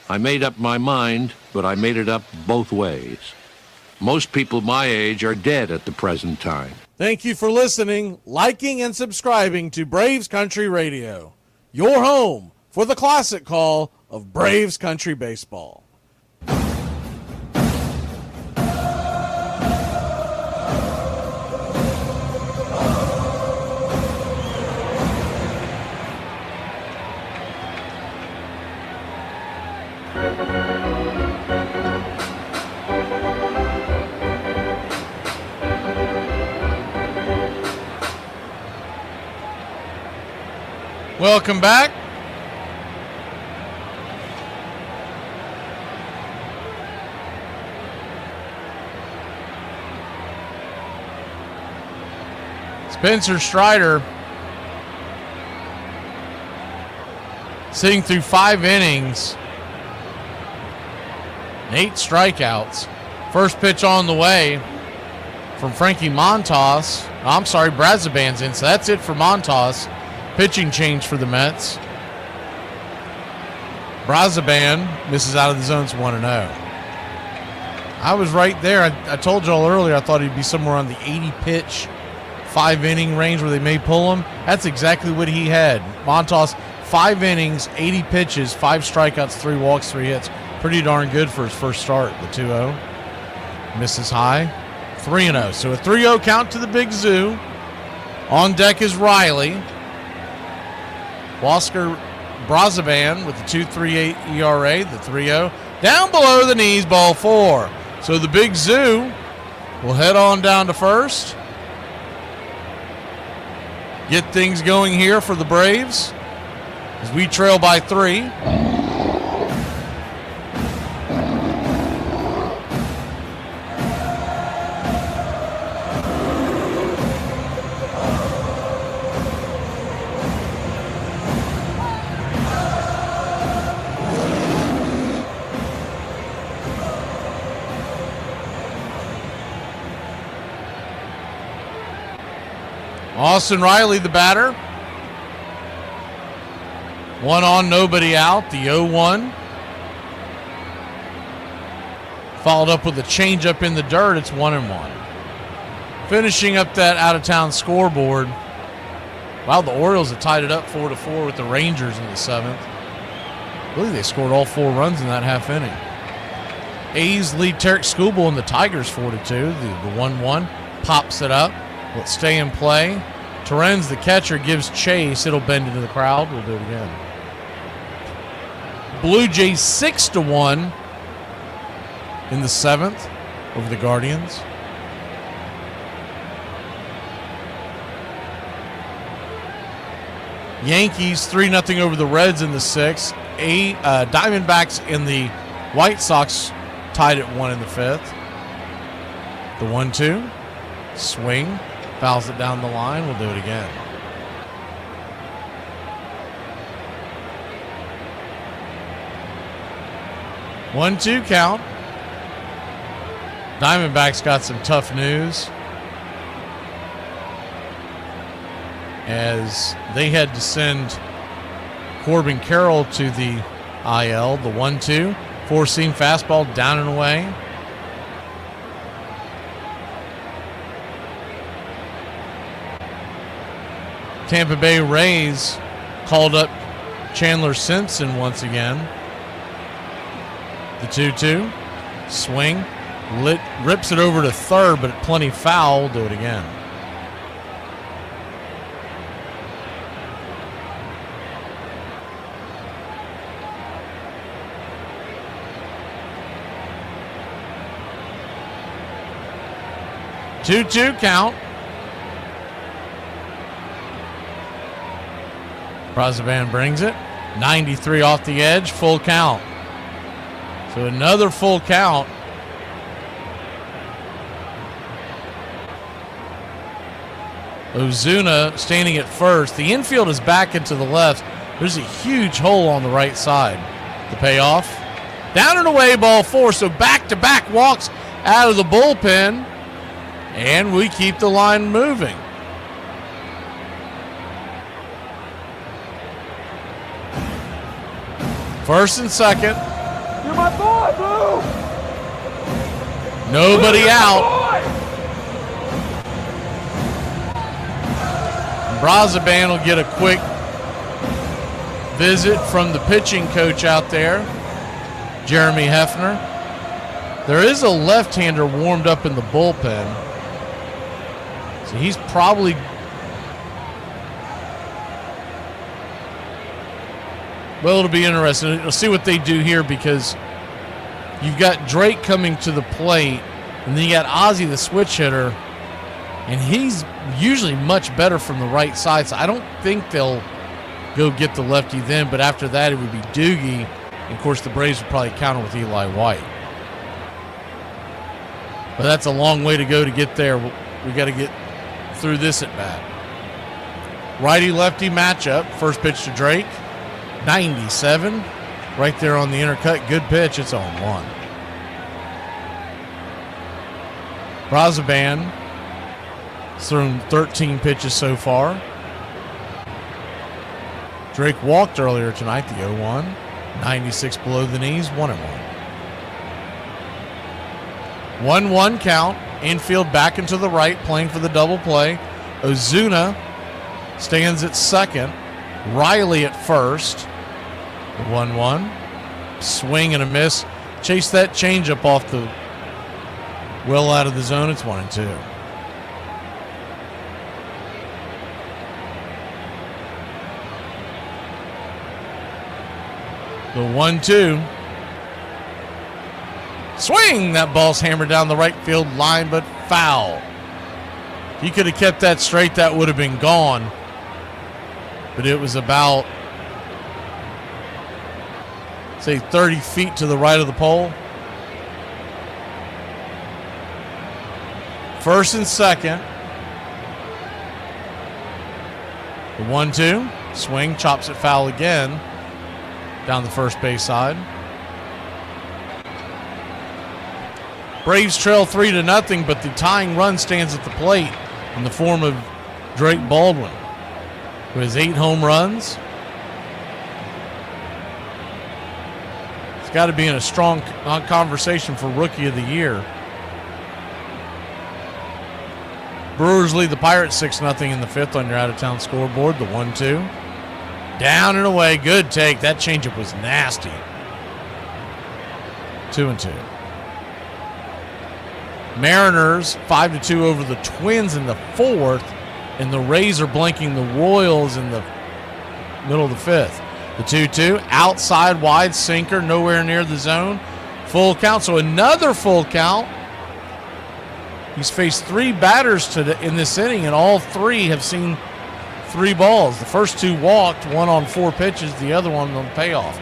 I made up my mind, but I made it up both ways. Most people my age are dead at the present time. Thank you for listening, liking, and subscribing to Braves Country Radio, your home for the classic call of Braves Country Baseball. Welcome back. Spencer Strider sitting through 5 innings, 8 strikeouts. First pitch on the way from Frankie Montas. I'm sorry, Braziban's in, so that's it for Montas. Pitching change for the Mets. Braziban misses out of the zone. It's 1-0. I was right there. I told y'all earlier I thought he'd be somewhere on the 80-pitch, 5-inning range where they may pull him. That's exactly what he had. Montas, 5 innings, 80 pitches, 5 strikeouts, 3 walks, 3 hits. Pretty darn good for his first start, the 2-0. Misses high. 3-0. So a 3-0 count to the Big Zoo. On deck is Riley. Oscar Braziban with the 2.38 ERA, the 3-0. Down below the knees, ball 4. So the Big Zoo will head on down to first. Get things going here for the Braves as we trail by 3. Austin Riley, the batter. 1 on, nobody out. The 0-1. Followed up with a changeup in the dirt. It's 1-1. Finishing up that out-of-town scoreboard. Wow, the Orioles have tied it up 4-4 with the Rangers in the 7th. Really, they scored all 4 runs in that half inning. A's lead Tarek Skubal and the Tigers 4-2. The 1-1 pops it up. Let's stay in play. Terrens, the catcher, gives chase. It'll bend into the crowd. We'll do it again. Blue Jays 6-1 in the 7th over the Guardians. Yankees 3-0 over the Reds in the 6th. Diamondbacks and the White Sox tied at 1 in the 5th. The 1-2. Swing. Fouls it down the line. We'll do it again. One-two count. Diamondbacks got some tough news as they had to send Corbin Carroll to the IL. The 1-2. Four-seam fastball down and away. Tampa Bay Rays called up Chandler Simpson once again. The 2-2. Swing. Rips it over to third, but plenty foul. We'll do it again. Two count. Braziban brings it. 93 off the edge. Full count. So another full count. Ozuna standing at first. The infield is back into the left. There's a huge hole on the right side. The payoff. Down and away, ball 4. So back-to-back walks out of the bullpen. And we keep the line moving. First and second. You're my boy, Blue! Nobody out. Braziban will get a quick visit from the pitching coach out there, Jeremy Hefner. There is a left-hander warmed up in the bullpen. So he's probably... Well, it'll be interesting. We'll see what they do here because you've got Drake coming to the plate, and then you got Ozzie, the switch hitter, and he's usually much better from the right side. So I don't think they'll go get the lefty then, but after that it would be Doogie. And of course, the Braves would probably counter with Eli White. But that's a long way to go to get there. We got to get through this at bat. Righty-lefty matchup. First pitch to Drake. 97. Right there on the intercut. Good pitch. It's on 1. Brazoban has thrown 13 pitches so far. Drake walked earlier tonight, the 0-1. 96 below the knees, 1-1. 1-1 count. Infield back into the right, playing for the double play. Ozuna stands at second. Riley at first. The 1-1. Swing and a miss. Chase that changeup off the well out of the zone. It's 1-2. The 1-2. Swing! That ball's hammered down the right field line, but foul. If he could have kept that straight, that would have been gone. But it was about, say, 30 feet to the right of the pole. First and second. The 1-2. Swing, chops it foul again. Down the first base side. Braves trail 3-0, but the tying run stands at the plate in the form of Drake Baldwin, who has 8 home runs. It's got to be in a strong conversation for Rookie of the Year. Brewers lead the Pirates 6-0 in the 5th on your out-of-town scoreboard. The 1-2. Down and away. Good take. That changeup was nasty. 2-2. Mariners 5-2 over the Twins in the 4th, and the Rays are blanking the Royals in the middle of the 5th. The 2-2. Outside wide sinker. Nowhere near the zone. Full count. So another full count. He's faced 3 batters in this inning, and all 3 have seen 3 balls. The first 2 walked, 1 on 4 pitches, the other one on payoff.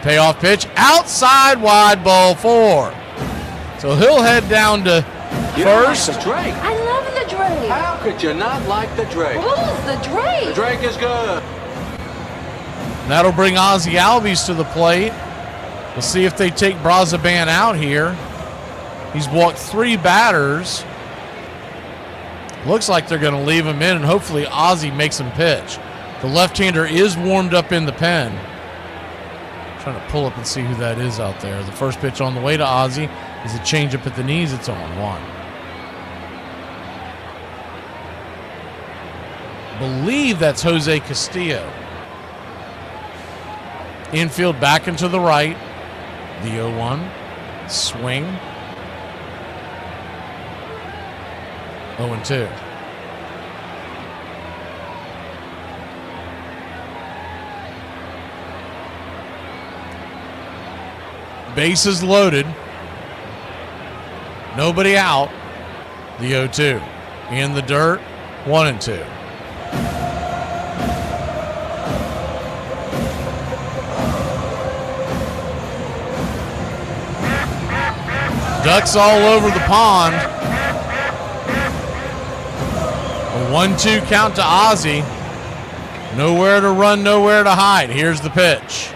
Payoff pitch, outside wide, ball 4. So he'll head down to first. Like the Drake. I love the Drake. How could you not like the Drake? Who's the Drake? The Drake is good. That'll bring Ozzie Albies to the plate. We'll see if they take Brazoban out here. He's walked 3 batters. Looks like they're going to leave him in, and hopefully Ozzie makes him pitch. The left-hander is warmed up in the pen. Trying to pull up and see who that is out there. The first pitch on the way to Ozzie is a changeup at the knees. It's on 1. Believe that's Jose Castillo. Infield back into the right. The 0-1. Swing. 0-2. Bases loaded. Nobody out. The 0-2. In the dirt. 1-2. Ducks all over the pond. A 1-2 count to Ozzie. Nowhere to run, nowhere to hide. Here's the pitch.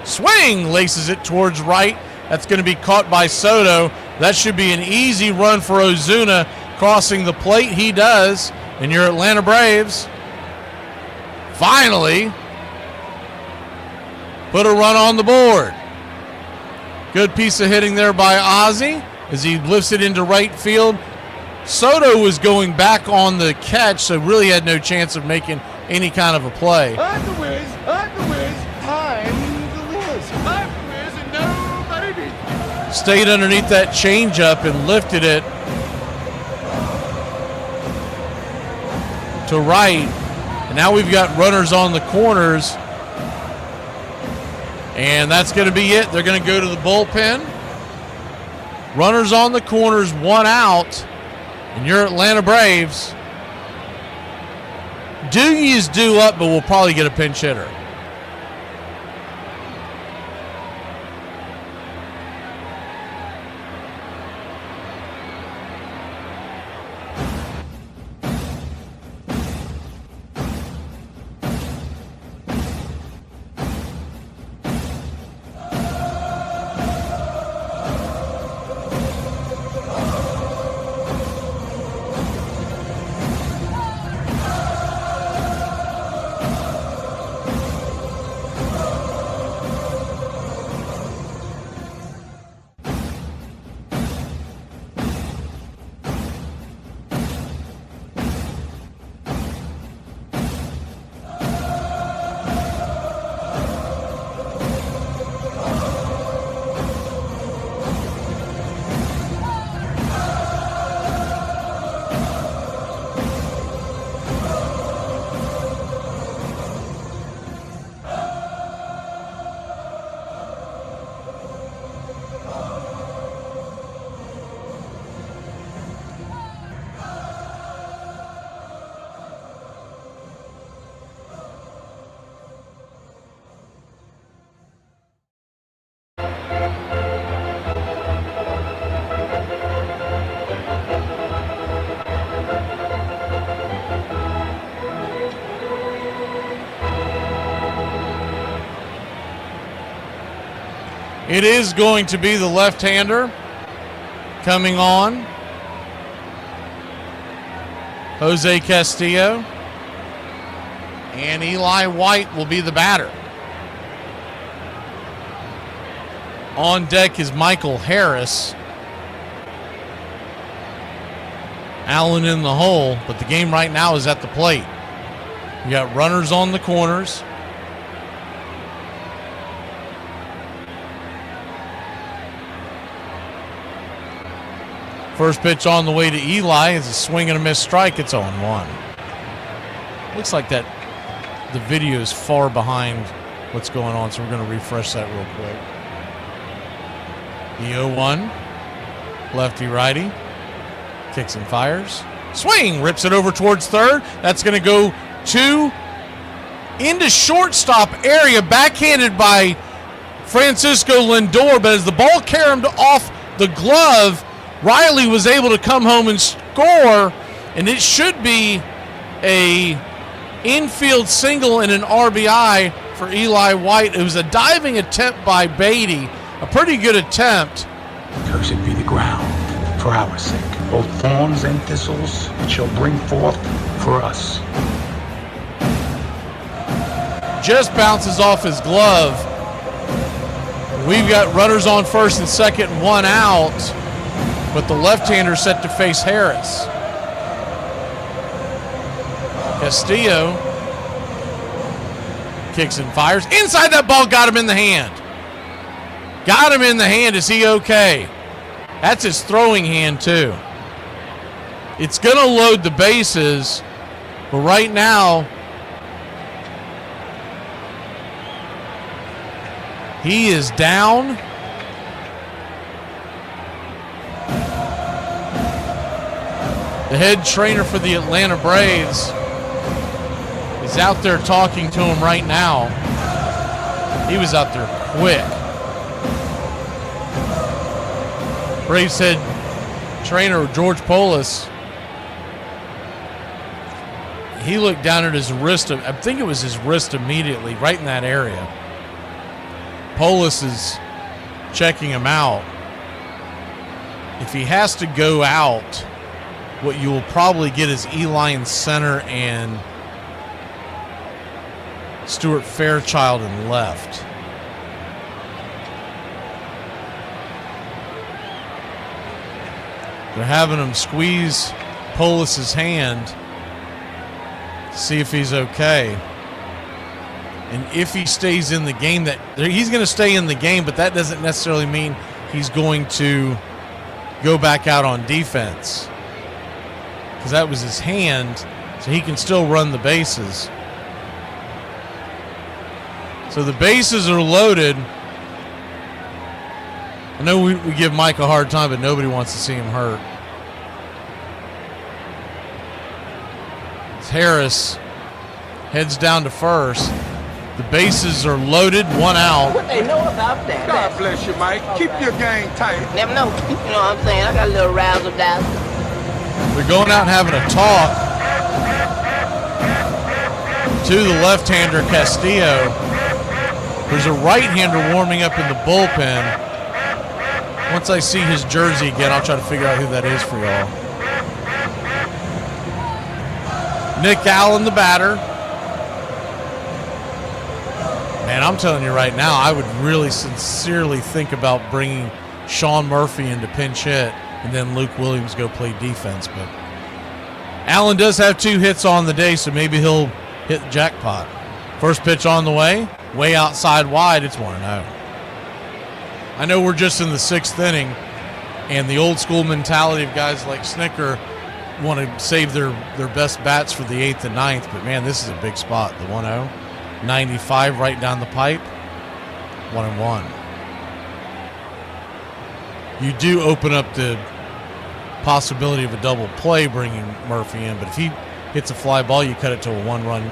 Swing! Laces it towards right. That's going to be caught by Soto. That should be an easy run for Ozuna. Crossing the plate, he does. And your Atlanta Braves finally put a run on the board. Good piece of hitting there by Ozzie as he lifts it into right field. Soto was going back on the catch, so really had no chance of making any kind of a play. I'm the Wiz. I'm the Wiz. I'm the Wiz. I'm the Wiz, and nobody beats me. Stayed underneath that changeup and lifted it to right. And now we've got runners on the corners. And that's going to be it. They're going to go to the bullpen. Runners on the corners, 1 out. And your Atlanta Braves. Doogie is due up, but we'll probably get a pinch hitter. It is going to be the left-hander coming on, Jose Castillo, and Eli White will be the batter. On deck is Michael Harris. Allen in the hole, but the game right now is at the plate. You got runners on the corners. First pitch on the way to Eli is a swing and a miss strike. It's 0-1. Looks like that the video is far behind what's going on, so we're going to refresh that real quick. The 0-1, lefty-righty, kicks and fires. Swing, rips it over towards third. That's going to go into shortstop area, backhanded by Francisco Lindor, but as the ball carried off the glove, Riley was able to come home and score, and it should be a infield single and an RBI for Eli White. It was a diving attempt by Beatty, a pretty good attempt. Cursed be the ground for our sake, both thorns and thistles it shall bring forth for us. Just bounces off his glove. We've got runners on first and second and one out, but the left-hander set to face Harris. Castillo kicks and fires. Inside that ball, got him in the hand. Got him in the hand. Is he okay? That's his throwing hand, too. It's going to load the bases, but right now, he is down. The head trainer for the Atlanta Braves is out there talking to him right now. He was out there quick. Braves head trainer George Polis, he looked down at his wrist. I think it was his wrist immediately, right in that area. Polis is checking him out. If he has to go out, what you will probably get is Eli in center and Stuart Fairchild in left. They're having him squeeze Polis's hand to see if he's okay. And if he stays in the game, he's going to stay in the game, but that doesn't necessarily mean he's going to go back out on defense, because that was his hand, so he can still run the bases. So the bases are loaded. I know we give Mike a hard time, but nobody wants to see him hurt. Harris heads down to first. The bases are loaded, one out. What they know about that? God bless you, Mike. Keep your game tight. Never know. You know what I'm saying? I got a little razzle dazzle. They're going out and having a talk to the left-hander Castillo. There's a right-hander warming up in the bullpen. Once I see his jersey again, I'll try to figure out who that is for y'all. Nick Allen, the batter. Man, I'm telling you right now, I would really sincerely think about bringing Sean Murphy into pinch hit and then Luke Williams go play defense. But Allen does have 2 hits on the day, so maybe he'll hit the jackpot. First pitch on the way outside wide, it's 1-0. I know we're just in the 6th inning, and the old school mentality of guys like Snicker want to save their best bats for the 8th and 9th, but man, this is a big spot. The 1-0, 95 right down the pipe, 1-1. You do open up the possibility of a double play bringing Murphy in, but if he hits a fly ball, you cut it to a 1-run.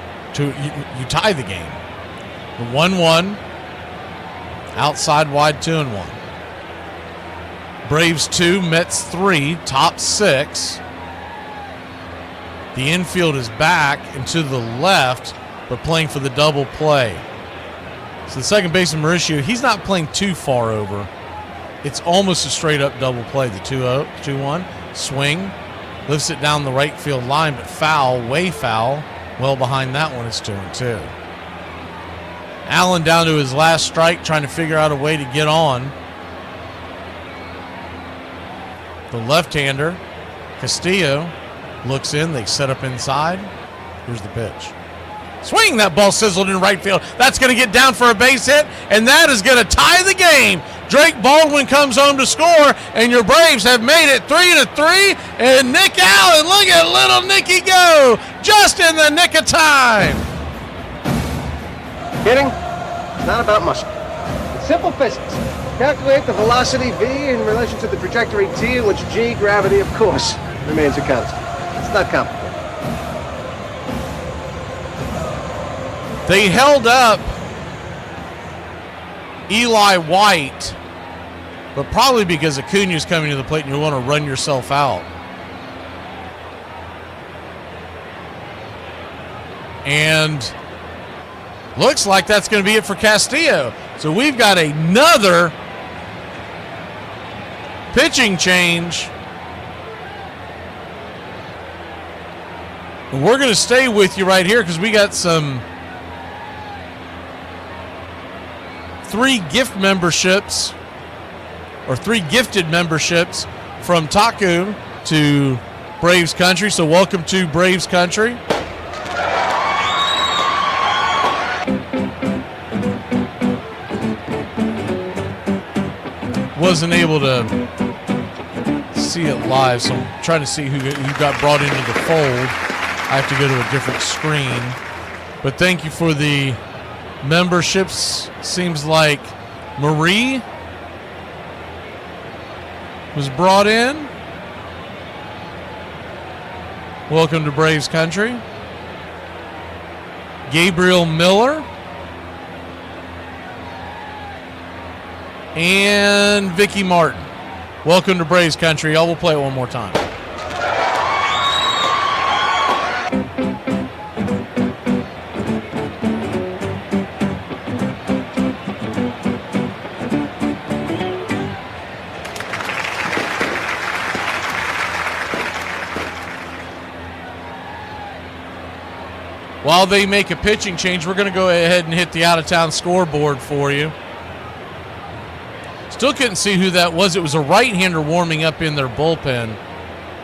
You tie the game. The 1-1, outside wide, 2-1. Braves 2, Mets 3, top 6. The infield is back and to the left, but playing for the double play. So the second baseman, Mauricio, he's not playing too far over. It's almost a straight-up double play. The 2-0, 2-1, swing, lifts it down the right field line, but foul, way foul. Well behind that one, it's 2-2. Allen down to his last strike, trying to figure out a way to get on. The left-hander, Castillo, looks in. They set up inside. Here's the pitch. Swing! That ball sizzled in right field. That's going to get down for a base hit, and that is going to tie the game. Drake Baldwin comes home to score, and your Braves have made it 3-3. And Nick Allen, look at little Nicky go, just in the nick of time. Hitting? Not about muscle. It's simple physics. Calculate the velocity v in relation to the trajectory t, in which g, gravity, of course, remains a constant. It's not complicated. They held up Eli White, but probably because Acuna's coming to the plate and you want to run yourself out. And looks like that's going to be it for Castillo. So we've got another pitching change. And we're going to stay with you right here because we got some 3 gift memberships, or 3 gifted memberships from Taku to Braves Country. So welcome to Braves Country. Wasn't able to see it live, so I'm trying to see who got brought into the fold. I have to go to a different screen. But thank you for the memberships. Seems like Marie was brought in. Welcome to Braves Country. Gabriel Miller. And Vicky Martin. Welcome to Braves Country. Y'all will play it one more time. While they make a pitching change, we're going to go ahead and hit the out-of-town scoreboard for you. Still couldn't see who that was. It was a right-hander warming up in their bullpen,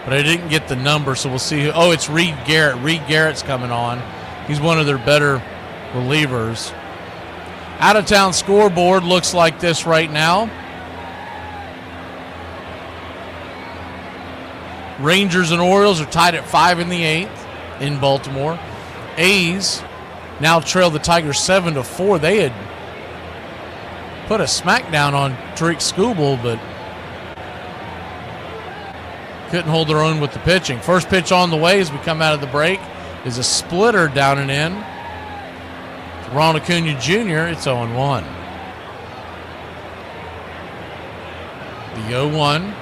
but I didn't get the number, so we'll see who. Oh, it's Reed Garrett. Reed Garrett's coming on. He's one of their better relievers. Out-of-town scoreboard looks like this right now. Rangers and Orioles are tied at 5 in the 8th in Baltimore. A's now trail the Tigers 7-4. They had put a smackdown on Tariq Skubal, but couldn't hold their own with the pitching. First pitch on the way as we come out of the break is a splitter down and in. Ron Acuna Jr., it's 0-1. The 0-1.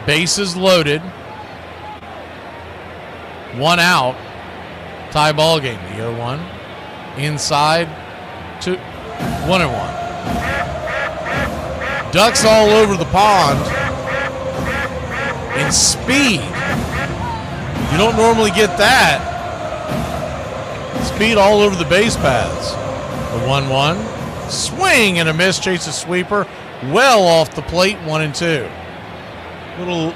Bases loaded. 1 out. Tie ball game. The 0-1. Inside. 1-1. Ducks all over the pond. And speed. You don't normally get that. Speed all over the base paths. The 1-1. Swing and a miss. Chase a sweeper. Well off the plate. 1-2. A little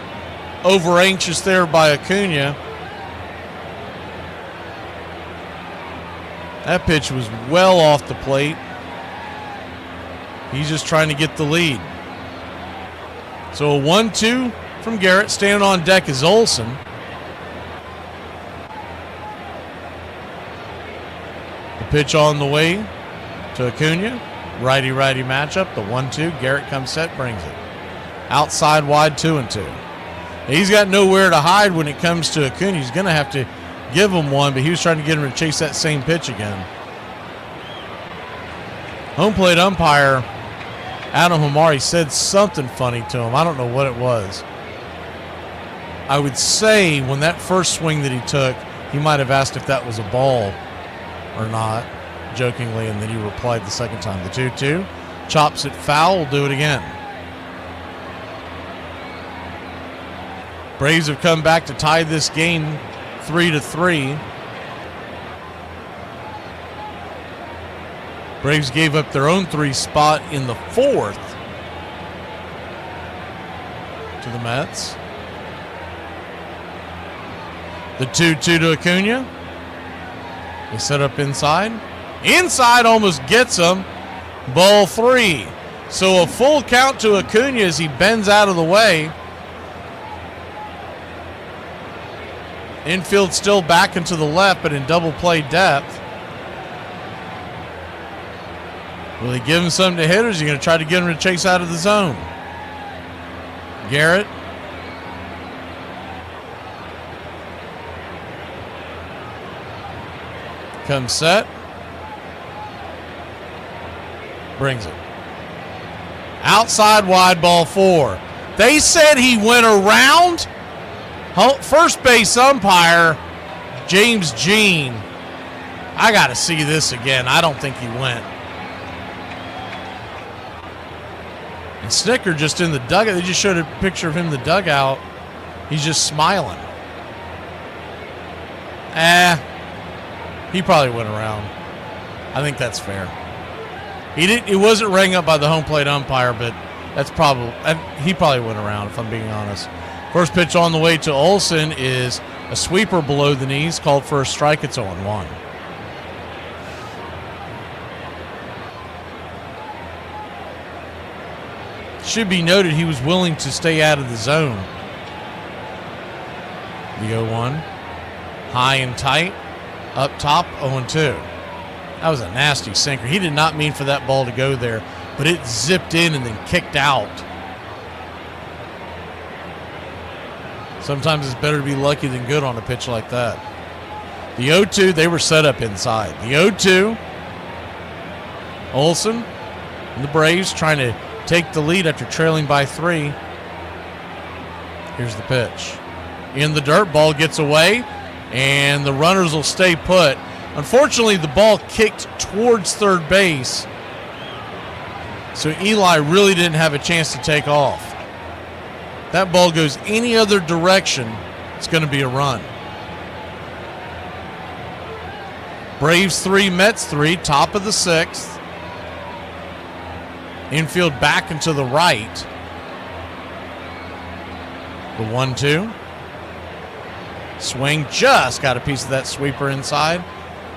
over anxious there by Acuna. That pitch was well off the plate. He's just trying to get the lead. So a 1-2 from Garrett. Standing on deck is Olsen. The pitch on the way to Acuna. Righty-righty matchup. The 1-2. Garrett comes set, brings it. Outside wide, 2-2. He's got nowhere to hide when it comes to Acuna. He's going to have to give him one, but he was trying to get him to chase that same pitch again. Home plate umpire Adam Hamari said something funny to him. I don't know what it was. I would say when that first swing that he took, he might have asked if that was a ball or not. jokingly, and then he replied the second time. The 2-2. Chops it foul. Will do it again. Braves have come back to tie this game 3-3. Braves gave up their own 3 spot in the 4th to the Mets. The 2-2 to Acuna. They set up inside. Inside almost gets him. Ball 3. So a full count to Acuna as he bends out of the way. Infield still back into the left, but in double play depth. Will he give him something to hit, or is he going to try to get him to chase out of the zone? Garrett. Comes set. Brings it. Outside wide, ball 4. They said he went around. First base umpire, James Jean. I got to see this again. I don't think he went. And Snicker just in the dugout. They just showed a picture of him in the dugout. He's just smiling. He probably went around. I think that's fair. He wasn't rang up by the home plate umpire, but that's probably he probably went around, if I'm being honest. First pitch on the way to Olsen is a sweeper below the knees, called for a strike. It's 0-1. Should be noted he was willing to stay out of the zone. The 0-1. High and tight. Up top, 0-2. That was a nasty sinker. He did not mean for that ball to go there, but it zipped in and then kicked out. Sometimes it's better to be lucky than good on a pitch like that. The 0-2, they were set up inside. The 0-2, Olsen and the Braves trying to take the lead after trailing by 3. Here's the pitch. In the dirt, ball gets away, and the runners will stay put. Unfortunately, the ball kicked towards third base, so Eli really didn't have a chance to take off. That ball goes any other direction, it's going to be a run. Braves 3, Mets 3, top of the 6th. Infield back and to the right. The 1-2. Swing, just got a piece of that sweeper inside.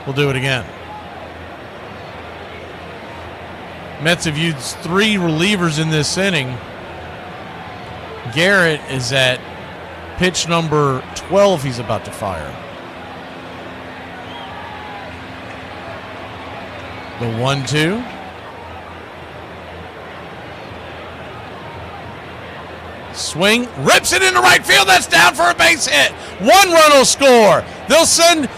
We'll do it again. Mets have used 3 relievers in this inning. Garrett is at pitch number 12 he's about to fire. The 1-2. Swing, rips it into right field. That's down for a base hit. 1 run will score. They'll send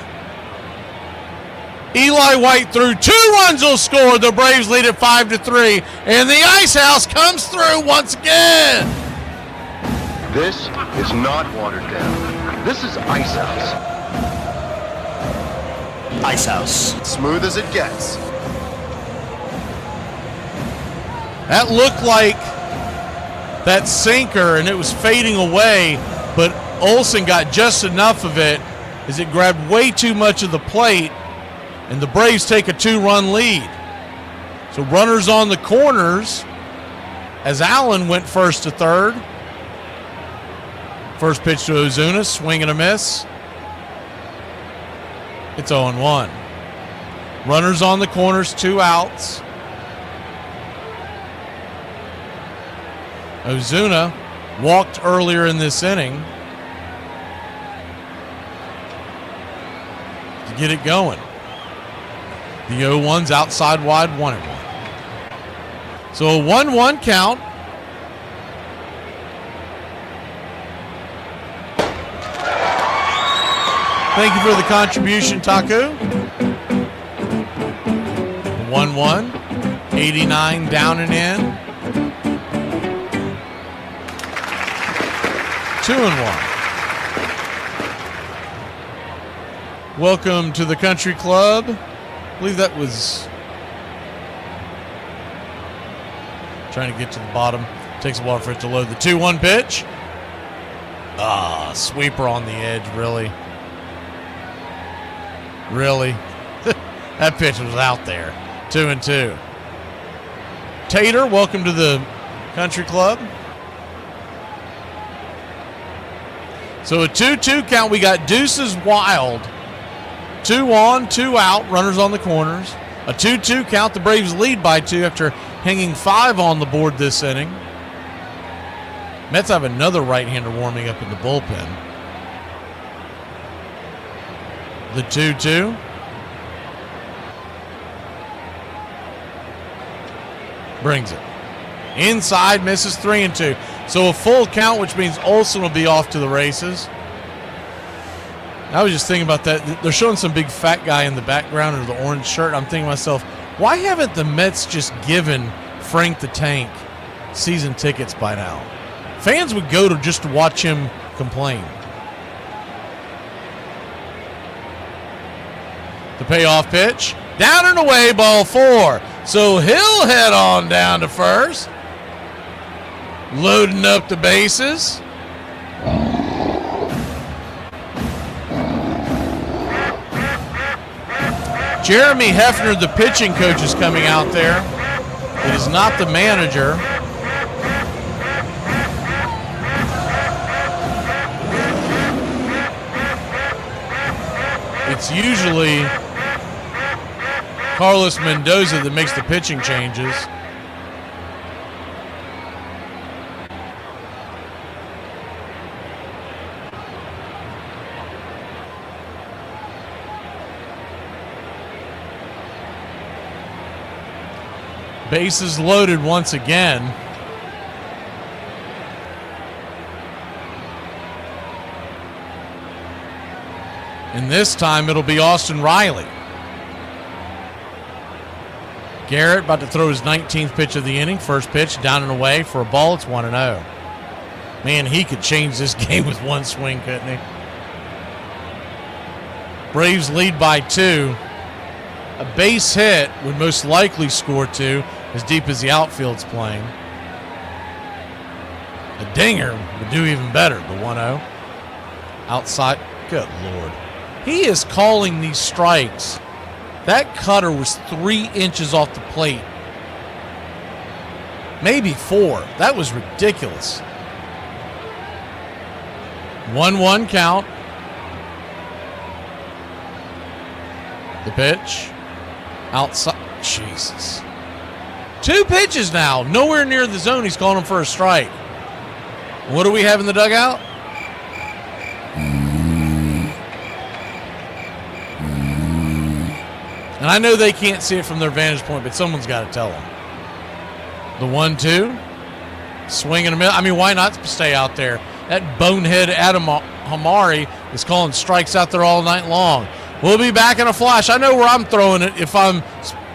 Eli White through. 2 runs will score. The Braves lead at 5-3. And the Ice House comes through once again. This is not watered down. This is Ice House. Ice House. Smooth as it gets. That looked like that sinker, and it was fading away, but Olsen got just enough of it as it grabbed way too much of the plate, and the Braves take a 2-run lead. So runners on the corners as Allen went first to third. First pitch to Ozuna, swing and a miss. It's 0-1. Runners on the corners, 2 outs. Ozuna walked earlier in this inning to get it going. The 0-1's outside wide, 1-1. So a 1-1 count. Thank you for the contribution, Taku. 1-1. 89 down and in. 2-1. Welcome to the Country Club. I believe that was trying to get to the bottom. Takes a while for it to load. The 2-1 pitch. Sweeper on the edge, really. Really? That pitch was out there. 2-2. Tater, welcome to the country club. So a 2-2 count. We got Deuces Wild. 2 on, 2 out. Runners on the corners. A 2-2 count. The Braves lead by 2 after hanging 5 on the board this inning. Mets have another right-hander warming up in the bullpen. The 2-2. Brings it. Inside, misses 3-2. So a full count, which means Olsen will be off to the races. I was just thinking about that. They're showing some big fat guy in the background under the orange shirt. I'm thinking to myself, why haven't the Mets just given Frank the Tank season tickets by now? Fans would go to just to watch him complain. The payoff pitch. Down and away, ball 4. So he'll head on down to first. Loading up the bases. Jeremy Hefner, the pitching coach, is coming out there. It is not the manager. It's usually Carlos Mendoza that makes the pitching changes. Bases loaded once again. And this time it'll be Austin Riley. Garrett about to throw his 19th pitch of the inning. First pitch down and away for a ball. It's 1-0. Man, he could change this game with one swing, couldn't he? Braves lead by 2. A base hit would most likely score 2, as deep as the outfield's playing. A dinger would do even better, the 1-0. Outside. Good Lord. He is calling these strikes. That cutter was 3 inches off the plate. Maybe 4. That was ridiculous. 1-1 count. The pitch. Outside. Jesus. 2 pitches now. Nowhere near the zone. He's calling him for a strike. What do we have in the dugout? And I know they can't see it from their vantage point, but someone's got to tell them. The 1-2. Swing and a miss. I mean, why not stay out there? That bonehead Adam Hamari is calling strikes out there all night long. We'll be back in a flash. I know where I'm throwing it if I'm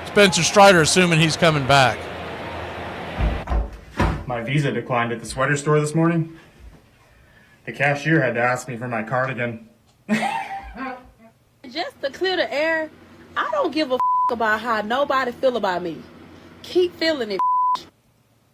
Spencer Strider, assuming he's coming back. My visa declined at the sweater store this morning. The cashier had to ask me for my cardigan. Just to clear the air, I don't give a about how nobody feel about me. Keep feeling it.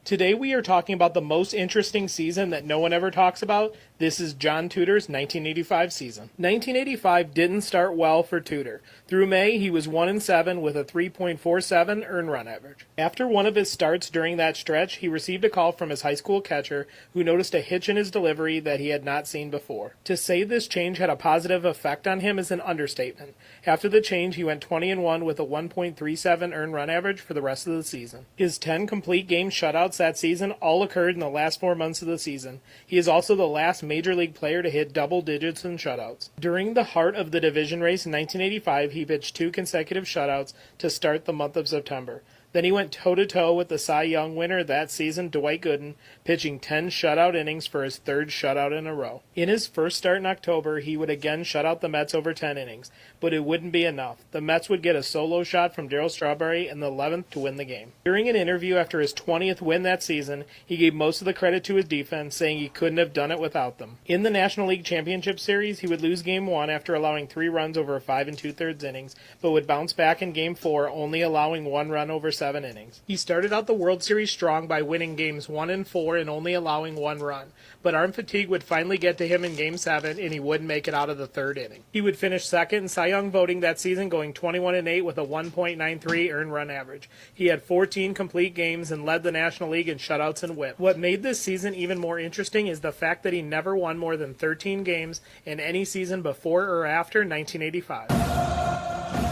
Today we are talking about the most interesting season that no one ever talks about. This is John Tudor's 1985 season. 1985 didn't start well for Tudor. Through May, he was 1-7 with a 3.47 earned run average. After one of his starts during that stretch, he received a call from his high school catcher who noticed a hitch in his delivery that he had not seen before. To say this change had a positive effect on him is an understatement. After the change, he went 20-1 with a 1.37 earned run average for the rest of the season. His 10 complete game shutouts that season all occurred in the last 4 months of the season. He is also the last major league player to hit double digits in shutouts. During the heart of the division race in 1985, he pitched 2 consecutive shutouts to start the month of September. Then he went toe-to-toe with the Cy Young winner that season, Dwight Gooden, pitching 10 shutout innings for his third shutout in a row. In his first start in October, he would again shut out the Mets over 10 innings, but it wouldn't be enough. The Mets would get a solo shot from Darryl Strawberry in the 11th to win the game. During an interview after his 20th win that season, he gave most of the credit to his defense, saying he couldn't have done it without them. In the National League Championship Series, he would lose Game 1 after allowing 3 runs over 5 2/3 innings, but would bounce back in Game 4, only allowing 1 run over 7 innings. He started out the World Series strong by winning Games 1 and 4 and only allowing 1 run, but arm fatigue would finally get to him in Game 7, and he wouldn't make it out of the 3rd inning. He would finish second in Cy Young voting that season, going 21-8 with a 1.93 earned run average. He had 14 complete games and led the National League in shutouts and whip. What made this season even more interesting is the fact that he never won more than 13 games in any season before or after 1985.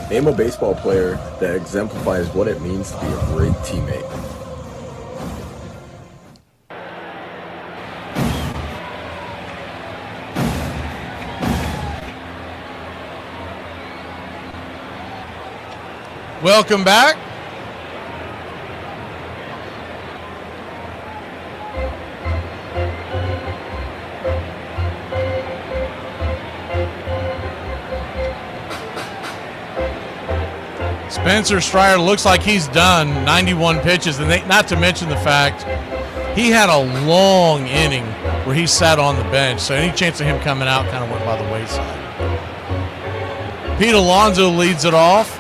Name a baseball player that exemplifies what it means to be a great teammate. Welcome back. Spencer Strider looks like he's done 91 pitches, and not to mention the fact he had a long inning where he sat on the bench, so any chance of him coming out kind of went by the wayside. Pete Alonso leads it off.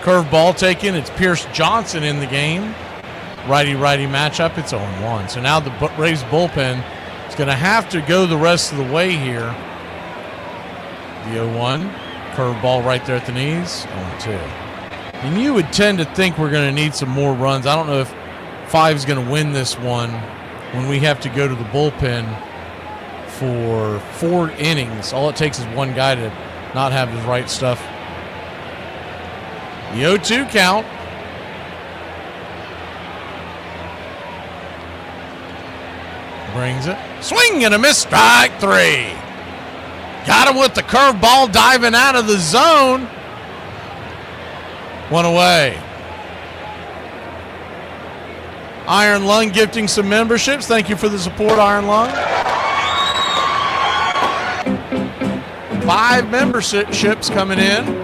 Curve ball taken. It's Pierce Johnson in the game. Righty-righty matchup. It's 0-1. So now the Braves bullpen is going to have to go the rest of the way here. The 0-1. Curve ball right there at the knees. 0-2. And you would tend to think we're going to need some more runs. I don't know if 5's going to win this one when we have to go to the bullpen for 4 innings. All it takes is one guy to not have his right stuff. The 0-2 count. Brings it. Swing and a miss. Strike 3. Got him with the curveball diving out of the zone. 1 away. Iron Lung gifting some memberships. Thank you for the support, Iron Lung. 5 memberships coming in.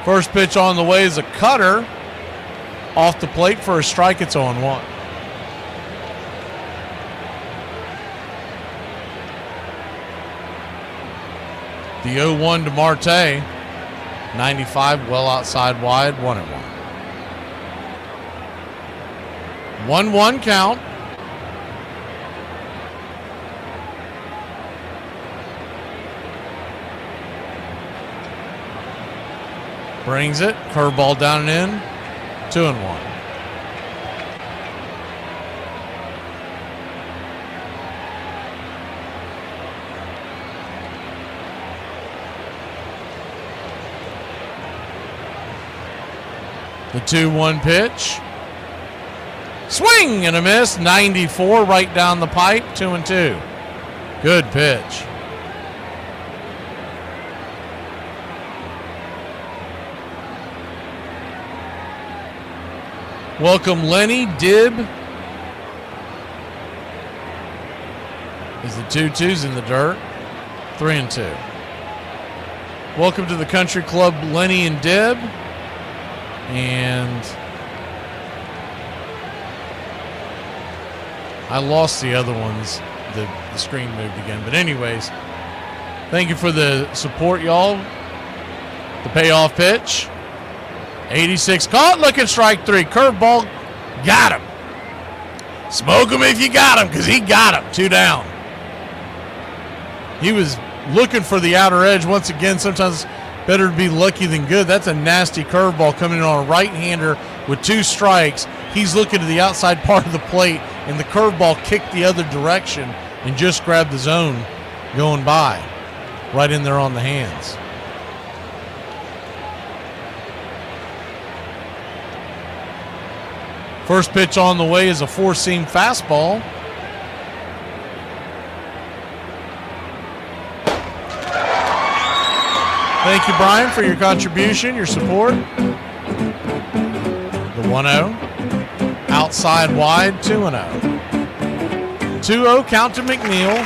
First pitch on the way is a cutter off the plate for a strike. It's 0-1. The 0-1 to Marte. 95 well outside wide. 1-1. 1-1 count. Brings it. Curveball down and in. 2-1. The 2-1 pitch. Swing and a miss. 94 right down the pipe. 2-2. Good pitch. Welcome Lenny Dibb. Is the 2-2's in the dirt. 3-2. Welcome to the country club, Lenny and Dibb. And I lost the other ones. The screen moved again. But anyways, thank you for the support, y'all. The payoff pitch. 86 caught, looking strike 3. Curveball, got him. Smoke him if you got him, because he got him. 2 down. He was looking for the outer edge once again. Sometimes better to be lucky than good. That's a nasty curveball coming in on a right-hander with 2 strikes. He's looking to the outside part of the plate, and the curveball kicked the other direction and just grabbed the zone going by. Right in there on the hands. First pitch on the way is a 4-seam fastball. Thank you, Brian, for your contribution, your support. The 1-0. Outside wide, 2-0. 2-0 count to McNeil.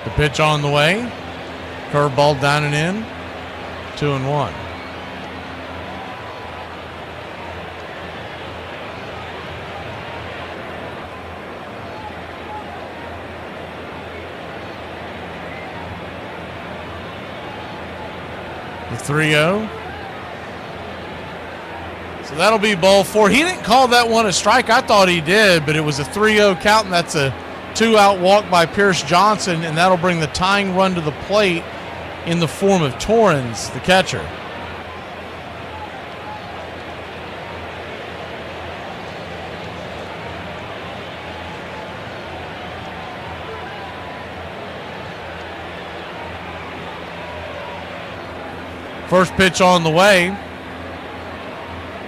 The pitch on the way. Curveball down and in. 2-1. The 3-0. So that'll be ball 4. He didn't call that one a strike. I thought he did, but it was a 3-0 count, and that's a 2-out walk by Pierce Johnson, and that'll bring the tying run to the plate in the form of Torrens, the catcher. First pitch on the way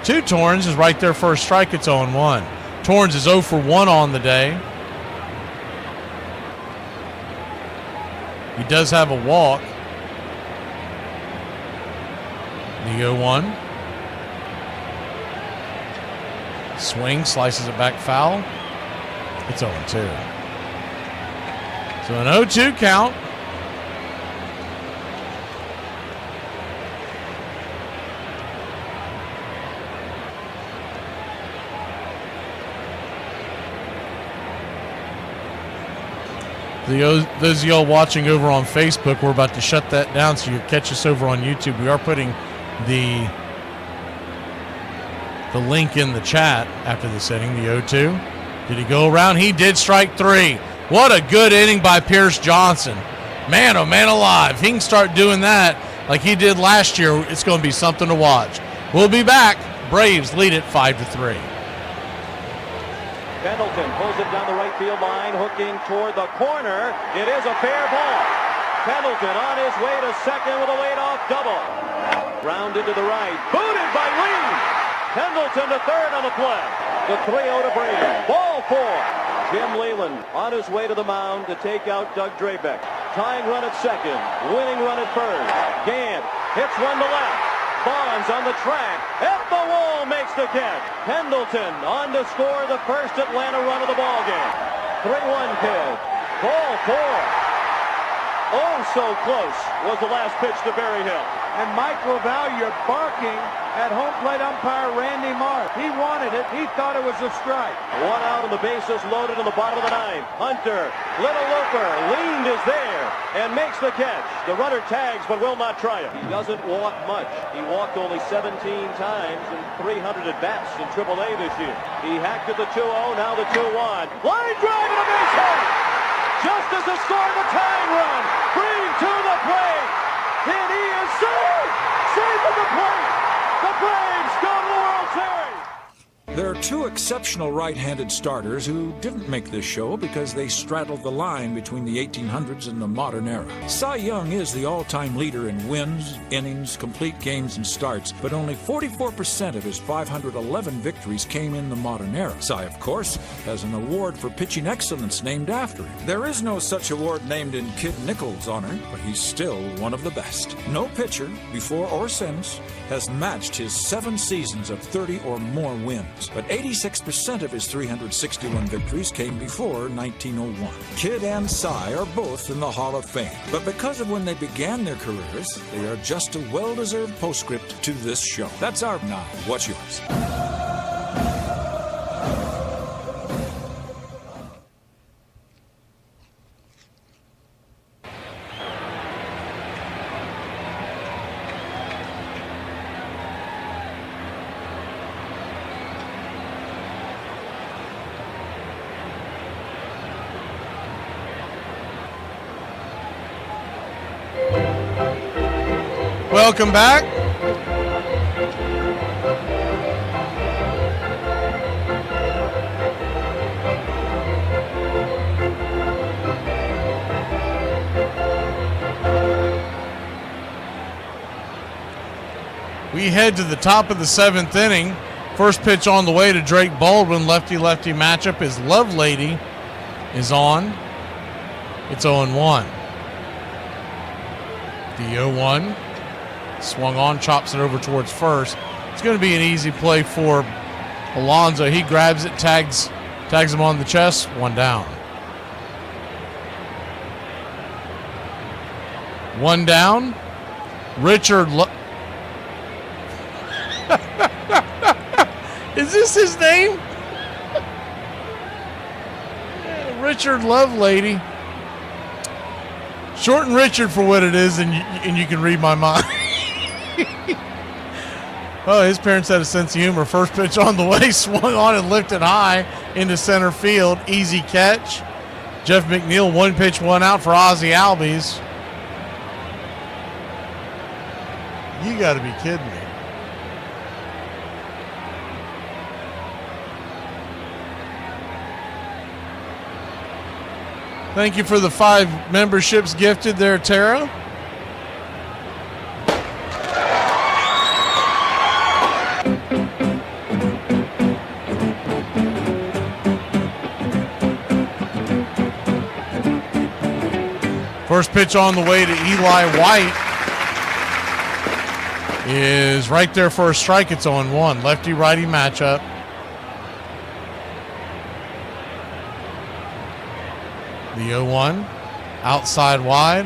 to Torrens is right there, first strike. It's 0-1. Torrens is 0 for 1 on the day. He does have a walk. The 0-1. Swing, slices it back foul. It's 0-2. So an 0-2 count. Those of y'all watching over on Facebook, we're about to shut that down so you can catch us over on YouTube. We are putting the link in the chat after this inning, the 0-2. Did he go around? He did, strike 3. What a good inning by Pierce Johnson. Man, oh man alive. If he can start doing that like he did last year, it's going to be something to watch. We'll be back. Braves lead it 5-3. Pendleton pulls it down the right field line, hooking toward the corner. It is a fair ball. Pendleton on his way to second with a leadoff double. Rounded to the right, booted by Lee. Pendleton to third on the play. The 3-0 to Brady. Ball 4. Jim Leland on his way to the mound to take out Doug Drabeck. Tying run at second, winning run at first. Gant hits one to left. Bonds on the track, at the wall, makes the catch. Pendleton on to score the first Atlanta run of the ball game. 3-1 pitch. Ball 4. Oh, so close was the last pitch to Berryhill. And Mike Laval, you're barking at home plate umpire Randy Marsh. He wanted it. He thought it was a strike. 1 out and the bases loaded in the bottom of the 9th. Hunter, little looper, leaned is there and makes the catch. The runner tags but will not try it. He doesn't walk much. He walked only 17 times in 300 at-bats in AAA this year. He hacked at the 2-0, now the 2-1. Line drive and a base hit! Just as he scored the tying run, Green to the plate, and he is saved! Saved at the plate! The Braves go to the World Series! There are 2 exceptional right-handed starters who didn't make this show because they straddled the line between the 1800s and the modern era. Cy Young is the all-time leader in wins, innings, complete games, and starts, but only 44% of his 511 victories came in the modern era. Cy, of course, has an award for pitching excellence named after him. There is no such award named in Kid Nichols' honor, but he's still one of the best. No pitcher, before or since, has matched his 7 seasons of 30 or more wins, but 86% of his 361 victories came before 1901. Kid and Cy are both in the Hall of Fame, but because of when they began their careers, they are just a well-deserved postscript to this show. That's our now. What's yours? Welcome back. We head to the top of the 7th inning. First pitch on the way to Drake Baldwin. Lefty-lefty matchup. His Love Lady is on. It's 0-1. The 0-1. Swung on, chops it over towards first. It's going to be an easy play for Alonso. He grabs it, tags him on the chest. One down. One down. Richard. Is this his name? Richard Lovelady. Shorten Richard for what it is, and you can read my mind. Oh, his parents had a sense of humor. First pitch on the way, swung on and lifted high into center field. Easy catch. Jeff McNeil, 1 pitch, 1 out for Ozzie Albies. You got to be kidding me. Thank you for the 5 memberships gifted there, Tara. First pitch on the way to Eli White is right there for a strike. It's 0-1. Lefty-righty matchup. The 0-1. Outside wide.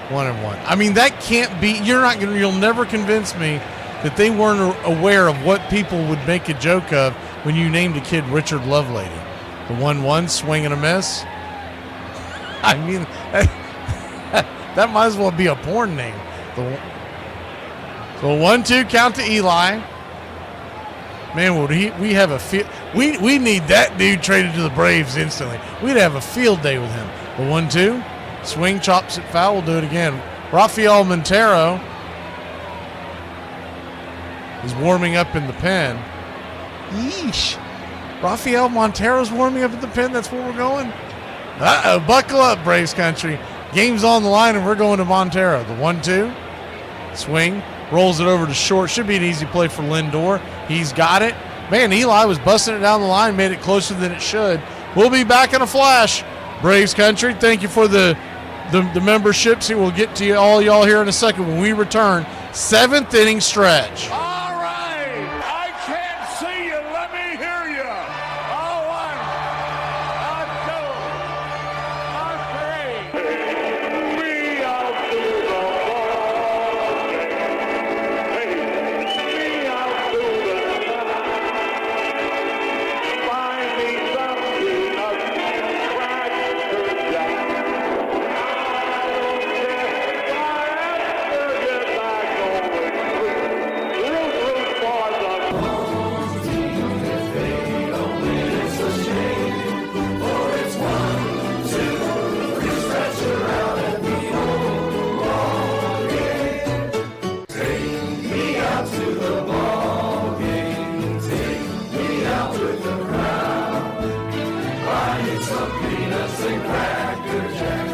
1-1. I mean, that can't be. You'll never convince me that they weren't aware of what people would make a joke of when you named a kid Richard Lovelady. The 1-1, swing and a miss. I mean, that might as well be a porn name. So 1-2 count to Eli. Man, would we have a field? We need that dude traded to the Braves instantly. We'd have a field day with him. The 1-2, swing, chops it foul. We'll do it again. Rafael Montero is warming up in the pen. Yeesh. Rafael Montero's warming up at the pen. That's where we're going. Uh-oh, buckle up, Braves country. Game's on the line, and we're going to Montero. The 1-2, swing, rolls it over to short. Should be an easy play for Lindor. He's got it. Man, Eli was busting it down the line, made it closer than it should. We'll be back in a flash. Braves country, thank you for the memberships. We'll get to all y'all here in a second when we return. 7th inning stretch. All right. I can't see you. Let me hear you. All one. On two. On three. Me out to the ball game. Me out to the find me something up crack jack.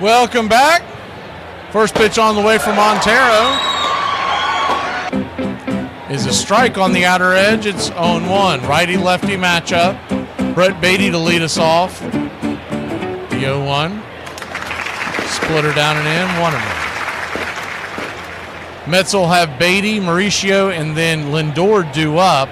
Welcome back. First pitch on the way from Montero is a strike on the outer edge. It's 0-1. Righty-lefty matchup. Brett Beatty to lead us off. The 0-1. Splitter down and in. 1-0. Mets will have Beatty, Mauricio, and then Lindor due up.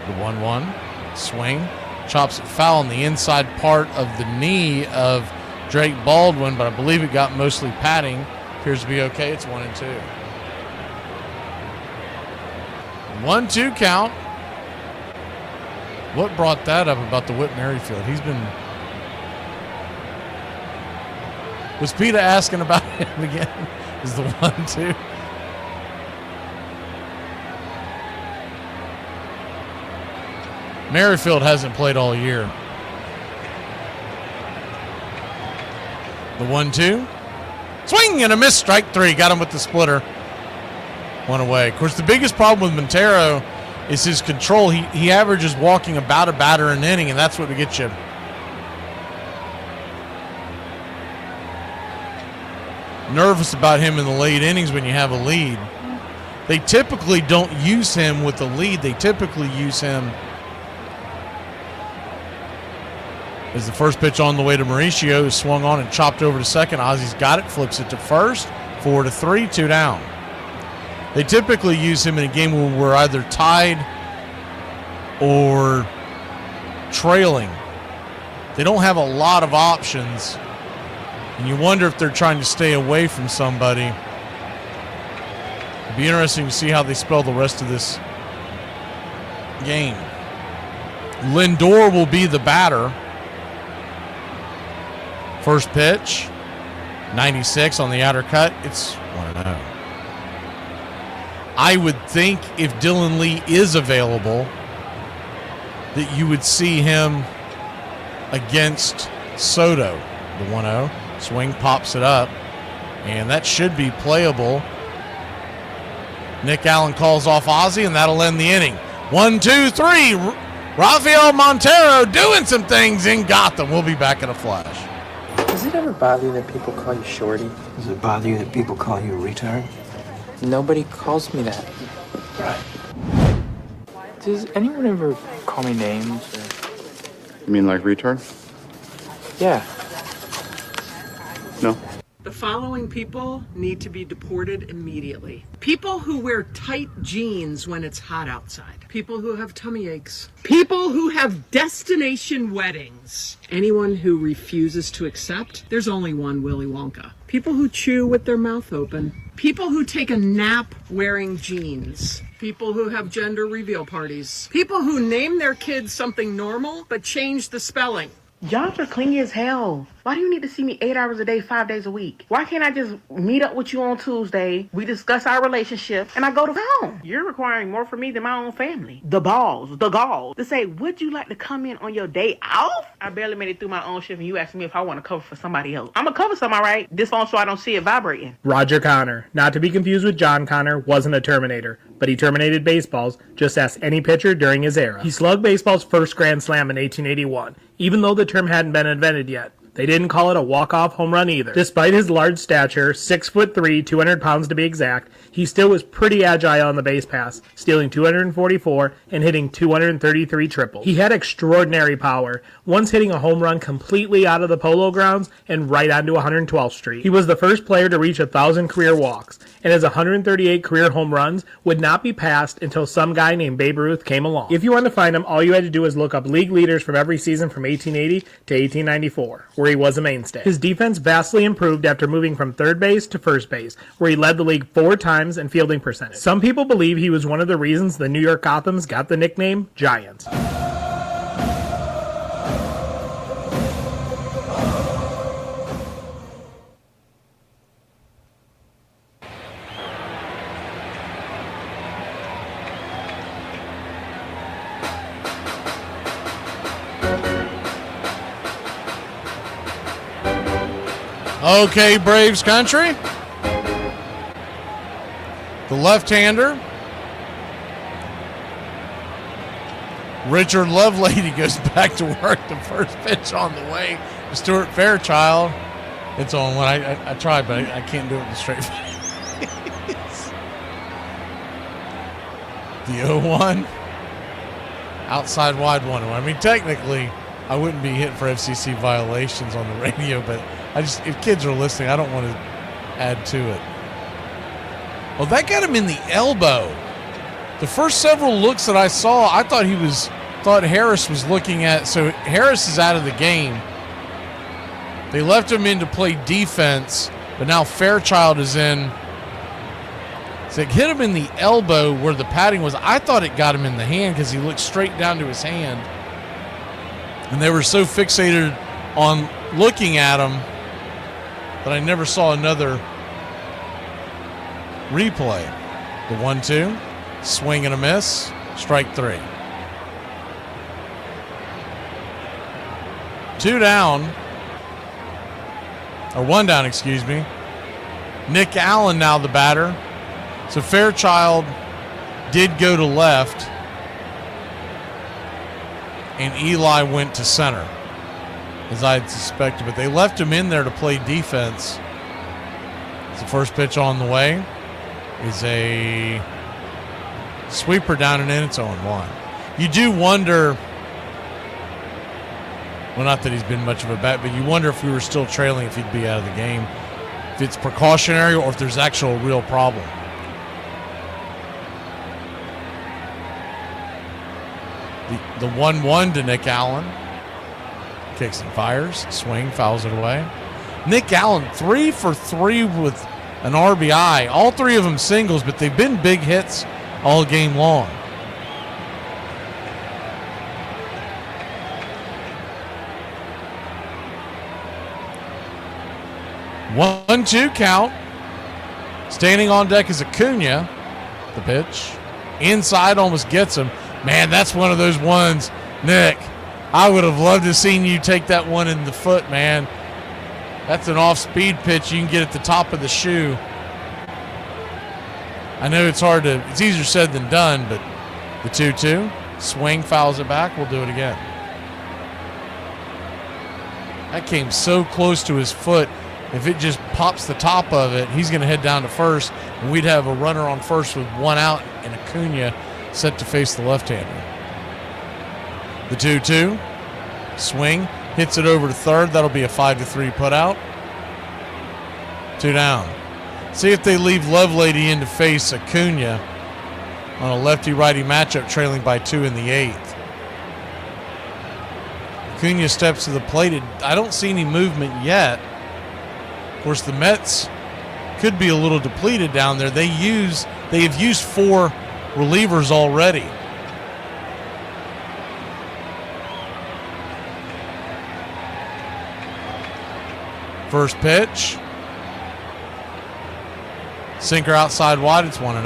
The 1-1. Swing. Chops it foul on the inside part of the knee of Drake Baldwin, but I believe it got mostly padding. Appears to be okay. It's 1-2. 1-2 count. What brought that up about the Whit Merrifield? He's been... Was PETA asking about him again? Is the 1-2? Merrifield hasn't played all year. The 1-2. Swing and a miss. Strike 3. Got him with the splitter. One away. Of course, the biggest problem with Montero is his control. He averages walking about a batter an inning, and that's what would get you. Nervous about him in the late innings when you have a lead. They typically don't use him with the lead. They typically use him as the first pitch on the way to Mauricio is swung on and chopped over to second. Ozzy's got it, flips it to first. 4-3, 2 down. They typically use him in a game where we're either tied or trailing. They don't have a lot of options, and you wonder if they're trying to stay away from somebody. It'd be interesting to see how they spell the rest of this game. Lindor will be the batter. First pitch, 96 on the outer cut. It's 1-0. I would think if Dylan Lee is available that you would see him against Soto. The 1-0. Swing pops it up, and that should be playable. Nick Allen calls off Ozzy, and that'll end the inning. 1-2-3. Rafael Montero doing some things in Gotham. We'll be back in a flash. Does it ever bother you that people call you Shorty? Does it bother you that people call you a retard? Nobody calls me that. Right. Does anyone ever call me names? Or... You mean like retard? Yeah. No. The following people need to be deported immediately. People who wear tight jeans when it's hot outside. People who have tummy aches. People who have destination weddings. Anyone who refuses to accept, there's only one Willy Wonka. People who chew with their mouth open. People who take a nap wearing jeans. People who have gender reveal parties. People who name their kids something normal but change the spelling. Jobs are clingy as hell. Why do you need to see me 8 hours a day, 5 days a week? Why can't I just meet up with you on Tuesday, we discuss our relationship, and I go to home? You're requiring more from me than my own family. The balls, the gall, to say, would you like to come in on your day off? I barely made it through my own shift, and you asked me if I want to cover for somebody else. I'm going to cover some, all right? This phone so I don't see it vibrating. Roger Connor, not to be confused with John Connor, wasn't a Terminator, but he terminated baseballs. Just ask any pitcher during his era. He slugged baseball's first Grand Slam in 1881, even though the term hadn't been invented yet. They didn't call it a walk-off home run either. Despite his large stature, 6'3", 200 pounds to be exact, he still was pretty agile on the base pass, stealing 244 and hitting 233 triples. He had extraordinary power, once hitting a home run completely out of the Polo Grounds and right onto 112th Street. He was the first player to reach 1,000 career walks, and his 138 career home runs would not be passed until some guy named Babe Ruth came along. If you want to find him, all you had to do was look up league leaders from every season from 1880 to 1894, where he was a mainstay. His defense vastly improved after moving from third base to first base, where he led the league 4 times in fielding percentage. Some people believe he was one of the reasons the New York Gothams got the nickname Giants. Okay, Braves country. The left-hander Richard Lovelady goes back to work. The first pitch on the way. Stuart Fairchild. It's on one. I tried, but I can't do it with a straight face. The 0-1. Outside wide 1-1. I mean, technically, I wouldn't be hitting for FCC violations on the radio, but if kids are listening, I don't want to add to it. Well, that got him in the elbow. The first several looks that I saw, I thought Harris was looking at. So Harris is out of the game. They left him in to play defense, but now Fairchild is in. So it hit him in the elbow where the padding was. I thought it got him in the hand because he looked straight down to his hand. And they were so fixated on looking at him that I never saw another replay. The 1-2, swing and a miss, strike 3. 2 down, or 1 down, excuse me. Nick Allen now the batter. So Fairchild did go to left, and Eli went to center, as I had suspected. But they left him in there to play defense. The first pitch on the way is a sweeper down and in. It's 0-1. You do wonder, well, not that he's been much of a bat, but you wonder if we were still trailing, if he'd be out of the game. If it's precautionary or if there's actual real problem. The 1-1 to Nick Allen. Kicks and fires. Swing, fouls it away. Nick Allen, 3 for 3 with an RBI. All 3 of them singles, but they've been big hits all game long. One, 2 count. Standing on deck is Acuna. The pitch. Inside, almost gets him. Man, that's one of those ones, Nick. I would have loved to have seen you take that one in the foot, man. That's an off-speed pitch you can get at the top of the shoe. I know it's easier said than done, but the 2-2, swing, fouls it back. We'll do it again. That came so close to his foot. If it just pops the top of it, he's going to head down to first, and we'd have a runner on first with 1 out and Acuna set to face the left-hander. The 2-2, swing, hits it over to third. That'll be a 5-3 putout. 2 down. See if they leave Lovelady in to face Acuna on a lefty-righty matchup, trailing by 2 in the 8th. Acuna steps to the plate. I don't see any movement yet. Of course, the Mets could be a little depleted down there. They have used 4 relievers already. First pitch. Sinker outside wide. It's 1-0.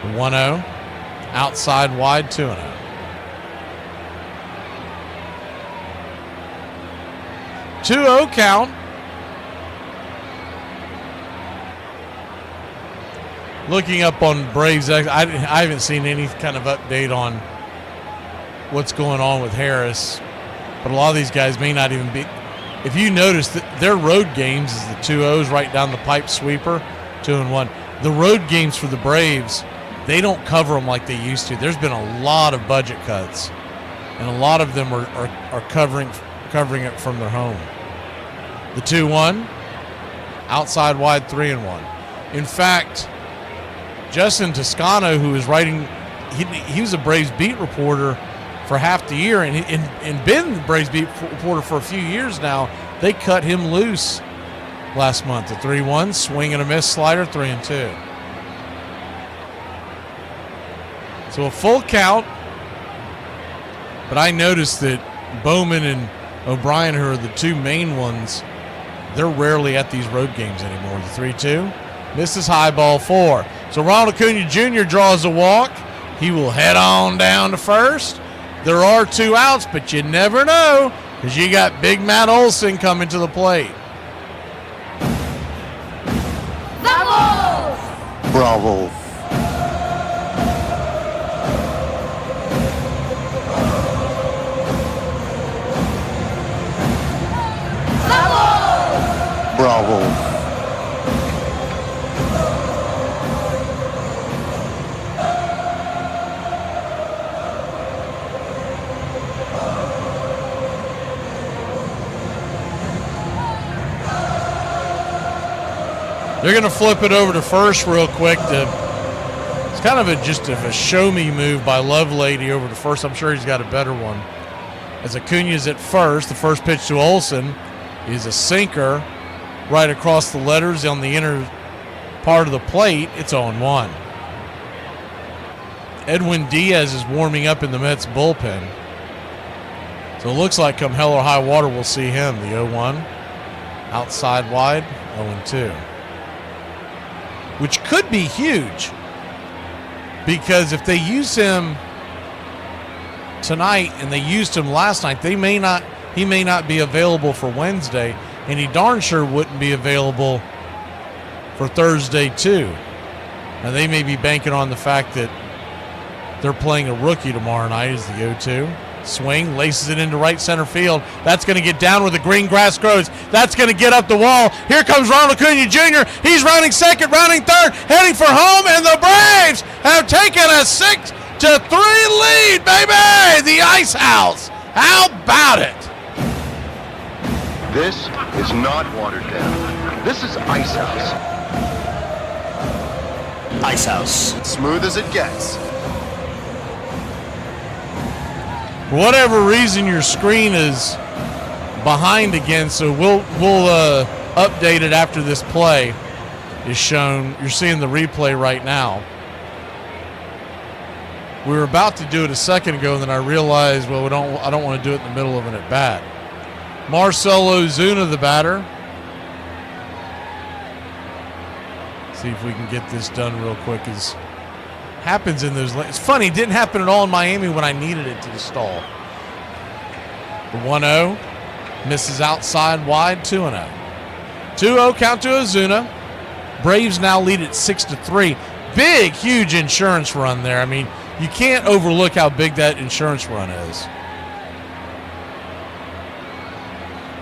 The 1-0. Outside wide, 2-0. 2-0 count. Looking up on Braves, I haven't seen any kind of update on what's going on with Harris, but a lot of these guys may not even be. If you notice that their road games is the 2-0s right down the pipe sweeper, 2-1. The road games for the Braves, they don't cover them like they used to. There's been a lot of budget cuts, and a lot of them are covering it from their home. The 2-1, outside wide, 3-1. In fact, Justin Toscano, who is writing, he was a Braves beat reporter for half the year, and been the Braves beat reporter for a few years now. They cut him loose last month. The 3-1, swing and a miss slider, 3-2. So a full count, but I noticed that Bowman and O'Brien, who are the 2 main ones, they're rarely at these road games anymore. The 3-2, misses high, ball 4. So Ronald Acuna Jr. draws a walk. He will head on down to first. There are 2 outs, but you never know because you got Big Matt Olson coming to the plate. Bravo. Bravo. They're going to flip it over to first real quick. It's kind of just a show-me move by Lovelady over to first. I'm sure he's got a better one. As Acuna's at first, the first pitch to Olsen is a sinker right across the letters on the inner part of the plate. It's 0-1. Edwin Diaz is warming up in the Mets bullpen. So it looks like come hell or high water, we'll see him. The 0-1. Outside wide, 0-2. Which could be huge, because if they use him tonight and they used him last night, he may not be available for Wednesday, and he darn sure wouldn't be available for Thursday too. Now they may be banking on the fact that they're playing a rookie tomorrow night as the 0-2. Swing, laces it into right center field. That's going to get down where the green grass grows. That's going to get up the wall. Here comes Ronald Acuña Jr. He's rounding second, rounding third, heading for home, and the Braves have taken a 6-3 lead, baby! The Ice House. How about it? This is not watered down. This is Ice House. Ice House. Smooth as it gets. For whatever reason, your screen is behind again, so we'll update it after this play is shown. You're seeing the replay right now. We were about to do it a second ago, and then I realized, well, I don't want to do it in the middle of an at-bat. Marcell Ozuna, the batter. See if we can get this done real quick. Happens in those. It's funny, it didn't happen at all in Miami when I needed it to stall. The 1-0 misses outside wide, 2-0. 2-0 count to Ozuna. Braves now lead at 6-3. Big, huge insurance run there. I mean, you can't overlook how big that insurance run is.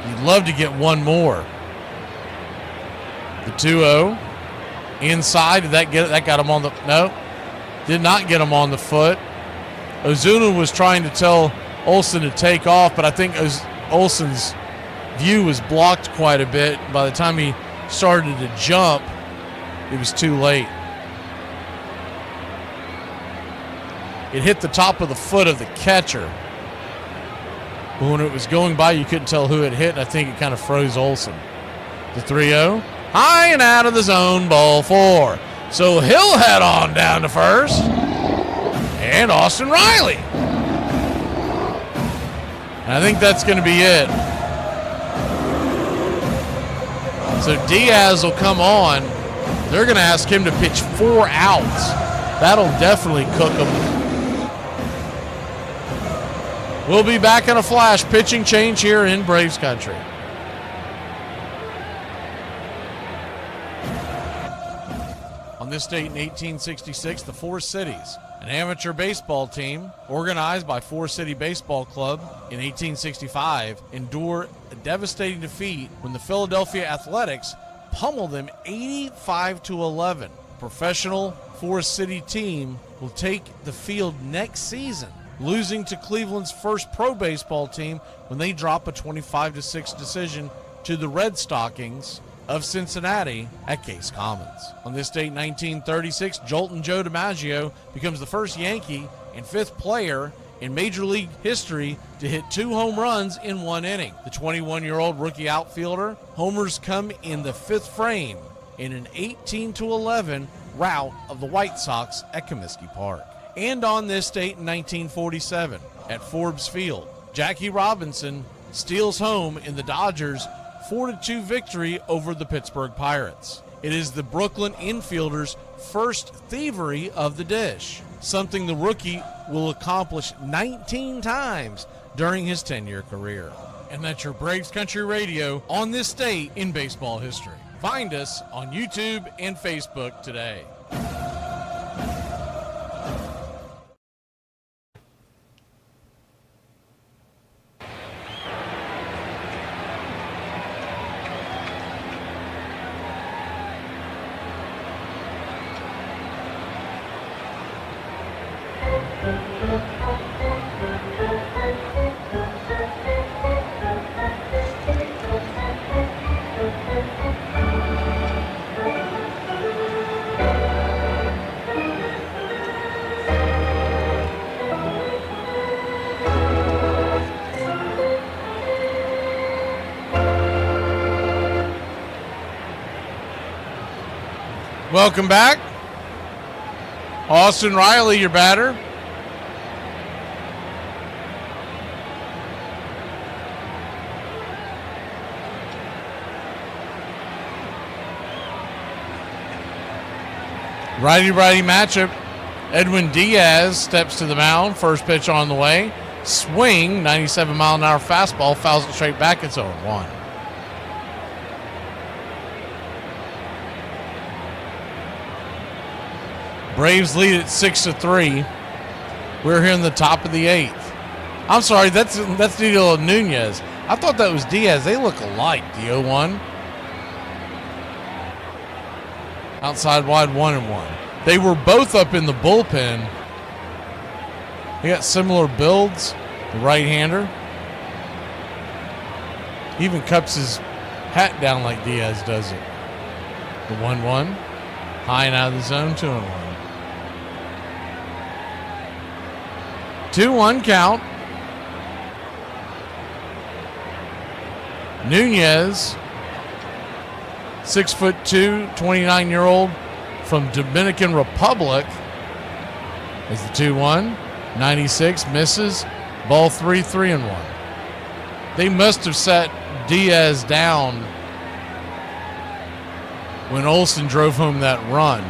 You'd love to get one more. The 2-0 inside. Did that got him on the no? Did not get him on the foot. Ozuna was trying to tell Olsen to take off, but I think Olsen's view was blocked quite a bit. By the time he started to jump, it was too late. It hit the top of the foot of the catcher. But when it was going by, you couldn't tell who it hit, and I think it kind of froze Olsen. The 3-0. High and out of the zone, ball 4. So he'll head on down to first. And Austin Riley. And I think that's going to be it. So Diaz will come on. They're going to ask him to pitch 4 outs. That'll definitely cook him. We'll be back in a flash. Pitching change here in Braves country. On this date in 1866, the Four Cities, an amateur baseball team organized by Four City Baseball Club in 1865, endure a devastating defeat when the Philadelphia Athletics pummeled them 85-11. Professional Four City team will take the field next season, losing to Cleveland's first pro baseball team when they drop a 25-6 decision to the Red Stockings of Cincinnati at Case Commons. On this date, 1936, Joltin' Joe DiMaggio becomes the first Yankee and 5th player in Major League history to hit 2 home runs in 1 inning. The 21-year-old rookie outfielder homers come in the 5th frame in an 18-11 rout of the White Sox at Comiskey Park. And on this date in 1947, at Forbes Field, Jackie Robinson steals home in the Dodgers' 4-2 victory over the Pittsburgh Pirates. It is the Brooklyn infielder's first thievery of the dish, something the rookie will accomplish 19 times during his 10-year career. And that's your Braves Country Radio on this date in baseball history. Find us on YouTube and Facebook today. Welcome back. Austin Riley, your batter. Righty-righty matchup. Edwin Diaz steps to the mound. First pitch on the way. Swing, 97-mile-an-hour fastball. Fouls it straight back. It's 0-1. Braves lead at 6-3. We're here in the top of the 8th. I'm sorry, that's Dilo Nunez. I thought that was Diaz. They look alike, the 0-1. Outside wide, 1-1. They were both up in the bullpen. They got similar builds. The right-hander. He even cups his hat down like Diaz does it. The 1-1. High and out of the zone, 2-1. 2-1 count. Nunez, 6'2", 29-year-old from Dominican Republic, is the 2-1. 96 misses. Ball 3, 3-1. They must have sat Diaz down when Olsen drove home that run.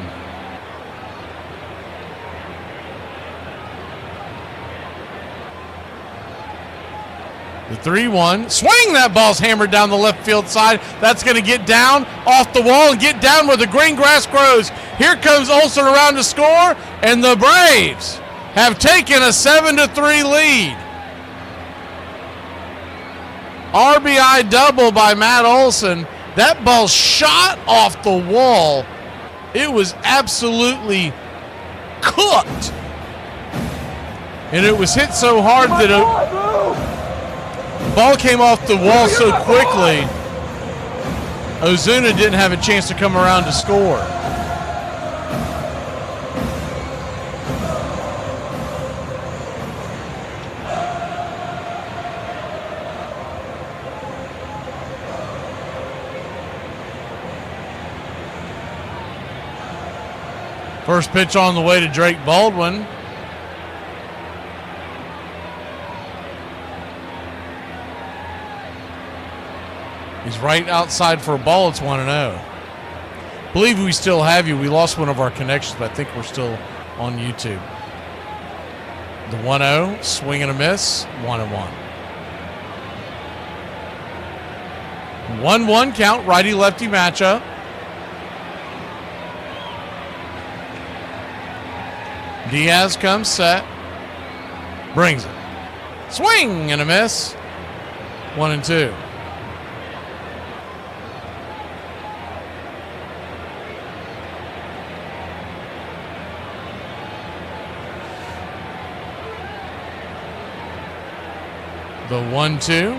The 3-1. Swing! That ball's hammered down the left field side. That's going to get down off the wall and get down where the green grass grows. Here comes Olsen around to score, and the Braves have taken a 7-3 lead. RBI double by Matt Olsen. That ball shot off the wall. It was absolutely cooked. And it was hit so hard that the ball came off the wall so quickly, Ozuna didn't have a chance to come around to score. First pitch on the way to Drake Baldwin. He's right outside for a ball. It's 1-0. Believe we still have you. We lost one of our connections, but I think we're still on YouTube. The 1-0, swing and a miss, 1-1. 1-1 count, righty-lefty matchup. Diaz comes set, brings it. Swing and a miss, 1-2. The 1-2.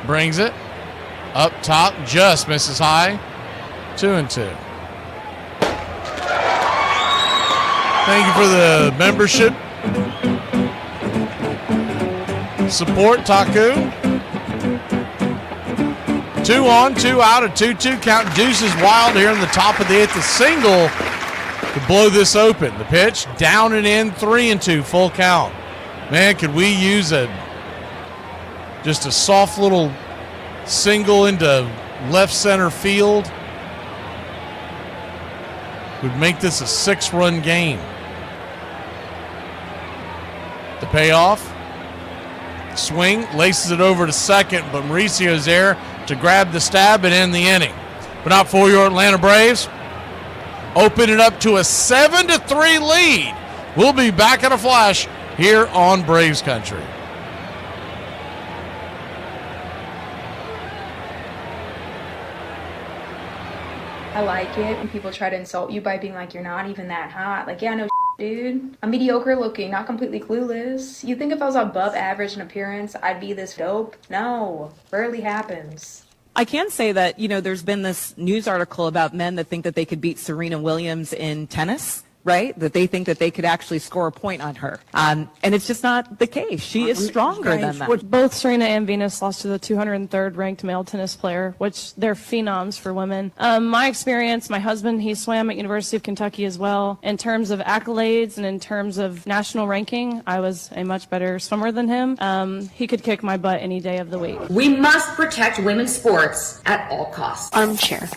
Brings it. Up top, just misses high. 2-2. Thank you for the membership. Support, Taku. 2 on, 2 out, a 2-2 count. Deuce is wild here in the top of the 8th. A single to blow this open. The pitch, down and in, 3-2, full count. Man, could we use just a soft little single into left center field? Would make this a 6-run game. The payoff. Swing, laces it over to second, but Mauricio's there to grab the stab and end the inning. But not for your Atlanta Braves. Open it up to a 7-3 lead. We'll be back in a flash here on Braves Country. I like it when people try to insult you by being like, you're not even that hot. Like, yeah, no dude. I'm mediocre looking, not completely clueless. You think if I was above average in appearance, I'd be this dope? No, rarely happens. I can say that, there's been this news article about men that think that they could beat Serena Williams in tennis, right? That they think that they could actually score a point on her. And it's just not the case. She is stronger than that. Both Serena and Venus lost to the 203rd ranked male tennis player, which they're phenoms for women. My experience, my husband, he swam at University of Kentucky as well. In terms of accolades and in terms of national ranking, I was a much better swimmer than him. He could kick my butt any day of the week. We must protect women's sports at all costs. Armchair.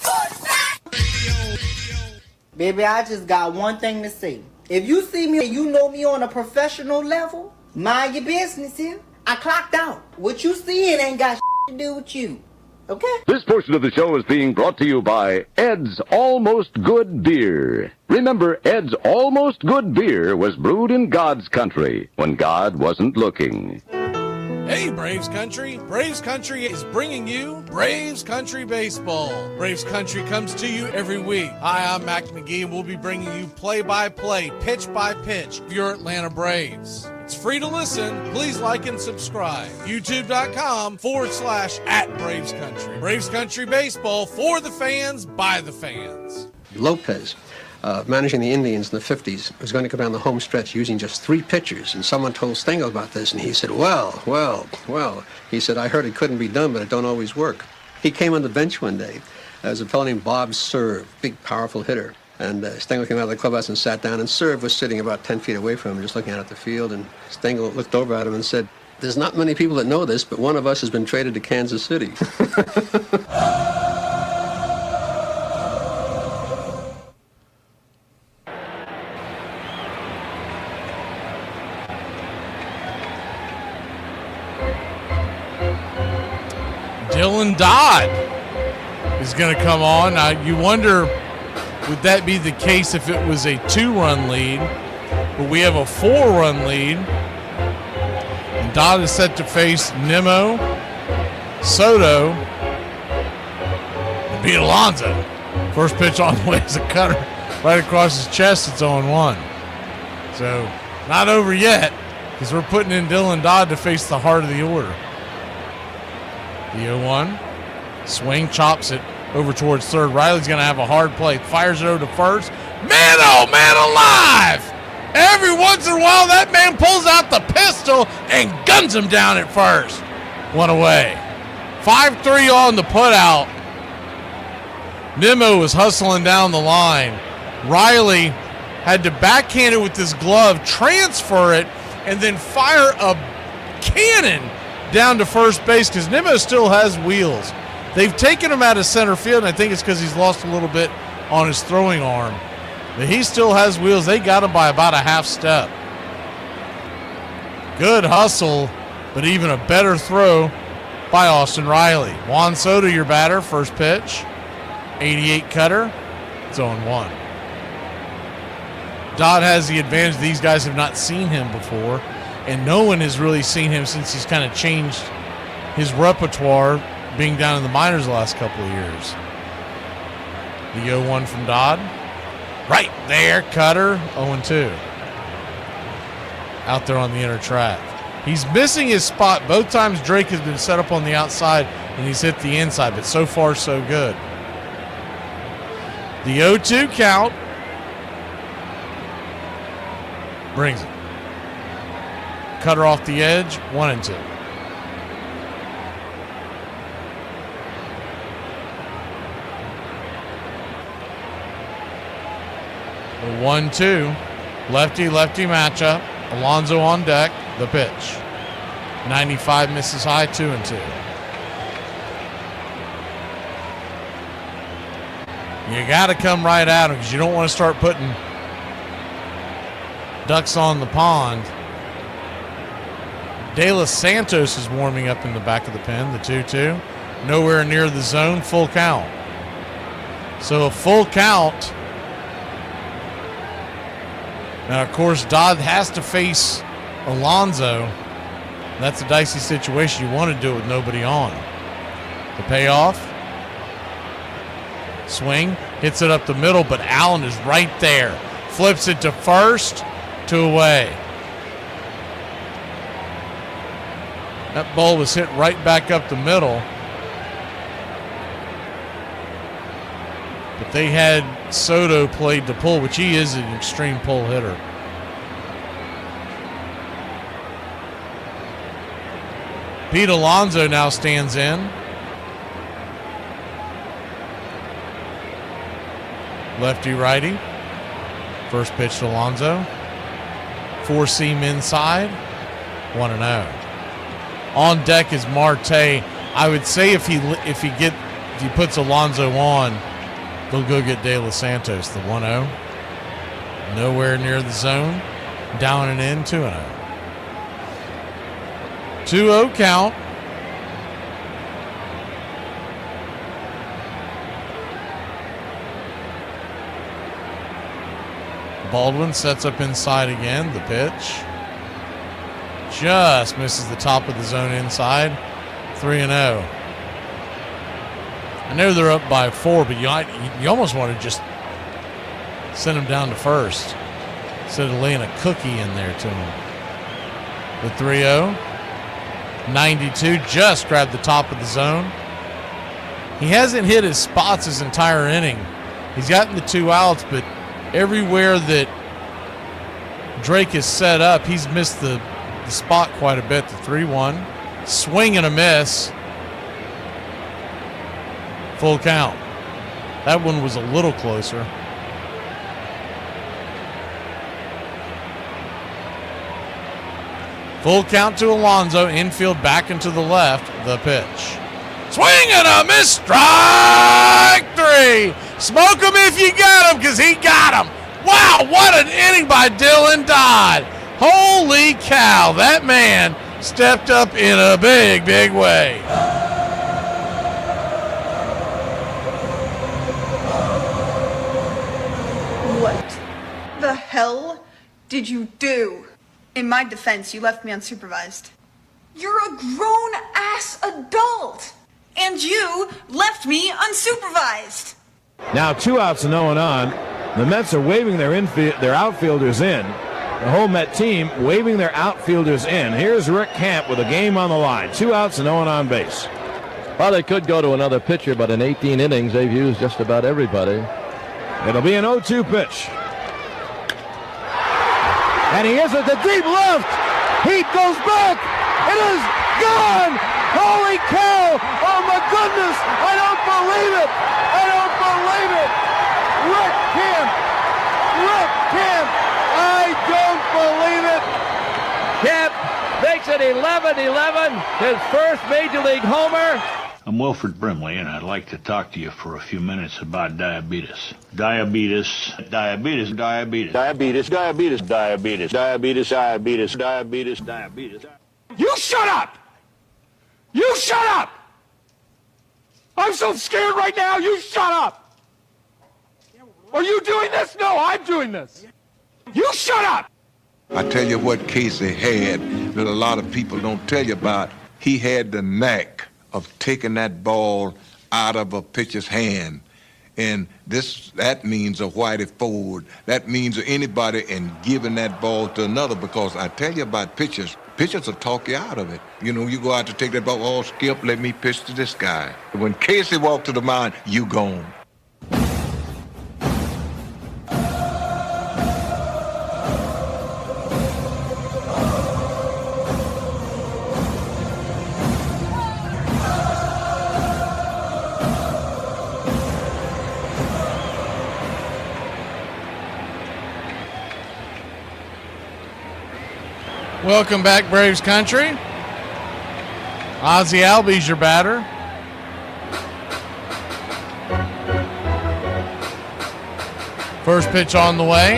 Baby, I just got one thing to say. If you see me and you know me on a professional level, mind your business here. I clocked out. What you seeing ain't got to do with you. Okay? This portion of the show is being brought to you by Ed's Almost Good Beer. Remember, Ed's Almost Good Beer was brewed in God's country when God wasn't looking. Hey, Braves Country! Braves Country is bringing you Braves Country Baseball. Braves Country comes to you every week. Hi, I'm Mac McGee, and we'll be bringing you play-by-play, pitch-by-pitch of your Atlanta Braves. It's free to listen. Please like and subscribe. YouTube.com/@Braves Country. Braves Country Baseball for the fans, by the fans. Lopez, managing the Indians in the 50s, was going to come down the home stretch using just 3 pitchers, and someone told Stengel about this, and he said, well, he said, I heard it couldn't be done, but it don't always work. He came on the bench one day. There was a fellow named Bob Serve, big, powerful hitter, and Stengel came out of the clubhouse and sat down, and Serve was sitting about 10 feet away from him, just looking out at the field, and Stengel looked over at him and said, there's not many people that know this, but one of us has been traded to Kansas City. Dylan Dodd is going to come on. Now, you wonder, would that be the case if it was a 2-run lead? But we have a 4-run lead. And Dodd is set to face Nimmo, Soto, and beat Alonso. First pitch on the way is a cutter right across his chest. It's 0-1. So, not over yet, because we're putting in Dylan Dodd to face the heart of the order. The 0-1. Swing, chops it over towards third. Riley's going to have a hard play. Fires it over to first. Man, oh man alive! Every once in a while, that man pulls out the pistol and guns him down at first. One away. 5-3 on the putout. Nimmo was hustling down the line. Riley had to backhand it with his glove, transfer it, and then fire a cannon down to first base because Nimmo still has wheels. They've taken him out of center field, and I think it's because he's lost a little bit on his throwing arm. But he still has wheels. They got him by about a half step. Good hustle, but even a better throw by Austin Riley. Juan Soto, your batter, first pitch. 88 cutter. It's 0-1. Dodd has the advantage. These guys have not seen him before, and no one has really seen him since he's kind of changed his repertoire being down in the minors the last couple of years. The 0-1 from Dodd. Right there, cutter, 0-2. Out there on the inner track. He's missing his spot. Both times Drake has been set up on the outside and he's hit the inside, but so far so good. The 0-2 count brings it. Cutter off the edge, 1-2. The 1-2, lefty-lefty matchup. Alonso on deck, the pitch. 95 misses high, 2-2. You got to come right at him because you don't want to start putting ducks on the pond. De Los Santos is warming up in the back of the pen, the 2-2. Nowhere near the zone, full count. So a full count. Now, of course, Dodd has to face Alonso. That's a dicey situation. You want to do it with nobody on. The payoff. Swing. Hits it up the middle, but Allen is right there. Flips it to first, to away. That ball was hit right back up the middle. But they had Soto played to pull, which he is an extreme pull hitter. Pete Alonso now stands in. Lefty righty. First pitch to Alonso. Four-seam inside. 1-0. On deck is Marte. I would say if he puts Alonso on, they'll go get De Los Santos. The 1-0. Nowhere near the zone. Down and in. 2-0. 2-0 count. Baldwin sets up inside again. The pitch just misses the top of the zone inside. 3-0. I know they're up by 4, but you almost want to just send them down to first instead of laying a cookie in there to them. The 3-0. 92 just grabbed the top of the zone. He hasn't hit his spots his entire inning. He's gotten the 2 outs, but everywhere that Drake is set up, he's missed the spot quite a bit. The 3-1. Swing and a miss. Full count. That one was a little closer. Full count to Alonso. Infield back into the left. The pitch. Swing and a miss. Strike 3. Smoke him if you got him, because he got him. Wow, what an inning by Dylan Dodd. Holy cow, that man stepped up in a big, big way. What the hell did you do? In my defense, you left me unsupervised. You're a grown-ass adult, and you left me unsupervised. Now 2 outs and no one on. The Mets are waving their outfielders in. The whole Met team waving their outfielders in. Here's Rick Camp with a game on the line. 2 outs and no one on base. Well, they could go to another pitcher, but in 18 innings, they've used just about everybody. It'll be an 0-2 pitch. And he hits it to deep left. Heat goes back. It is gone. Holy cow. Oh, my goodness. I don't believe it. I don't believe it. Rick Camp. Rick Camp. I don't believe it. Camp makes it 11-11. His first Major League homer. I'm Wilford Brimley, and I'd like to talk to you for a few minutes about diabetes. Diabetes. You shut up! You shut up! I'm so scared right now, you shut up! Are you doing this? No, I'm doing this. You shut up! I tell you what Casey had that a lot of people don't tell you about. He had the knack of taking that ball out of a pitcher's hand. And that means a Whitey Ford. That means anybody, and giving that ball to another, because I tell you about pitchers. Pitchers will talk you out of it. You know, you go out to take that ball, oh, Skip, let me pitch to this guy. When Casey walked to the mound, you gone. Welcome back, Braves country. Ozzie Albies your batter. First pitch on the way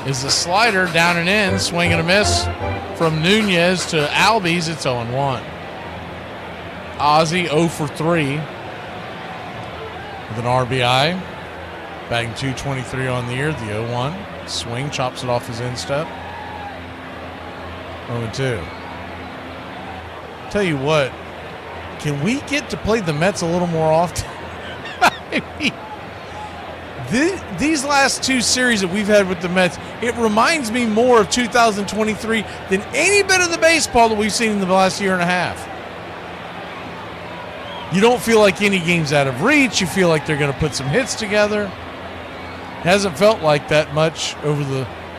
is the slider, down and in, swing and a miss from Nunez to Albies. It's 0-1. Ozzie 0 for 3 with an RBI, batting .223 on the year. The 0-1 swing, chops it off his instep. 0-2. Tell you what, can we get to play the Mets a little more often? I mean, These last two series that we've had with the Mets, it reminds me more of 2023 than any bit of the baseball that we've seen in the last year and a half. You don't feel like any game's out of reach. You feel like they're going to put some hits together. It hasn't felt like that much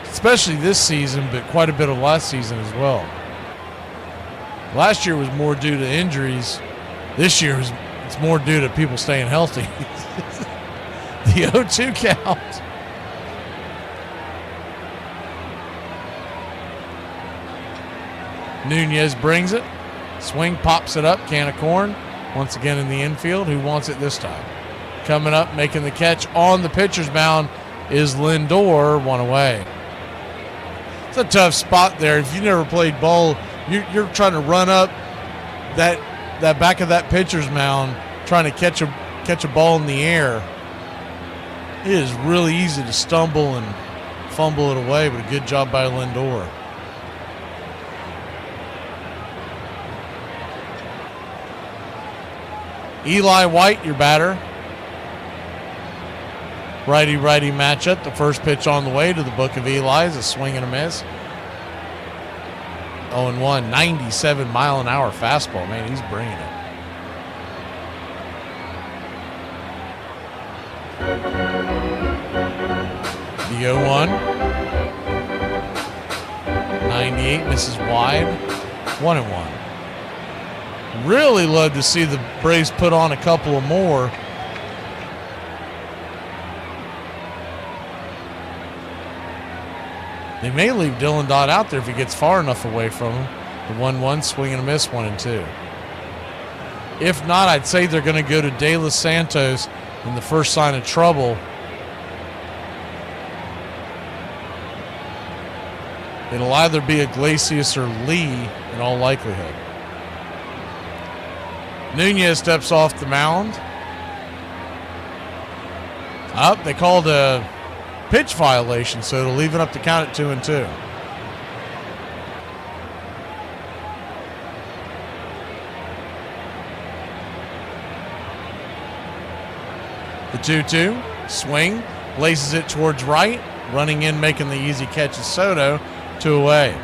especially this season, but quite a bit of last season as well. Last year was more due to injuries. This year it's more due to people staying healthy. The 0-2 count. Nunez brings it. Swing, pops it up. Can of corn. Once again in the infield. Who wants it this time? Coming up, making the catch on the pitcher's mound is Lindor. One away. It's a tough spot there. If you never played ball, you're trying to run up that back of that pitcher's mound, trying to catch a ball in the air. It is really easy to stumble and fumble it away, but a good job by Lindor. Eli White, your batter. Righty-righty matchup. The first pitch on the way to the book of Eli's. A swing and a miss. 0-1. 97-mile-an-hour fastball. Man, he's bringing it. The 0-1. 98 misses wide. 1-1. Really love to see the Braves put on a couple of more. They may leave Dylan Dodd out there if he gets far enough away from him. The 1-1, swing and a miss, 1-2. If not, I'd say they're going to go to De Los Santos in the first sign of trouble. It'll either be Iglesias or Lee in all likelihood. Nunez steps off the mound. They called a pitch violation, so it'll leave it up to count at 2-2. The 2-2, swing, laces it towards right, running in, making the easy catch is Soto, 2 away.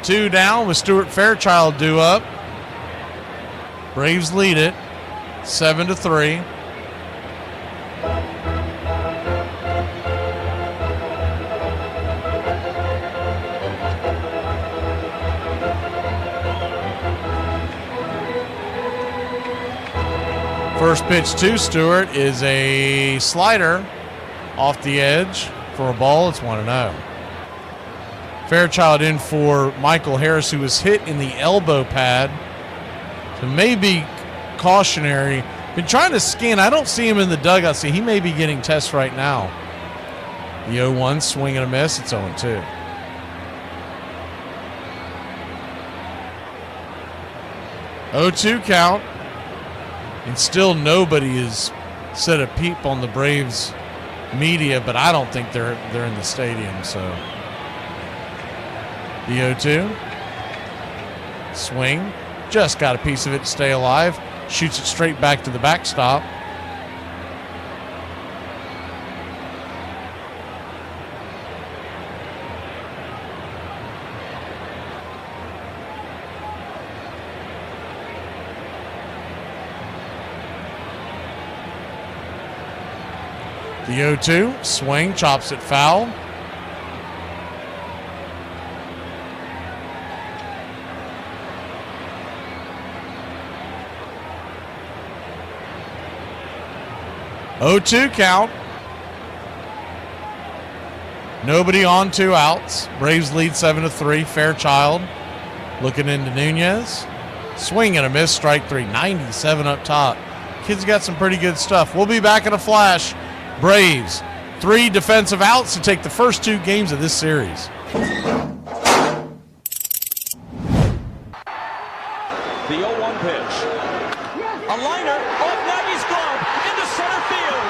Two down with Stuart Fairchild due up. Braves lead it 7-3. First pitch to Stewart is a slider off the edge for a ball. It's 1-0. Fairchild in for Michael Harris, who was hit in the elbow pad. So maybe cautionary. Been trying to scan. I don't see him in the dugout. See, he may be getting tests right now. The 0-1, swing and a miss. It's 0-2. Count. And still nobody has said a peep on the Braves media, but I don't think they're in the stadium, so. The 0-2. Swing. Just got a piece of it to stay alive. Shoots it straight back to the backstop. The 0-2. Swing. Chops it foul. Count. Nobody on, 2 outs. Braves lead 7-3. Fairchild looking into Nunez. Swing and a miss, strike 3. 97 up top. Kid's got some pretty good stuff. We'll be back in a flash. Braves, 3 defensive outs to take the first 2 games of this series. The 0-1 pitch. A liner off Nagy's glove into center field.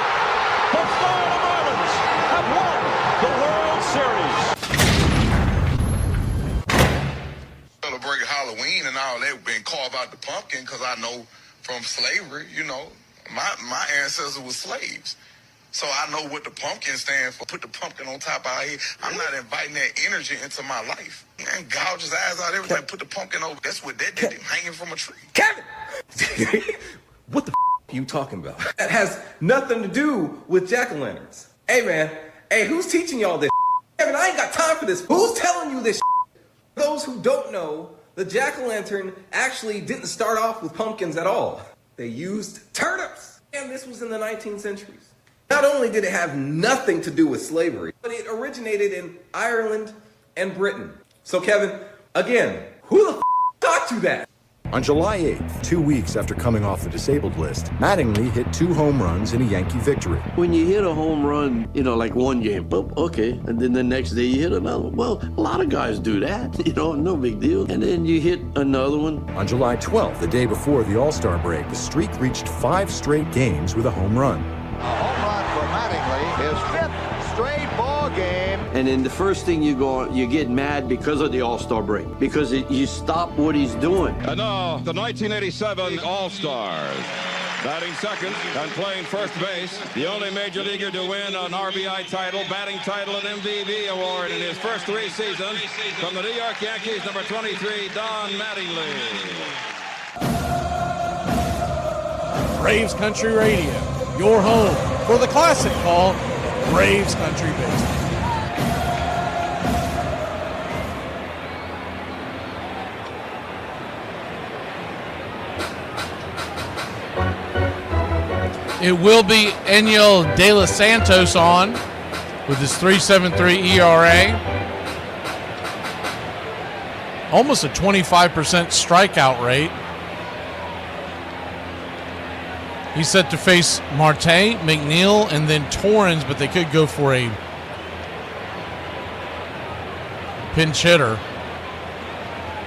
The Florida Marlins have won the World Series. Celebrate Halloween and all that, and carve out the pumpkin, because I know from slavery. You know, my ancestors were slaves. So I know what the pumpkin stands for. Put the pumpkin on top of our head. I'm not inviting that energy into my life. Man, gouge his eyes out, everything. Put the pumpkin over. That's what that did, hanging from a tree. Kevin! What the are you talking about? That has nothing to do with jack-o'-lanterns. Hey, man. Hey, who's teaching y'all this? Kevin, I ain't got time for this. Who's telling you this? Those who don't know, the jack-o'-lantern actually didn't start off with pumpkins at all. They used turnips. And this was in the 19th centuries. Not only did it have nothing to do with slavery, but it originated in Ireland and Britain. So, Kevin, again, who the taught you that? On July 8th, 2 weeks after coming off the disabled list, Mattingly hit 2 home runs in a Yankee victory. When you hit a home run, like one game, boop, okay, and then the next day you hit another one. Well, a lot of guys do that, no big deal. And then you hit another one. On July 12th, the day before the All-Star break, the streak reached 5 straight games with a home run. A home run for Mattingly, his 5th straight ball game. And then the first thing you get mad because of the All-Star break, because you stop what he's doing. And now, the 1987 All-Stars. Batting second and playing first base, the only major leaguer to win an RBI title, batting title, and MVP award in his first 3 seasons. From the New York Yankees, number 23, Don Mattingly. Braves Country Radio, your home for the classic call, Braves Country Baseball. It will be Enyel De Los Santos on with his 3.73 ERA. Almost a 25% strikeout rate. He's set to face Marte, McNeil, and then Torrens, but they could go for a pinch hitter.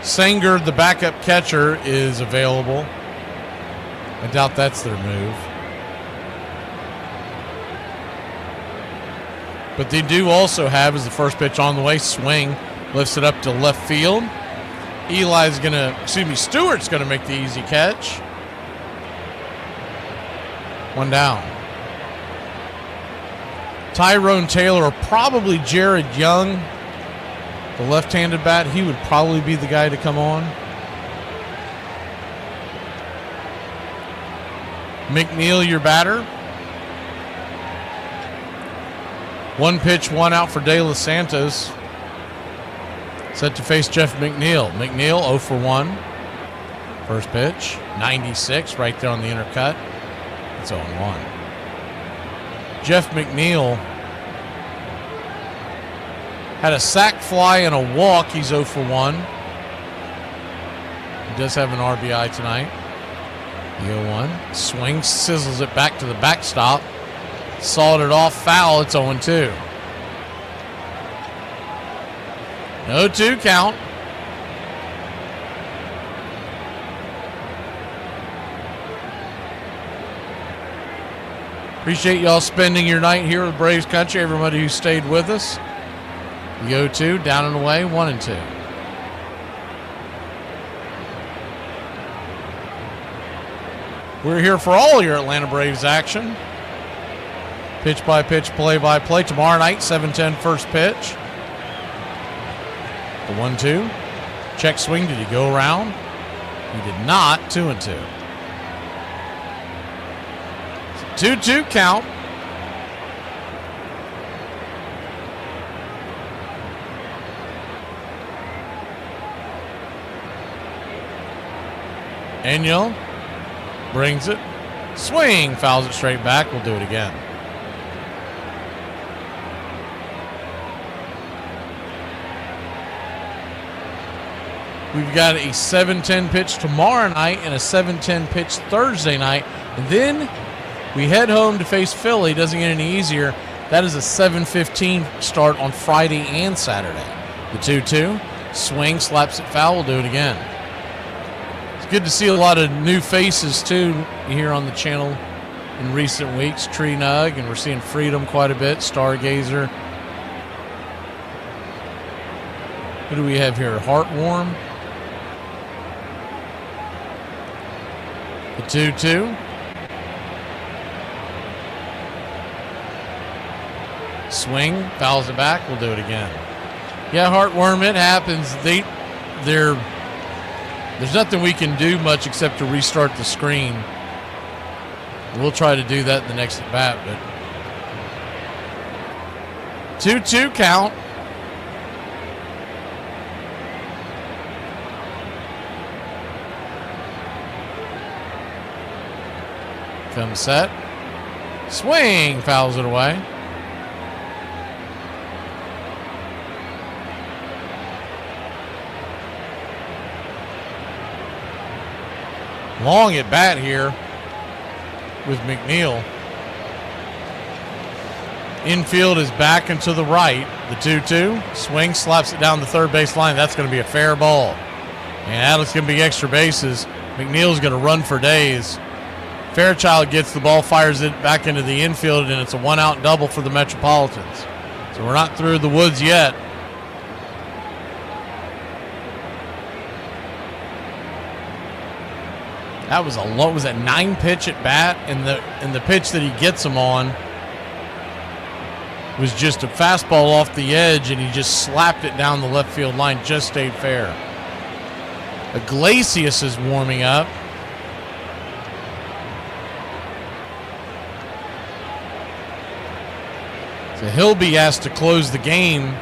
Sanger, the backup catcher, is available. I doubt that's their move. But they do also have, as the first pitch on the way, swing, lifts it up to left field. Stewart's going to make the easy catch. 1 down. Tyrone Taylor or probably Jared Young, the left-handed bat, he would probably be the guy to come on. McNeil, your batter. 1 pitch, 1 out for De Los Santos. Set to face Jeff McNeil. McNeil 0 for 1. First pitch, 96, right there on the inner cut. It's 0-1. Jeff McNeil had a sac fly and a walk. He's 0 for 1. He does have an RBI tonight. The 0-1. Swing, sizzles it back to the backstop. Sawed it off, foul. It's 0-2. 0-2 count. Appreciate y'all spending your night here with Braves Country, everybody who stayed with us. The 0-2, down and away, 1-2. We're here for all your Atlanta Braves action. Pitch-by-pitch, play-by-play. Tomorrow night, 7:10 first pitch. The 1-2. Check swing. Did he go around? He did not. 2-2. 2-2 count. Enyel brings it. Swing. Fouls it straight back. We'll do it again. We've got a 7:10 pitch tomorrow night and a 7:10 pitch Thursday night. And then we head home to face Philly. Doesn't get any easier. That is a 7:15 start on Friday and Saturday. The 2-2. Swing, slaps it foul. We'll do it again. It's good to see a lot of new faces, too, here on the channel in recent weeks. Tree Nug, and we're seeing Freedom quite a bit. Stargazer. Who do we have here? Heartwarm. The 2-2. Swing, fouls it back. We'll do it again. Yeah, heartworm, it happens. There's nothing we can do much except to restart the screen. We'll try to do that in the next at bat, but 2-2 count. Comes set. Swing, fouls it away. Long at bat here with McNeil. Infield is back and to the right. The 2-2. Swing, slaps it down the third base line. That's going to be a fair ball. And Alex going to be extra bases. McNeil's going to run for days. Fairchild gets the ball, fires it back into the infield, and it's a one-out double for the Metropolitans. So we're not through the woods yet. That was a 9-pitch at bat, and the pitch that he gets him on was just a fastball off the edge, and he just slapped it down the left field line, just stayed fair. Iglesias is warming up. So he'll be asked to close the game,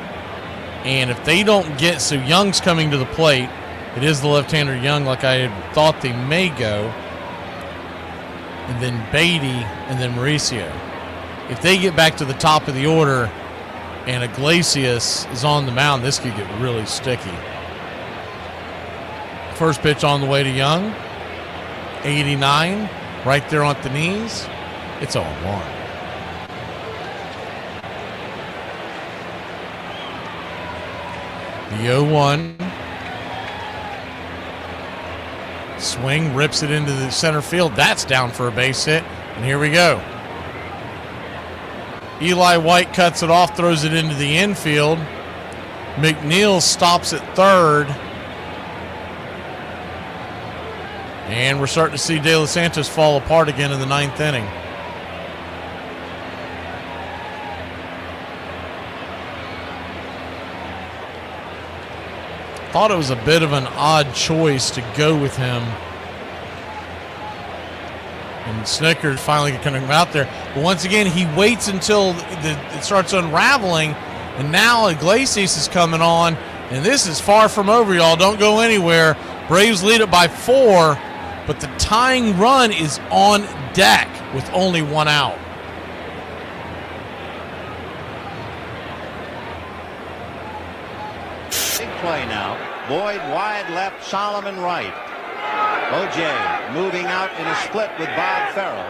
and if they don't get, so Young's coming to the plate. It is the left-hander Young, like I had thought they may go. And then Beatty, and then Mauricio. If they get back to the top of the order and Iglesias is on the mound, this could get really sticky. First pitch on the way to Young. 89, right there on the knees. It's 0-1. The 0-1. Swing, rips it into the center field. That's down for a base hit. And here we go. Eli White cuts it off, throws it into the infield. McNeil stops at third. And we're starting to see De Los Santos fall apart again in the ninth inning. Thought it was a bit of an odd choice to go with him. And Snickers finally coming out there. But once again, he waits until it starts unraveling. And now Iglesias is coming on. And this is far from over, y'all. Don't go anywhere. Braves lead it by 4. But the tying run is on deck with only one out. Big play now. Boyd wide left, Solomon right. O.J. moving out in a split with Bob Farrell.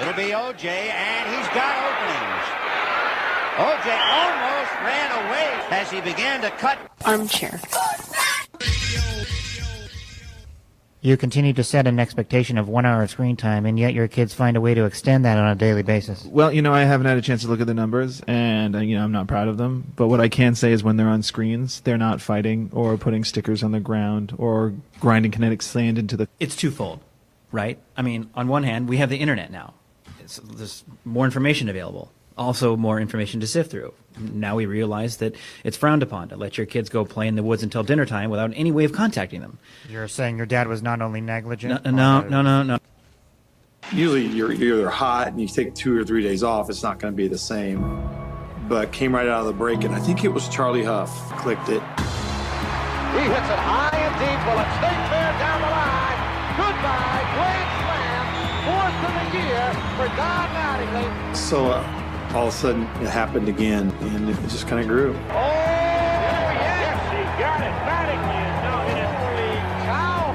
It'll be O.J. and he's got openings. O.J. almost ran away as he began to cut. Armchair. You continue to set an expectation of 1 hour of screen time, and yet your kids find a way to extend that on a daily basis. Well, I haven't had a chance to look at the numbers, and, I'm not proud of them. But what I can say is when they're on screens, they're not fighting or putting stickers on the ground or grinding kinetic sand into the... It's twofold, right? On one hand, we have the internet now. There's more information available. Also more information to sift through. Now we realize that it's frowned upon to let your kids go play in the woods until dinner time without any way of contacting them. You're saying your dad was not only negligent? No. Usually you're either hot and you take 2 or 3 days off, it's not going to be the same. But came right out of the break, and I think it was Charlie Huff clicked it. He hits it high and deep. Well, it's stayed fair down the line. Goodbye, grand slam. 4th of the year for Don Mattingly. So all of a sudden it happened again, and it just kind of grew. Oh, yes, he got it. Mattingly is now in it. Holy cow.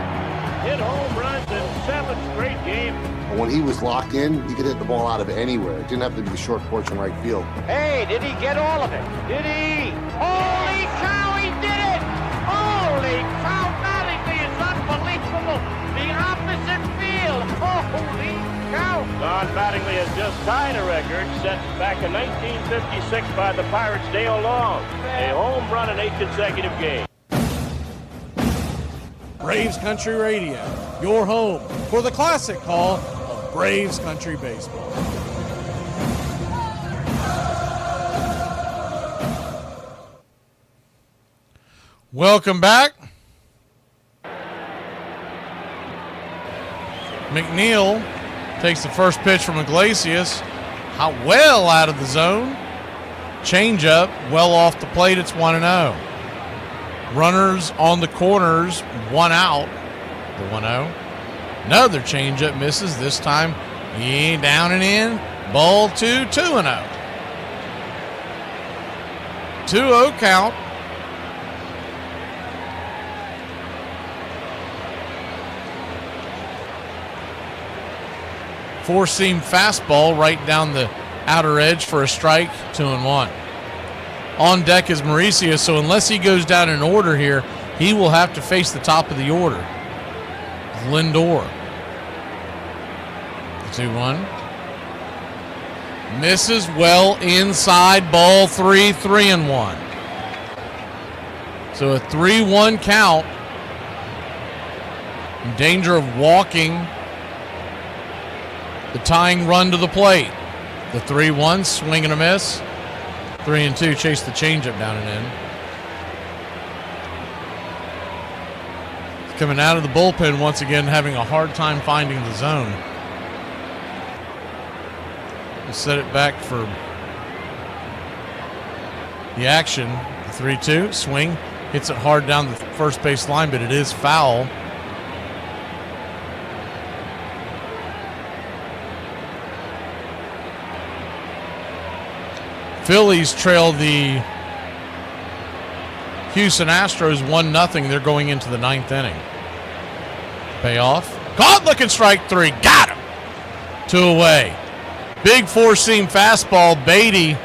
Hit home runs in 7 straight games. When he was locked in, he could hit the ball out of anywhere. It didn't have to be short porch and right field. Hey, did he get all of it? Did he? Holy cow, he did it! Holy cow, Mattingly is unbelievable. The opposite field. Holy cow. Don Mattingly has just tied a record set back in 1956 by the Pirates' Dale Long. A home run in 8 consecutive games. Braves Country Radio, your home for the classic call of Braves Country Baseball. Welcome back. McNeil takes the first pitch from Iglesias. Well out of the zone. Changeup, well off the plate. It's 1-0. Runners on the corners, 1 out. The 1-0. Another changeup misses. This time, down and in. Ball 2, 2-0. 2-0 count. Four-seam fastball right down the outer edge for a strike, 2-1. On deck is Mauricio, so unless he goes down in order here, he will have to face the top of the order. Lindor. 2-1. Misses well inside, ball 3, 3-1. So a 3-1 count. In danger of walking the tying run to the plate. The 3-1, swing and a miss. 3-2, chase the changeup down and in. Coming out of the bullpen once again, having a hard time finding the zone. We'll set it back for the action. The 3-2, swing, hits it hard down the first base line, but it is foul. Phillies trail the Houston Astros 1-0. They're going into the 9th inning. Payoff. Caught looking strike 3. Got him. 2 away. Big four-seam fastball. Beatty,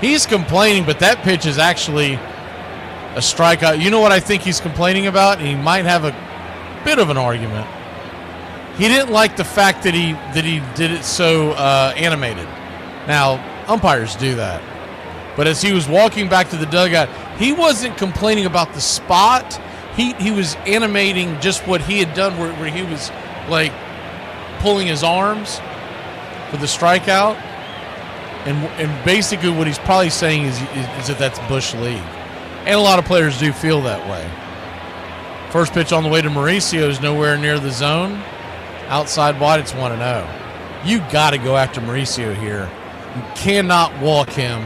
he's complaining, but that pitch is actually a strikeout. You know what I think he's complaining about? He might have a bit of an argument. He didn't like the fact that he did it so animated. Now, umpires do that. But as he was walking back to the dugout, he wasn't complaining about the spot. He was animating just what he had done where he was like pulling his arms for the strikeout. And basically what he's probably saying is that that's Bush League. And a lot of players do feel that way. First pitch on the way to Mauricio is nowhere near the zone. Outside wide, it's 1-0. You got to go after Mauricio here. You cannot walk him.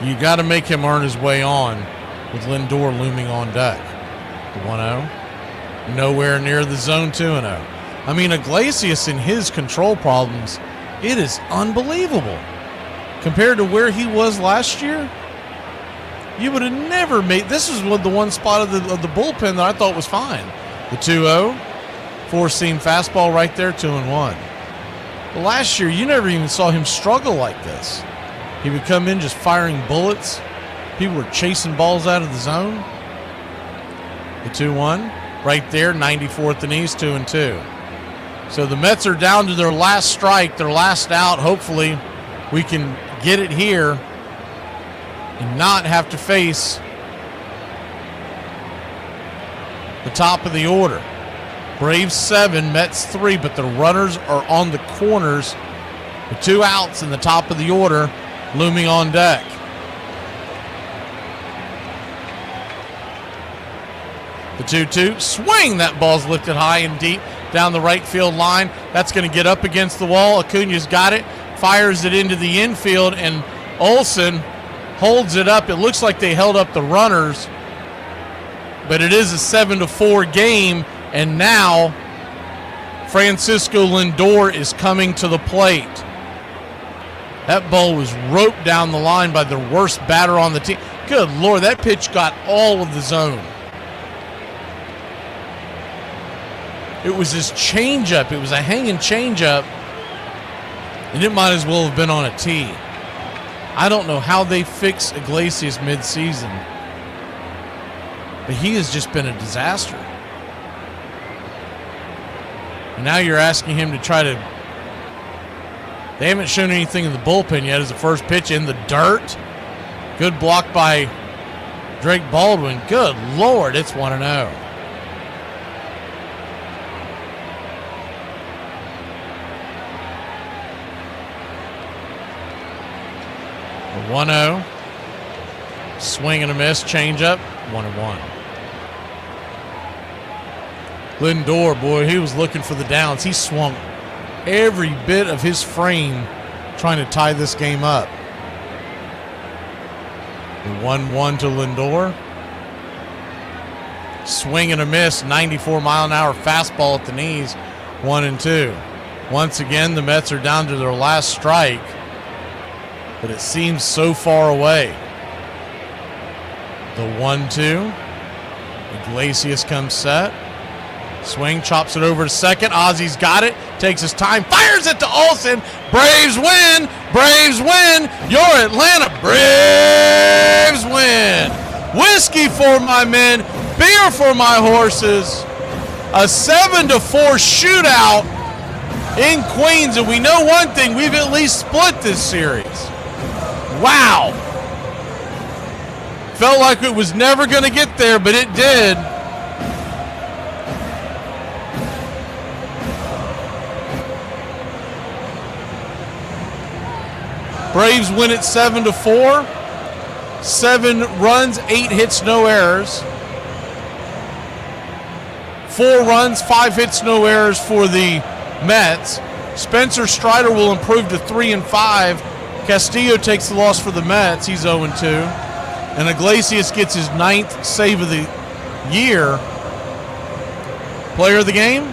You got to make him earn his way on with Lindor looming on deck. The 1-0. Nowhere near the zone, 2-0. I mean, Iglesias and his control problems, it is unbelievable. Compared to where he was last year, you would have never made. This is the one spot of the bullpen that I thought was fine. The 2-0. Four-seam fastball right there, 2-1. Last year, you never even saw him struggle like this. He would come in just firing bullets. People were chasing balls out of the zone. The 2-1, right there, 94th and East, 2-2. So the Mets are down to their last strike, their last out. Hopefully, we can get it here and not have to face the top of the order. Braves 7, Mets 3, but the runners are on the corners with 2 outs in the top of the order, looming on deck. The 2-2, swing, that ball's lifted high and deep down the right field line. That's going to get up against the wall. Acuna's got it, fires it into the infield, and Olsen holds it up. It looks like they held up the runners, but it is a 7-4 game. And now, Francisco Lindor is coming to the plate. That ball was roped down the line by the worst batter on the team. Good Lord, that pitch got all of the zone. It was his changeup. It was a hanging changeup, and it might as well have been on a tee. I don't know how they fix Iglesias midseason, but he has just been a disaster. And now you're asking him to try to. They haven't shown anything in the bullpen yet as the first pitch in the dirt. Good block by Drake Baldwin. Good Lord, it's 1-0. 1-0. Swing and a miss, changeup, 1-1. Lindor, boy, he was looking for the downs. He swung every bit of his frame trying to tie this game up. The 1-1 to Lindor. Swing and a miss, 94-mile-an-hour fastball at the knees, 1-2. Once again, the Mets are down to their last strike, but it seems so far away. The 1-2. Iglesias comes set. Swing, chops it over to second. Ozzy's got it. Takes his time. Fires it to Olsen. Braves win. Braves win. Your Atlanta Braves win. Whiskey for my men. Beer for my horses. A 7-4 shootout in Queens. And we know one thing. We've at least split this series. Wow. Felt like it was never going to get there, but it did. Braves win it 7-4. 7 runs, 8 hits, no errors. 4 runs, 5 hits, no errors for the Mets. Spencer Strider will improve to 3-5. Castillo takes the loss for the Mets. He's 0-2. And Iglesias gets his 9th save of the year. Player of the game?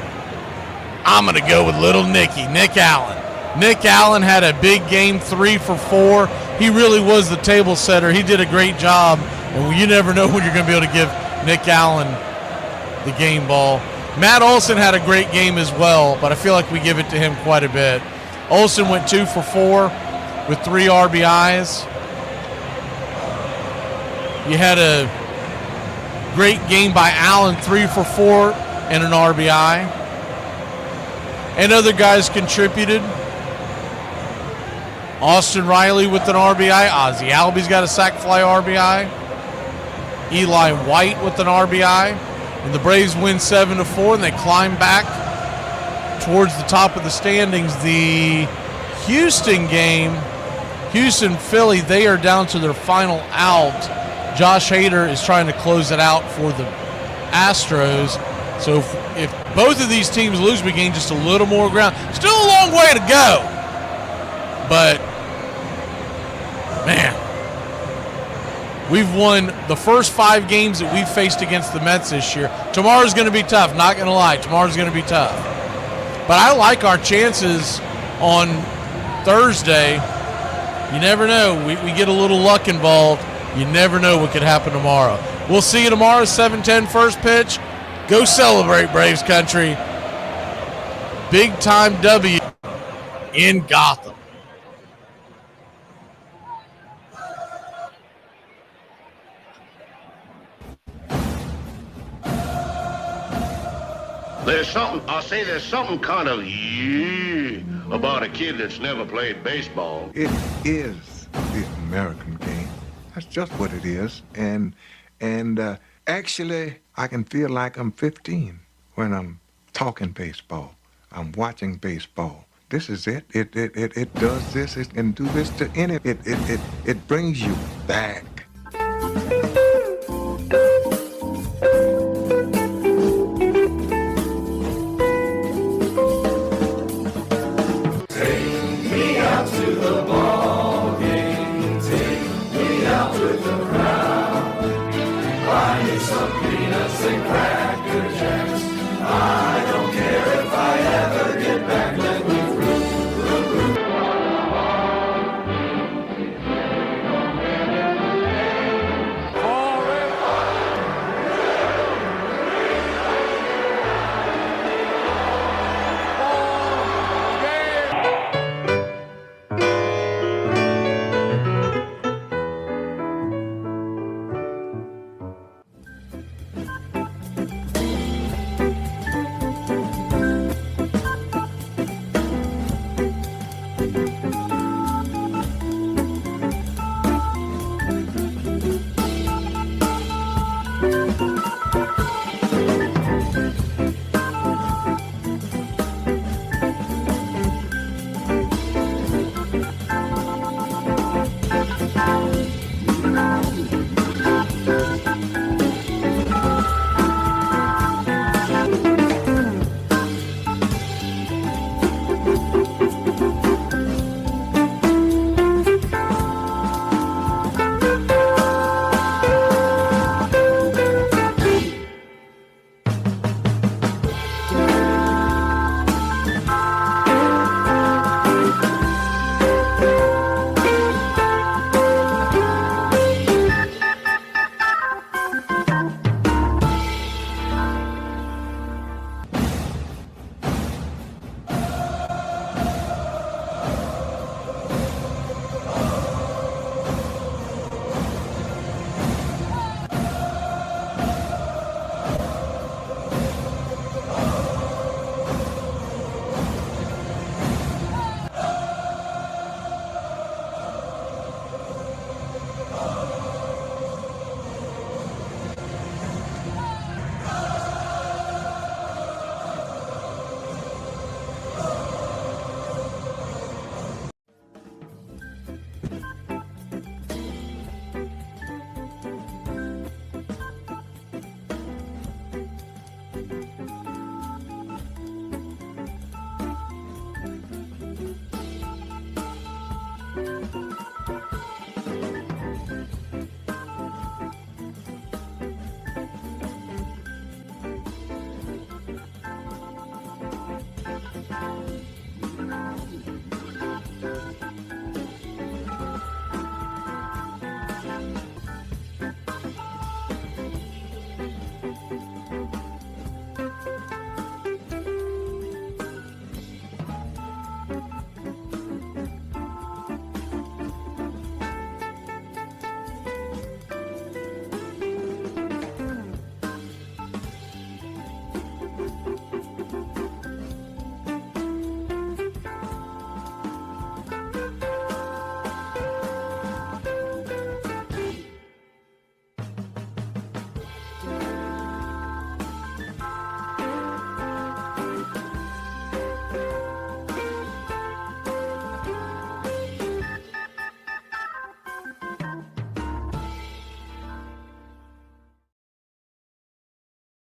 I'm going to go with little Nicky, Nick Allen. Nick Allen had a big game, 3 for 4. He really was the table setter. He did a great job. And you never know when you're going to be able to give Nick Allen the game ball. Matt Olson had a great game as well, but I feel like we give it to him quite a bit. Olson went 2 for 4 with 3 RBIs. You had a great game by Allen, 3 for 4 and an RBI. And other guys contributed. Austin Riley with an RBI. Ozzie Albies got a sac fly RBI. Eli White with an RBI. And the Braves win 7-4, and they climb back towards the top of the standings. The Houston game, Houston-Philly, they are down to their final out. Josh Hader is trying to close it out for the Astros. So if both of these teams lose, we gain just a little more ground. Still a long way to go. But, man, we've won the first 5 games that we've faced against the Mets this year. Tomorrow's going to be tough, not going to lie. Tomorrow's going to be tough. But I like our chances on Thursday. You never know. We get a little luck involved. You never know what could happen tomorrow. We'll see you tomorrow, 7:10 first pitch. Go celebrate, Braves country. Big time W in Gotham. There's something kind of about a kid that's never played baseball. It is the American game. That's just what it is. And actually, I can feel like I'm 15 when I'm talking baseball. I'm watching baseball. This is it. It does this. It can do this to any. It brings you back.